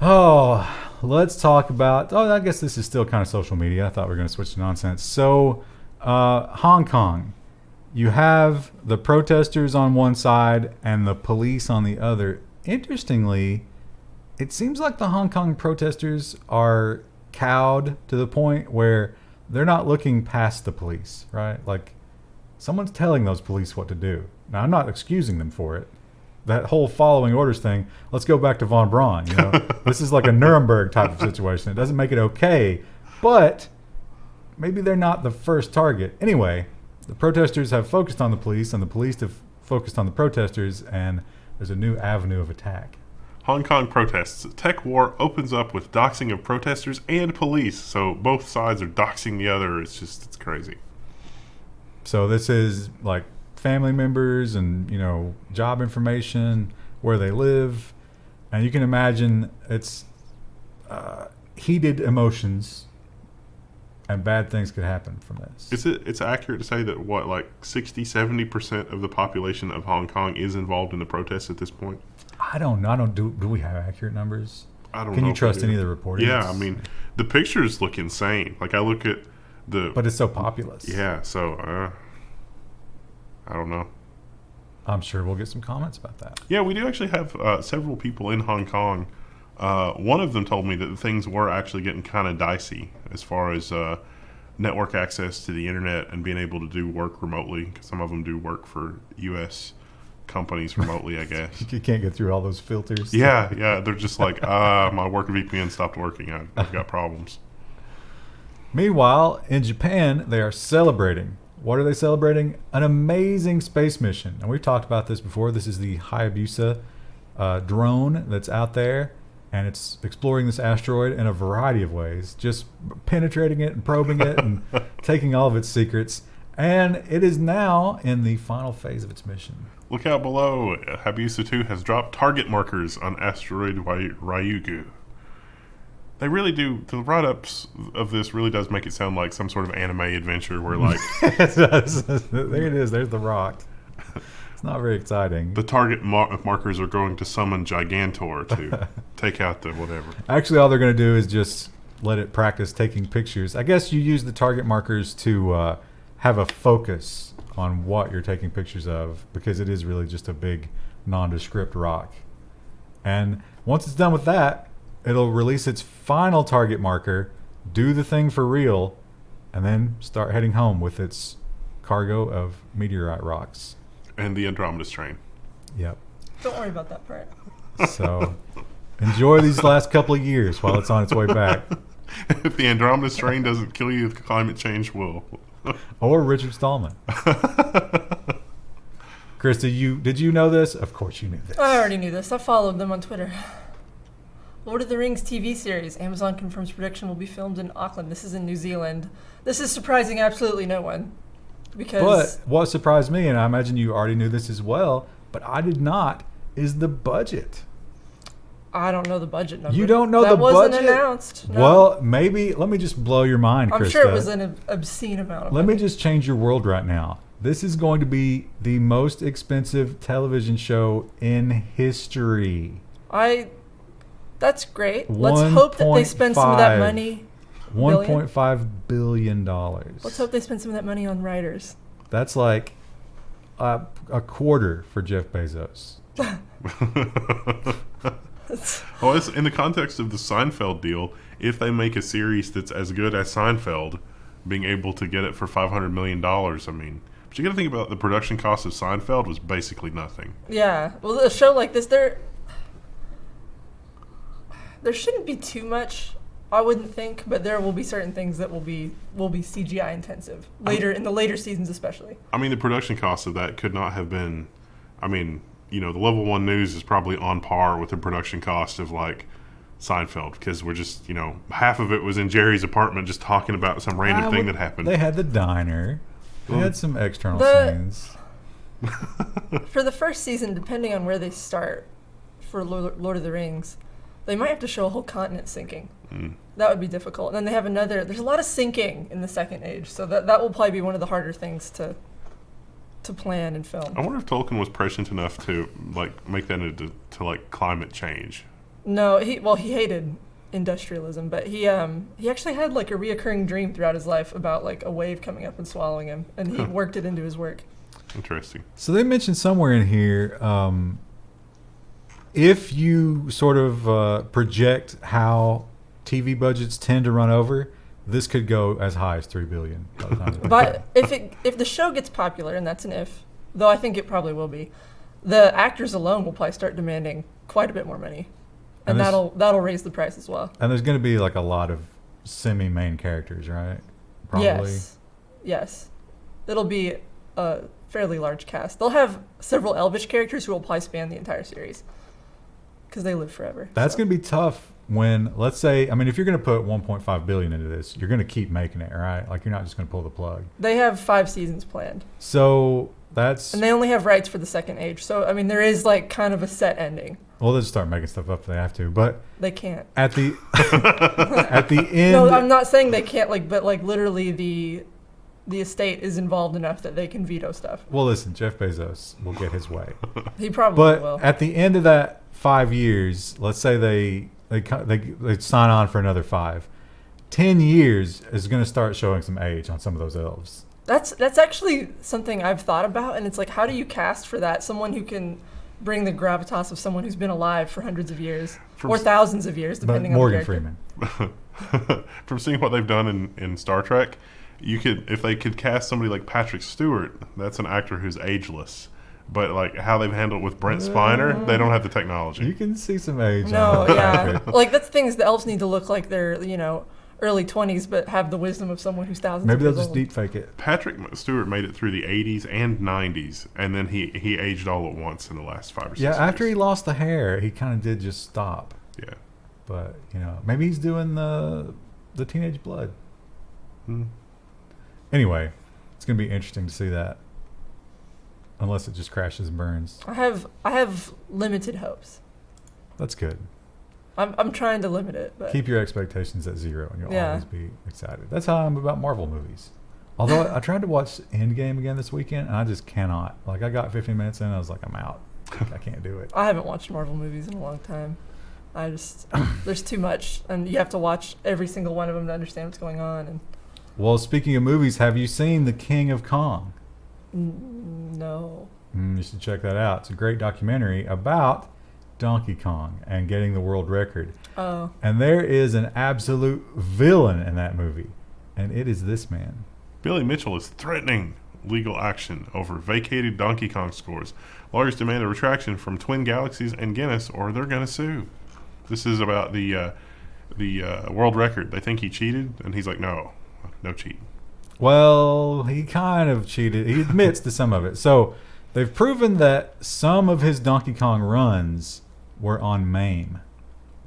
Oh, let's talk about... Oh, I guess this is still kind of social media. I thought we were going to switch to nonsense. So, Hong Kong. You have the protesters on one side and the police on the other. Interestingly, it seems like the Hong Kong protesters are cowed to the point where they're not looking past the police, right? Like, someone's telling those police what to do. Now, I'm not excusing them for it. That whole following orders thing, let's go back to von Braun. This is like a Nuremberg type of situation. It doesn't make it okay, but maybe they're not the first target. Anyway, the protesters have focused on the police, and the police have focused on the protesters, and there's a new avenue of attack. Hong Kong protests. Tech war opens up with doxing of protesters and police. So both sides are doxing the other. It's crazy. So this is like family members and, job information, where they live. And you can imagine it's heated emotions, and bad things could happen from this. It's accurate to say that 60-70% of the population of Hong Kong is involved in the protests at this point? I don't know. Do we have accurate numbers? I don't know. Can you trust any of the reporting? Yeah, I mean, the pictures look insane. Like, I look at But it's so populous. Yeah, so I don't know. I'm sure we'll get some comments about that. Yeah, we do actually have several people in Hong Kong. One of them told me that things were actually getting kind of dicey as far as network access to the internet and being able to do work remotely. 'Cause some of them do work for U.S. companies remotely, I guess. You can't get through all those filters. Yeah. They're just like, my work VPN stopped working. I've got problems. Meanwhile, in Japan, they are celebrating. What are they celebrating? An amazing space mission. And we've talked about this before. This is the Hayabusa drone that's out there. And it's exploring this asteroid in a variety of ways. Just penetrating it and probing it and taking all of its secrets. And it is now in the final phase of its mission. Look out below. Hayabusa 2 has dropped target markers on asteroid Ryugu. They really do. The write-ups of this really does make it sound like some sort of anime adventure where, like... There it is. There's the rock. It's not very exciting. The target markers are going to summon Gigantor to take out the whatever. Actually, all they're going to do is just let it practice taking pictures. I guess you use the target markers to have a focus on what you're taking pictures of, because it is really just a big nondescript rock. And once it's done with that, it'll release its final target marker, do the thing for real, and then start heading home with its cargo of meteorite rocks. And the Andromeda strain. Yep. Don't worry about that part. So enjoy these last couple of years while it's on its way back. If the Andromeda strain doesn't kill you, climate change will. Or Richard Stallman. Chris, did you know this? Of course you knew this. I already knew this. I followed them on Twitter. Lord of the Rings TV series. Amazon confirms production will be filmed in Auckland. This is in New Zealand. This is surprising absolutely no one. Because But what surprised me, and I imagine you already knew this as well, but I did not, is the budget. I don't know the budget number. You don't know that the wasn't budget? announced. No. Well, maybe, let me just blow your mind, I'm Krista. sure it was an obscene amount of Let me money. just change your world right now. This is going to be the most expensive television show in history. That's great. Let's hope that they spend some of that 1.5 money. $1.5 billion. Let's hope they spend some of that money on writers. That's like a quarter for Jeff Bezos. Well, it's in the context of the Seinfeld deal, if they make a series that's as good as Seinfeld, being able to get it for $500 million, I mean, but you got to think about the production cost of Seinfeld was basically nothing. Yeah. Well, a show like this, there shouldn't be too much, I wouldn't think, but there will be certain things that will be CGI intensive later in the later seasons, especially. I mean, the production cost of that could not have been. I mean, you know, the Level 1 news is probably on par with the production cost of like Seinfeld, because we're just, you know, half of it was in Jerry's apartment just talking about some random thing that happened. They had the diner. They had some external The- scenes. For the first season, depending on where they start for Lord of the Rings, they might have to show a whole continent sinking. That would be difficult. And then they have there's a lot of sinking in the Second Age, so that will probably be one of the harder things to plan and film. I wonder if Tolkien was prescient enough to like make that into like climate change. No, he hated industrialism, but he actually had like a reoccurring dream throughout his life about like a wave coming up and swallowing him, and he worked it into his work. Interesting. So they mentioned somewhere in here, if you sort of project how TV budgets tend to run over, this could go as high as $3 billion. by the time it's But if the show gets popular, and that's an if, though I think it probably will be, the actors alone will probably start demanding quite a bit more money, and And this- that'll raise the price as well. And there's going to be like a lot of semi-main characters, right? Probably. Yes, it'll be a fairly large cast. They'll have several Elvish characters who will probably span the entire series because they live forever. That's so. going to be tough when, let's say, I mean, if you're going to put $1.5 billion into this, you're going to keep making it, right? Like, you're not just going to pull the plug. They have 5 seasons planned. So that's, And they only have rights for the Second Age. So, I mean, there is like kind of a set ending. well, they'll just start making stuff up if they have to. But They can't. at the at the end, No, I'm not saying they can't, but literally the estate is involved enough that they can veto stuff. well, listen, Jeff Bezos will get his way. He probably But will. at the end of that 5 years, let's say they sign on for another 5. 10 years is going to start showing some age on some of those elves. That's actually something I've thought about, and it's like, how do you cast for that? Someone who can bring the gravitas of someone who's been alive for hundreds of years or thousands of years, But depending Morgan on the character. Freeman. From seeing what they've done in Star Trek, if they could cast somebody like Patrick Stewart, that's an actor who's ageless. But like how they've handled it with Brent Spiner, they don't have the technology. You can see some age. No, on that yeah, actor. like that's the thing is the elves need to look like they're early 20s, but have the wisdom of someone who's thousands. Maybe of they'll years just old. deep fake it. Patrick Stewart made it through the 80s and 90s, and then he aged all at once in the last 5 or 6 Yeah, years. after he lost the hair, he kind of did just stop. Yeah. But maybe he's doing the teenage blood. Hmm. Anyway, it's gonna be interesting to see that. Unless it just crashes and burns. I have limited hopes. That's good. I'm trying to limit it, but Keep your expectations at 0 and you'll Yeah. always be excited. That's how I'm about Marvel movies. Although I tried to watch Endgame again this weekend and I just cannot. Like, I got 15 minutes in and I was like, I'm out. I can't do it. I haven't watched Marvel movies in a long time. There's too much, and you have to watch every single one of them to understand what's going on. And Well, speaking of movies, have you seen The King of Kong? no, You should check that out. It's a great documentary about Donkey Kong and getting the world record. oh, And there is an absolute villain in that movie. And it is this man. Billy Mitchell is threatening legal action over vacated Donkey Kong scores. Lawyers demand a retraction from Twin Galaxies and Guinness, or they're going to sue. This is about the world record. They think he cheated, and he's like, no cheating. Well, he kind of cheated. He admits to some of it. So they've proven that some of his Donkey Kong runs were on MAME.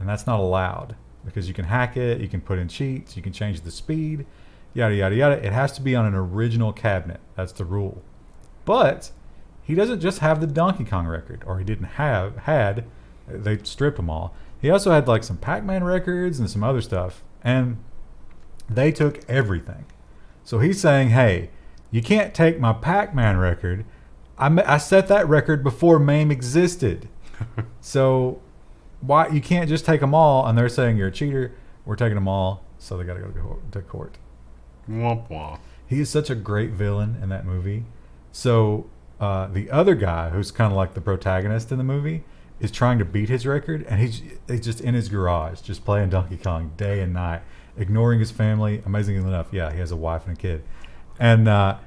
and that's not allowed because you can hack it, you can put in cheats, you can change the speed, yada, yada, yada. It has to be on an original cabinet. That's the rule. But he doesn't just have the Donkey Kong record, or he didn't had. They stripped them all. He also had like some Pac-Man records and some other stuff, and they took everything. So he's saying, hey, you can't take my Pac-Man record. I set that record before MAME existed. So why you can't just take them all? And they're saying you're a cheater. We're taking them all, so they got to go to court. Womp womp. He is such a great villain in that movie. So the other guy, who's kind of like the protagonist in the movie, is trying to beat his record, and he's just in his garage, just playing Donkey Kong day and night, ignoring his family. Amazingly enough, yeah, he has a wife and a kid. And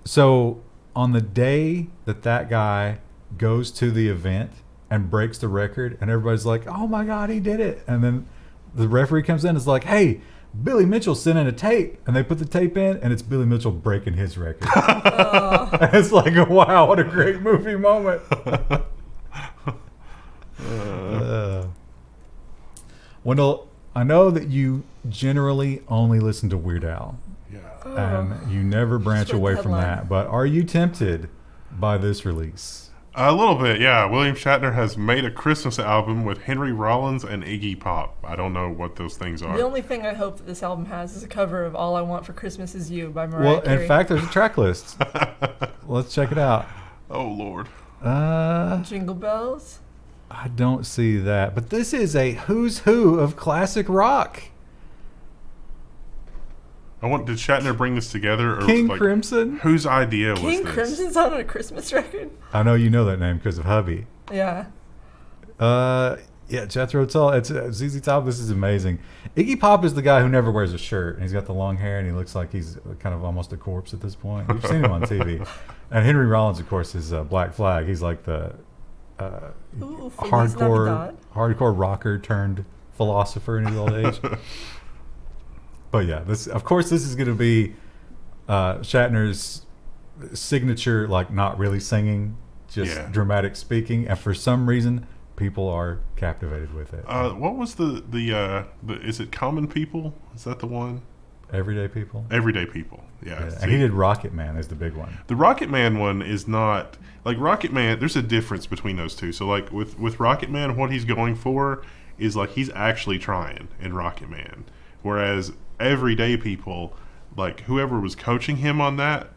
so on the day that guy goes to the event and breaks the record, and everybody's like, oh my God, he did it. And then the referee comes in and is like, hey, Billy Mitchell sent in a tape, and they put the tape in, and it's Billy Mitchell breaking his record. It's like, wow, what a great movie moment. Wendell, I know that you generally only listen to Weird Al, and you never branch away from that, but are you tempted by this release? A little bit, yeah. William Shatner has made a Christmas album with Henry Rollins and Iggy Pop. I don't know what those things are. The only thing I hope that this album has is a cover of All I Want for Christmas Is You by Mariah Carey. Well, in fact, there's a track list. Let's check it out. Oh, Lord. Jingle Bells? I don't see that. But this is a who's who of classic rock. Did Shatner bring this together? Or King Crimson? Whose idea was this? King Crimson's on a Christmas record? I know you know that name because of hubby. Yeah. Yeah, Jethro Tull. It's ZZ Top. This is amazing. Iggy Pop is the guy who never wears a shirt, and he's got the long hair, and he looks like he's kind of almost a corpse at this point. You've seen him on TV. And Henry Rollins, of course, is Black Flag. He's like the hardcore rocker turned philosopher in his old age. But yeah, this is going to be Shatner's signature, like not really singing, just dramatic speaking, and for some reason, people are captivated with it. What was the is it Common People? Is that the one? Everyday People? Everyday People, yeah. And he did Rocket Man as the big one. The Rocket Man one is not... Like, Rocket Man, there's a difference between those two. So, like, with Rocket Man, what he's going for is, like, he's actually trying in Rocket Man. Whereas Everyday People, like, whoever was coaching him on that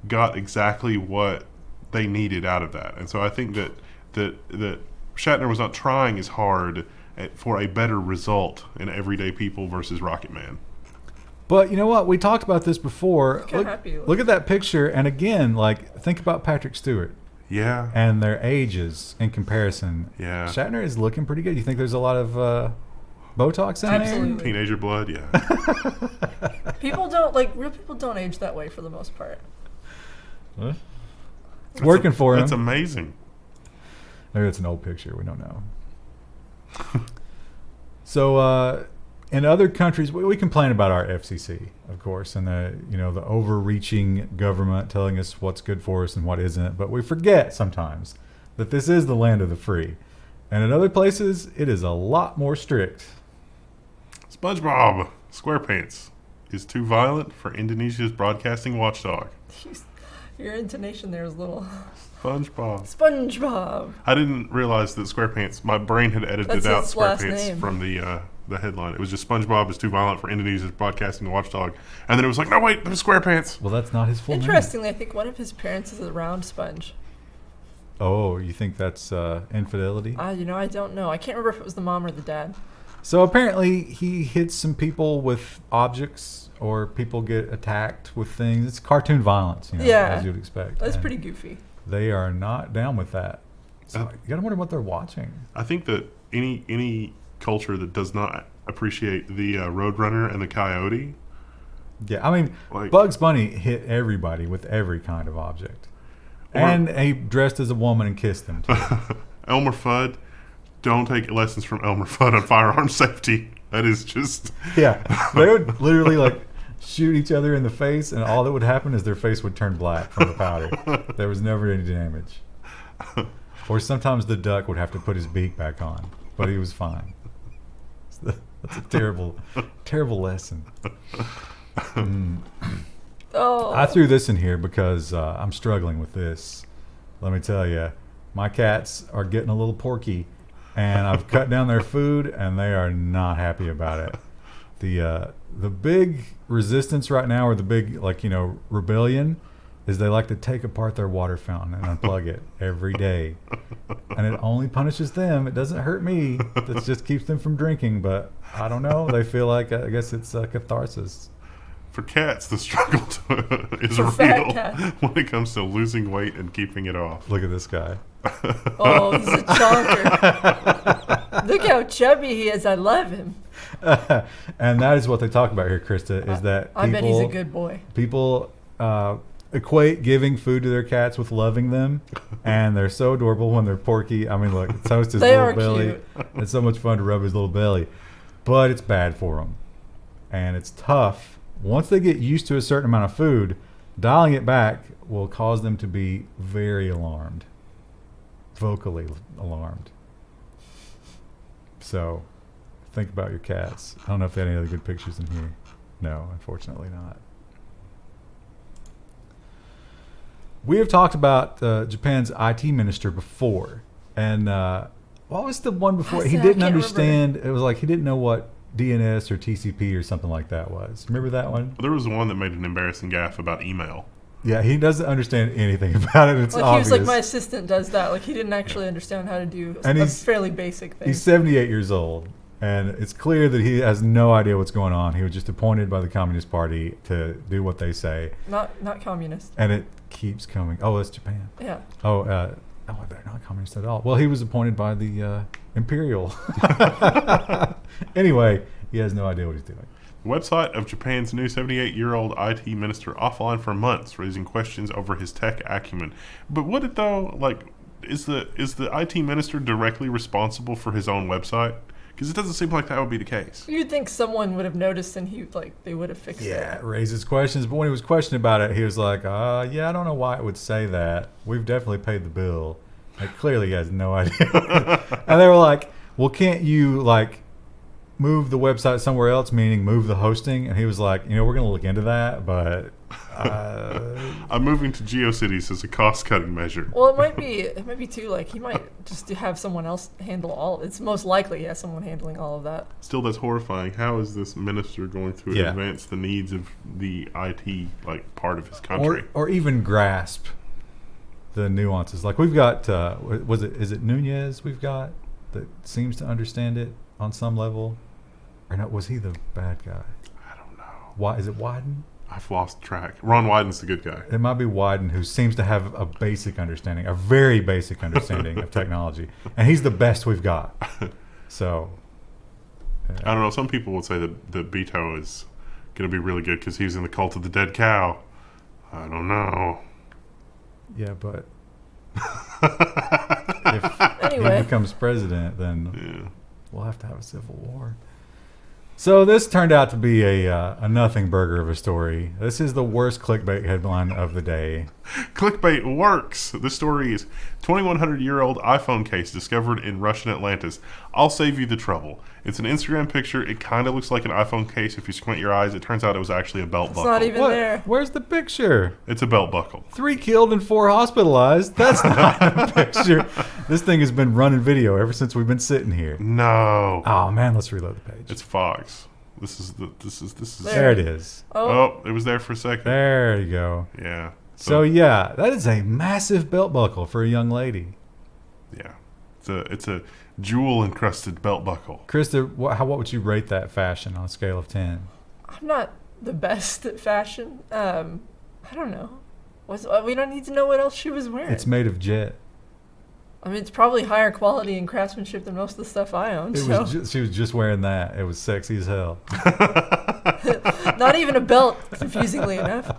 got exactly what they needed out of that. And so I think that Shatner was not trying as hard for a better result in Everyday People versus Rocket Man. But you know what? We talked about this before. Look at that picture, and again, like, think about Patrick Stewart. Yeah. And their ages in comparison. Yeah. Shatner is looking pretty good. You think there's a lot of Botox in Absolutely. there? Teenager blood, yeah. Real people don't age that way for the most part. It's working for him. That's amazing. Maybe it's an old picture. We don't know. So, in other countries, we complain about our FCC, of course, and the overreaching government telling us what's good for us and what isn't. But we forget sometimes that this is the land of the free, and in other places, it is a lot more strict. SpongeBob SquarePants is too violent for Indonesia's broadcasting watchdog. Your intonation there is a little... SpongeBob. I didn't realize that SquarePants... My brain had edited out SquarePants from the headline. It was just SpongeBob is too violent for Indonesia's broadcasting watchdog. And then it was like, no, wait, there's SquarePants. Well, that's not his full name. Interestingly, I think one of his parents is a round sponge. Oh, you think that's infidelity? I don't know. I can't remember if it was the mom or the dad. So apparently he hits some people with objects, or people get attacked with things. It's cartoon violence, as you'd expect. That's pretty goofy. They are not down with that. So you gotta wonder what they're watching. I think that any culture that does not appreciate the Roadrunner and the Coyote. Yeah, I mean, Bugs Bunny hit everybody with every kind of object. And he dressed as a woman and kissed them, too. Elmer Fudd. Don't take lessons from Elmer Fudd on firearm safety. That is just... Yeah, they would literally, shoot each other in the face, and all that would happen is their face would turn black from the powder. There was never any damage. Or sometimes the duck would have to put his beak back on, but he was fine. That's a terrible, terrible lesson. Oh. I threw this in here because I'm struggling with this. Let me tell you, my cats are getting a little porky, and I've cut down their food, and they are not happy about it. The big resistance right now, or the big rebellion, is they like to take apart their water fountain and unplug it every day, and it only punishes them. It doesn't hurt me. It just keeps them from drinking. But I don't know. They feel like I guess it's catharsis. For cats, the struggle is For fat real cats. when it comes to losing weight and keeping it off. Look at this guy. Oh, he's a chonker. Look how chubby he is. I love him. And that is what they talk about here, Krista, is that I bet he's a good boy. People equate giving food to their cats with loving them, and they're so adorable when they're porky. I mean, look, toast his They little are belly. cute. It's so much fun to rub his little belly, but it's bad for them, and it's tough. Once they get used to a certain amount of food, dialing it back will cause them to be very alarmed, vocally alarmed. So think about your cats. I don't know if they had any other good pictures in here. No, unfortunately not. We have talked about Japan's IT minister before, and what was the one before? He I didn't can't understand. It was like he didn't know what DNS or TCP or something like that was. Remember that one? There was one that made an embarrassing gaffe about email. Yeah, he doesn't understand anything about it. It's Like obvious. he was like, my assistant does that. Like he didn't actually understand how to do And a he's- fairly basic thing. He's 78 years old, and it's clear that he has no idea what's going on. He was just appointed by the Communist Party to do what they say, Not communist. and it keeps coming. Oh, it's Japan. Yeah. Oh, they're not communist at all. Well, he was appointed by the Imperial. Anyway, he has no idea what he's doing. The website of Japan's new 78-year-old IT minister offline for months, raising questions over his tech acumen. But would it though? Like, is the IT minister directly responsible for his own website? Because it doesn't seem like that would be the case. You'd think someone would have noticed and they would have fixed Yeah, it. it raises questions. But when he was questioned about it, he was like, yeah, I don't know why it would say that. We've definitely paid the bill. Like, clearly he has no idea. And they were like, well, can't you, move the website somewhere else, meaning move the hosting? And he was like, we're going to look into that, but... I'm moving to GeoCities as a cost-cutting measure. Well, it might be too, he might just have someone else handle all. It's most likely he has someone handling all of that. Still, that's horrifying. How is this minister going to Yeah. advance the needs of the IT part of his country? or even grasp the nuances. Like we've got, is it Nunez we've got that seems to understand it on some level? Or no, was he the bad guy? I don't know. Why is it Wyden? I've lost track. Ron Wyden's the good guy. It might be Wyden, who seems to have a basic understanding, a very basic understanding of technology, and he's the best we've got. So, I don't know. Some people would say that Beto is going to be really good because he's in the cult of the dead cow. I don't know. yeah, but if Anyway. he becomes president, then Yeah. we'll have to have a civil war. So this turned out to be a nothing burger of a story. This is the worst clickbait headline of the day. Clickbait works. This story is 2,100-year-old iPhone case discovered in Russian Atlantis. I'll save you the trouble. It's an Instagram picture. It kind of looks like an iPhone case if you squint your eyes. It turns out it was actually a belt It's buckle. not even there. Where's the picture? It's a belt buckle. 3 killed and 4 hospitalized. That's not a picture. This thing has been running video ever since we've been sitting here. No. Oh man, let's reload the page. It's Fox. This is. There it is. Oh, it was there for a second. There you go. Yeah. So yeah, that is a massive belt buckle for a young lady. Yeah. It's a jewel encrusted belt buckle. Krista, what would you rate that fashion on a scale of 10? I'm not the best at fashion. I don't know. We don't need to know what else she was wearing. It's made of jet. I mean, it's probably higher quality and craftsmanship than most of the stuff I own. She was just wearing that. It was sexy as hell. Not even a belt, confusingly enough.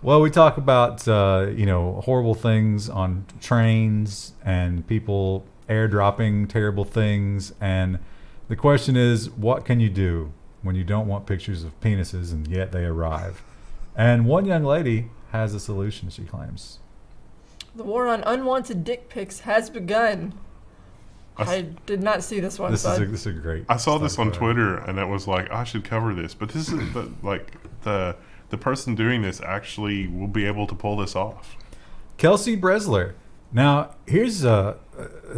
Well, we talk about horrible things on trains and people airdropping terrible things, and the question is, what can you do when you don't want pictures of penises and yet they arrive? And one young lady has a solution, she claims. The war on unwanted dick pics has begun. I did not see this one. This is a great. I saw this on story. Twitter, and it was like, I should cover this. But this is the person doing this actually will be able to pull this off. Kelsey Bresler. Now, here's a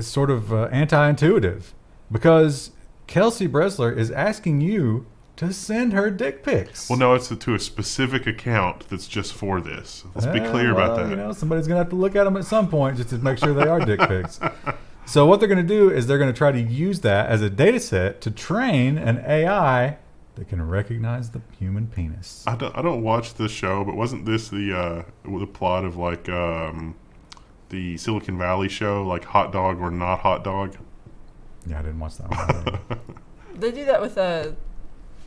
sort of anti-intuitive, because Kelsey Bresler is asking you to send her dick pics. Well, no, it's to a specific account that's just for this. Let's be clear about that. You know, somebody's going to have to look at them at some point just to make sure they are dick pics. So what they're going to do is they're going to try to use that as a data set to train an AI that can recognize the human penis. I don't watch this show, but wasn't this the plot of like the Silicon Valley show, like Hot Dog or Not Hot Dog? Yeah, I didn't watch that one. They do that with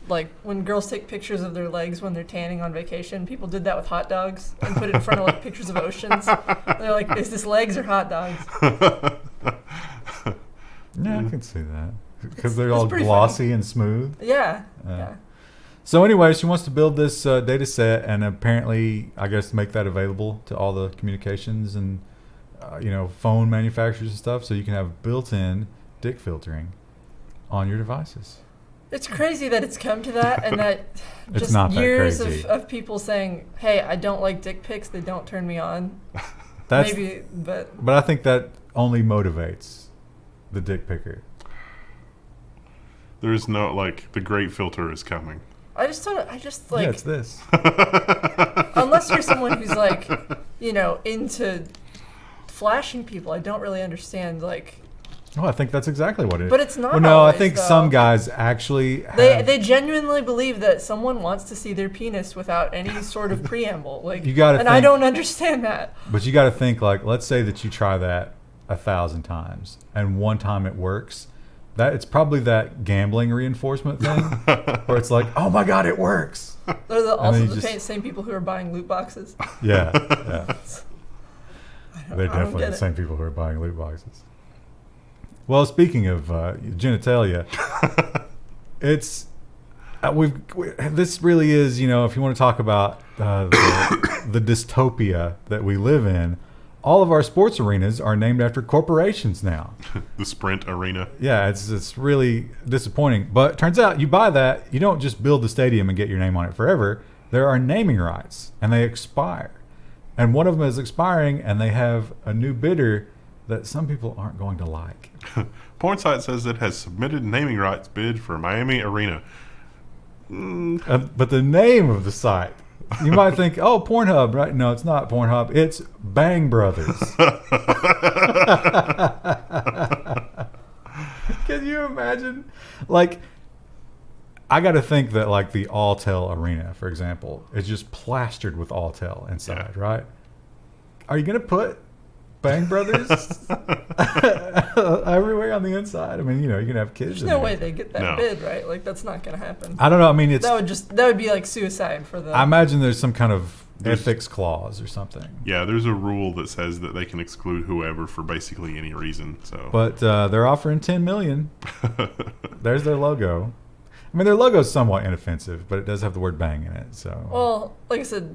like when girls take pictures of their legs when they're tanning on vacation. People did that with hot dogs and put it in front of like pictures of oceans. They're like, is this legs or hot dogs? Yeah, I can see that. Because they're it's all pretty glossy funny. and smooth. Yeah. Yeah. So anyway, she wants to build this data set and apparently, I guess, make that available to all the communications and, phone manufacturers and stuff, so you can have built-in dick filtering on your devices. It's crazy that it's come to that, and that It's just not that years crazy. of people saying, hey, I don't like dick pics, they don't turn me on. That's, Maybe, but I think that only motivates the dick picker. There is no, like, the great filter is coming. I just like, Yeah, it's this. unless you're someone who's like, into flashing people, I don't really understand, like, Oh, I think that's exactly what it is. but it's not Well, no, I always, think though. some guys actually have, They genuinely believe that someone wants to see their penis without any sort of preamble. Like, You gotta and I think- don't understand that. But you got to think, like, let's say that you try that 1,000 times and one time it works. That it's probably that gambling reinforcement thing where it's like, oh my God, it works. They're also you the just- same people who are buying loot boxes. Yeah. I They're don't definitely get the it. same people who are buying loot boxes. Well, speaking of genitalia, it's this really is, if you want to talk about the dystopia that we live in, all of our sports arenas are named after corporations now. The Sprint Arena. Yeah, it's really disappointing. But it turns out you buy that, you don't just build the stadium and get your name on it forever. There are naming rights, and they expire. And one of them is expiring, and they have a new bidder that some people aren't going to like. Pornsite says it has submitted naming rights bid for Miami Arena. But the name of the site, you might think, oh, Pornhub, right? No, it's not Pornhub. It's Bang Brothers. Can you imagine? Like, I got to think that, like, the Alltel Arena, for example, is just plastered with Alltel inside, Yeah. right? Are you going to put Bang Brothers everywhere on the inside? I mean, you can have kids. There's in no there. way they get that No. bid, right? Like, that's not going to happen. I don't know. I mean, it's. That would be like suicide for the. I imagine there's some kind of There's- ethics clause or something. Yeah, there's a rule that says that they can exclude whoever for basically any reason. So, But they're offering $10 million. There's their logo. I mean, their logo's somewhat inoffensive, but it does have the word "bang" in it. So. Well, like I said,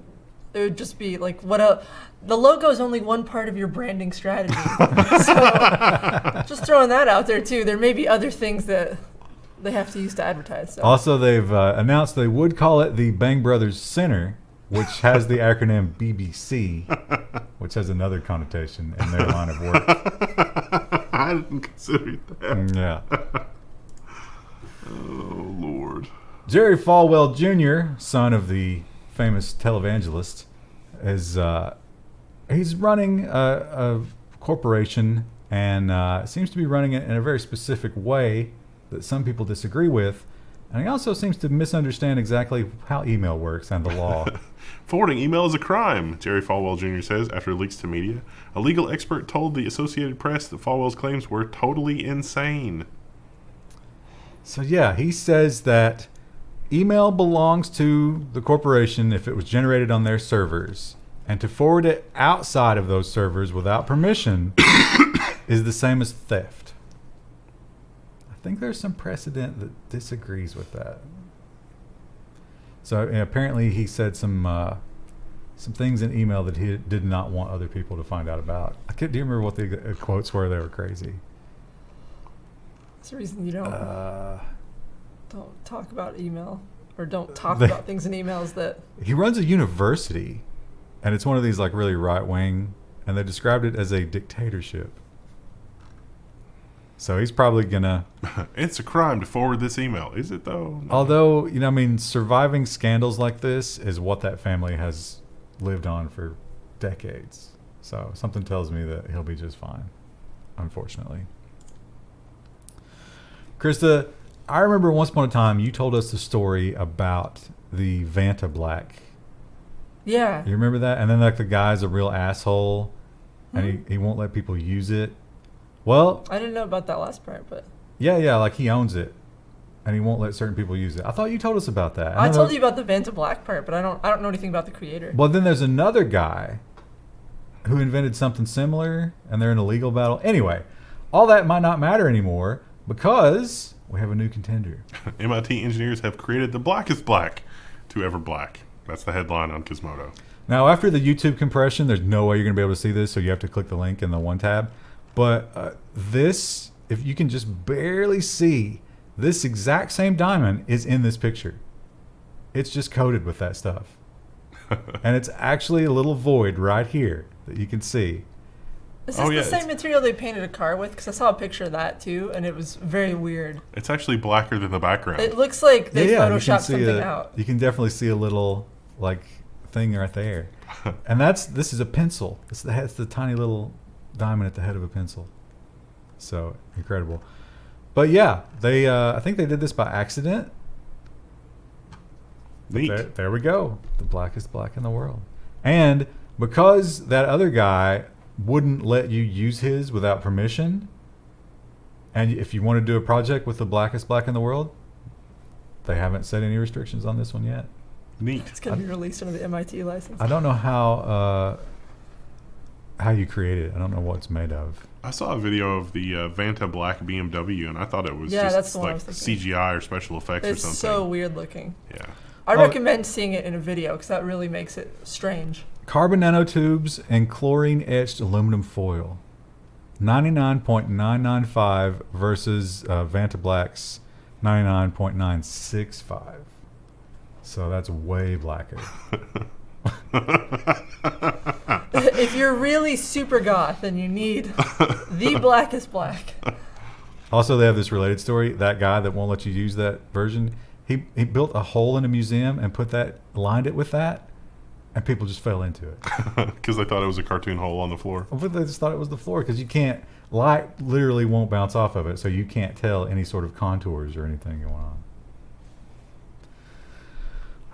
it would just be like the logo is only one part of your branding strategy. So just throwing that out there too. There may be other things that they have to use to advertise. So. Also, they've announced they would call it the Bang Brothers Center, which has the acronym BBC, which has another connotation in their line of work. I didn't consider that. Yeah. Oh, Lord. Jerry Falwell Jr., son of the famous televangelist, is he's running a corporation and seems to be running it in a very specific way that some people disagree with. And he also seems to misunderstand exactly how email works and the law. Forwarding email is a crime, Jerry Falwell Jr. says after leaks to media. A legal expert told the Associated Press that Falwell's claims were totally insane. So yeah, he says that email belongs to the corporation if it was generated on their servers, and to forward it outside of those servers without permission is the same as theft. I think there's some precedent that disagrees with that. So apparently he said some things in email that he did not want other people to find out about. Do you remember what the quotes were? They were crazy. That's the reason you don't talk about email, or don't talk They- about things in emails that. He runs a university, and it's one of these like really right wing, and they described it as a dictatorship. So he's probably gonna. It's a crime to forward this email. Is it though? No. Although, you know, I mean, surviving scandals like this is what that family has lived on for decades. So something tells me that he'll be just fine, unfortunately. Krista, I remember once upon a time you told us the story about the Vanta Black. Yeah. You remember that? And then like the guy's a real asshole, and he won't let people use it. Well, I didn't know about that last part, but yeah, like he owns it, and he won't let certain people use it. I thought you told us about that. I told you about the Vanta Black part, but I don't know anything about the creator. Well, then there's another guy who invented something similar, and they're in a legal battle. Anyway, all that might not matter anymore because we have a new contender. MIT engineers have created the blackest black to ever black. That's the headline on Gizmodo. Now, after the YouTube compression, there's no way you're going to be able to see this, so you have to click the link in the one tab. But this, if you can just barely see, this exact same diamond is in this picture. It's just coated with that stuff. And it's actually a little void right here that you can see. Is this the same material they painted a car with? Because I saw a picture of that too, and it was very weird. It's actually blacker than the background. It looks like they you can photoshopped see something out. You can definitely see a little like thing right there. And this is a pencil. It's the tiny little diamond at the head of a pencil. So incredible. But yeah, they I think they did this by accident. Neat. There we go. The blackest black in the world. And because that other guy wouldn't let you use his without permission, and if you want to do a project with the blackest black in the world, they haven't set any restrictions on this one yet. Neat. It's going to be released under the MIT license. I don't know how you create it. I don't know what it's made of. I saw a video of the Vanta Black BMW, and I thought it was that's just the one I like was thinking. CGI or special effects or It's something. so weird looking. Yeah. I recommend seeing it in a video because that really makes it strange. Carbon nanotubes and chlorine etched aluminum foil. 99.995 versus Vanta Black's 99.965. So that's way blacker. If you're really super goth and you need the blackest black. Also, they have this related story. That guy that won't let you use that version, he built a hole in a museum and lined it with that, and people just fell into it. Because they thought it was a cartoon hole on the floor. But they just thought it was the floor because light literally won't bounce off of it, so you can't tell any sort of contours or anything going on.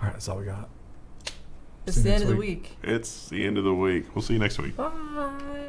All right, that's all we got. It's See you the end next of the week. week. It's the end of the week. We'll see you next week. Bye.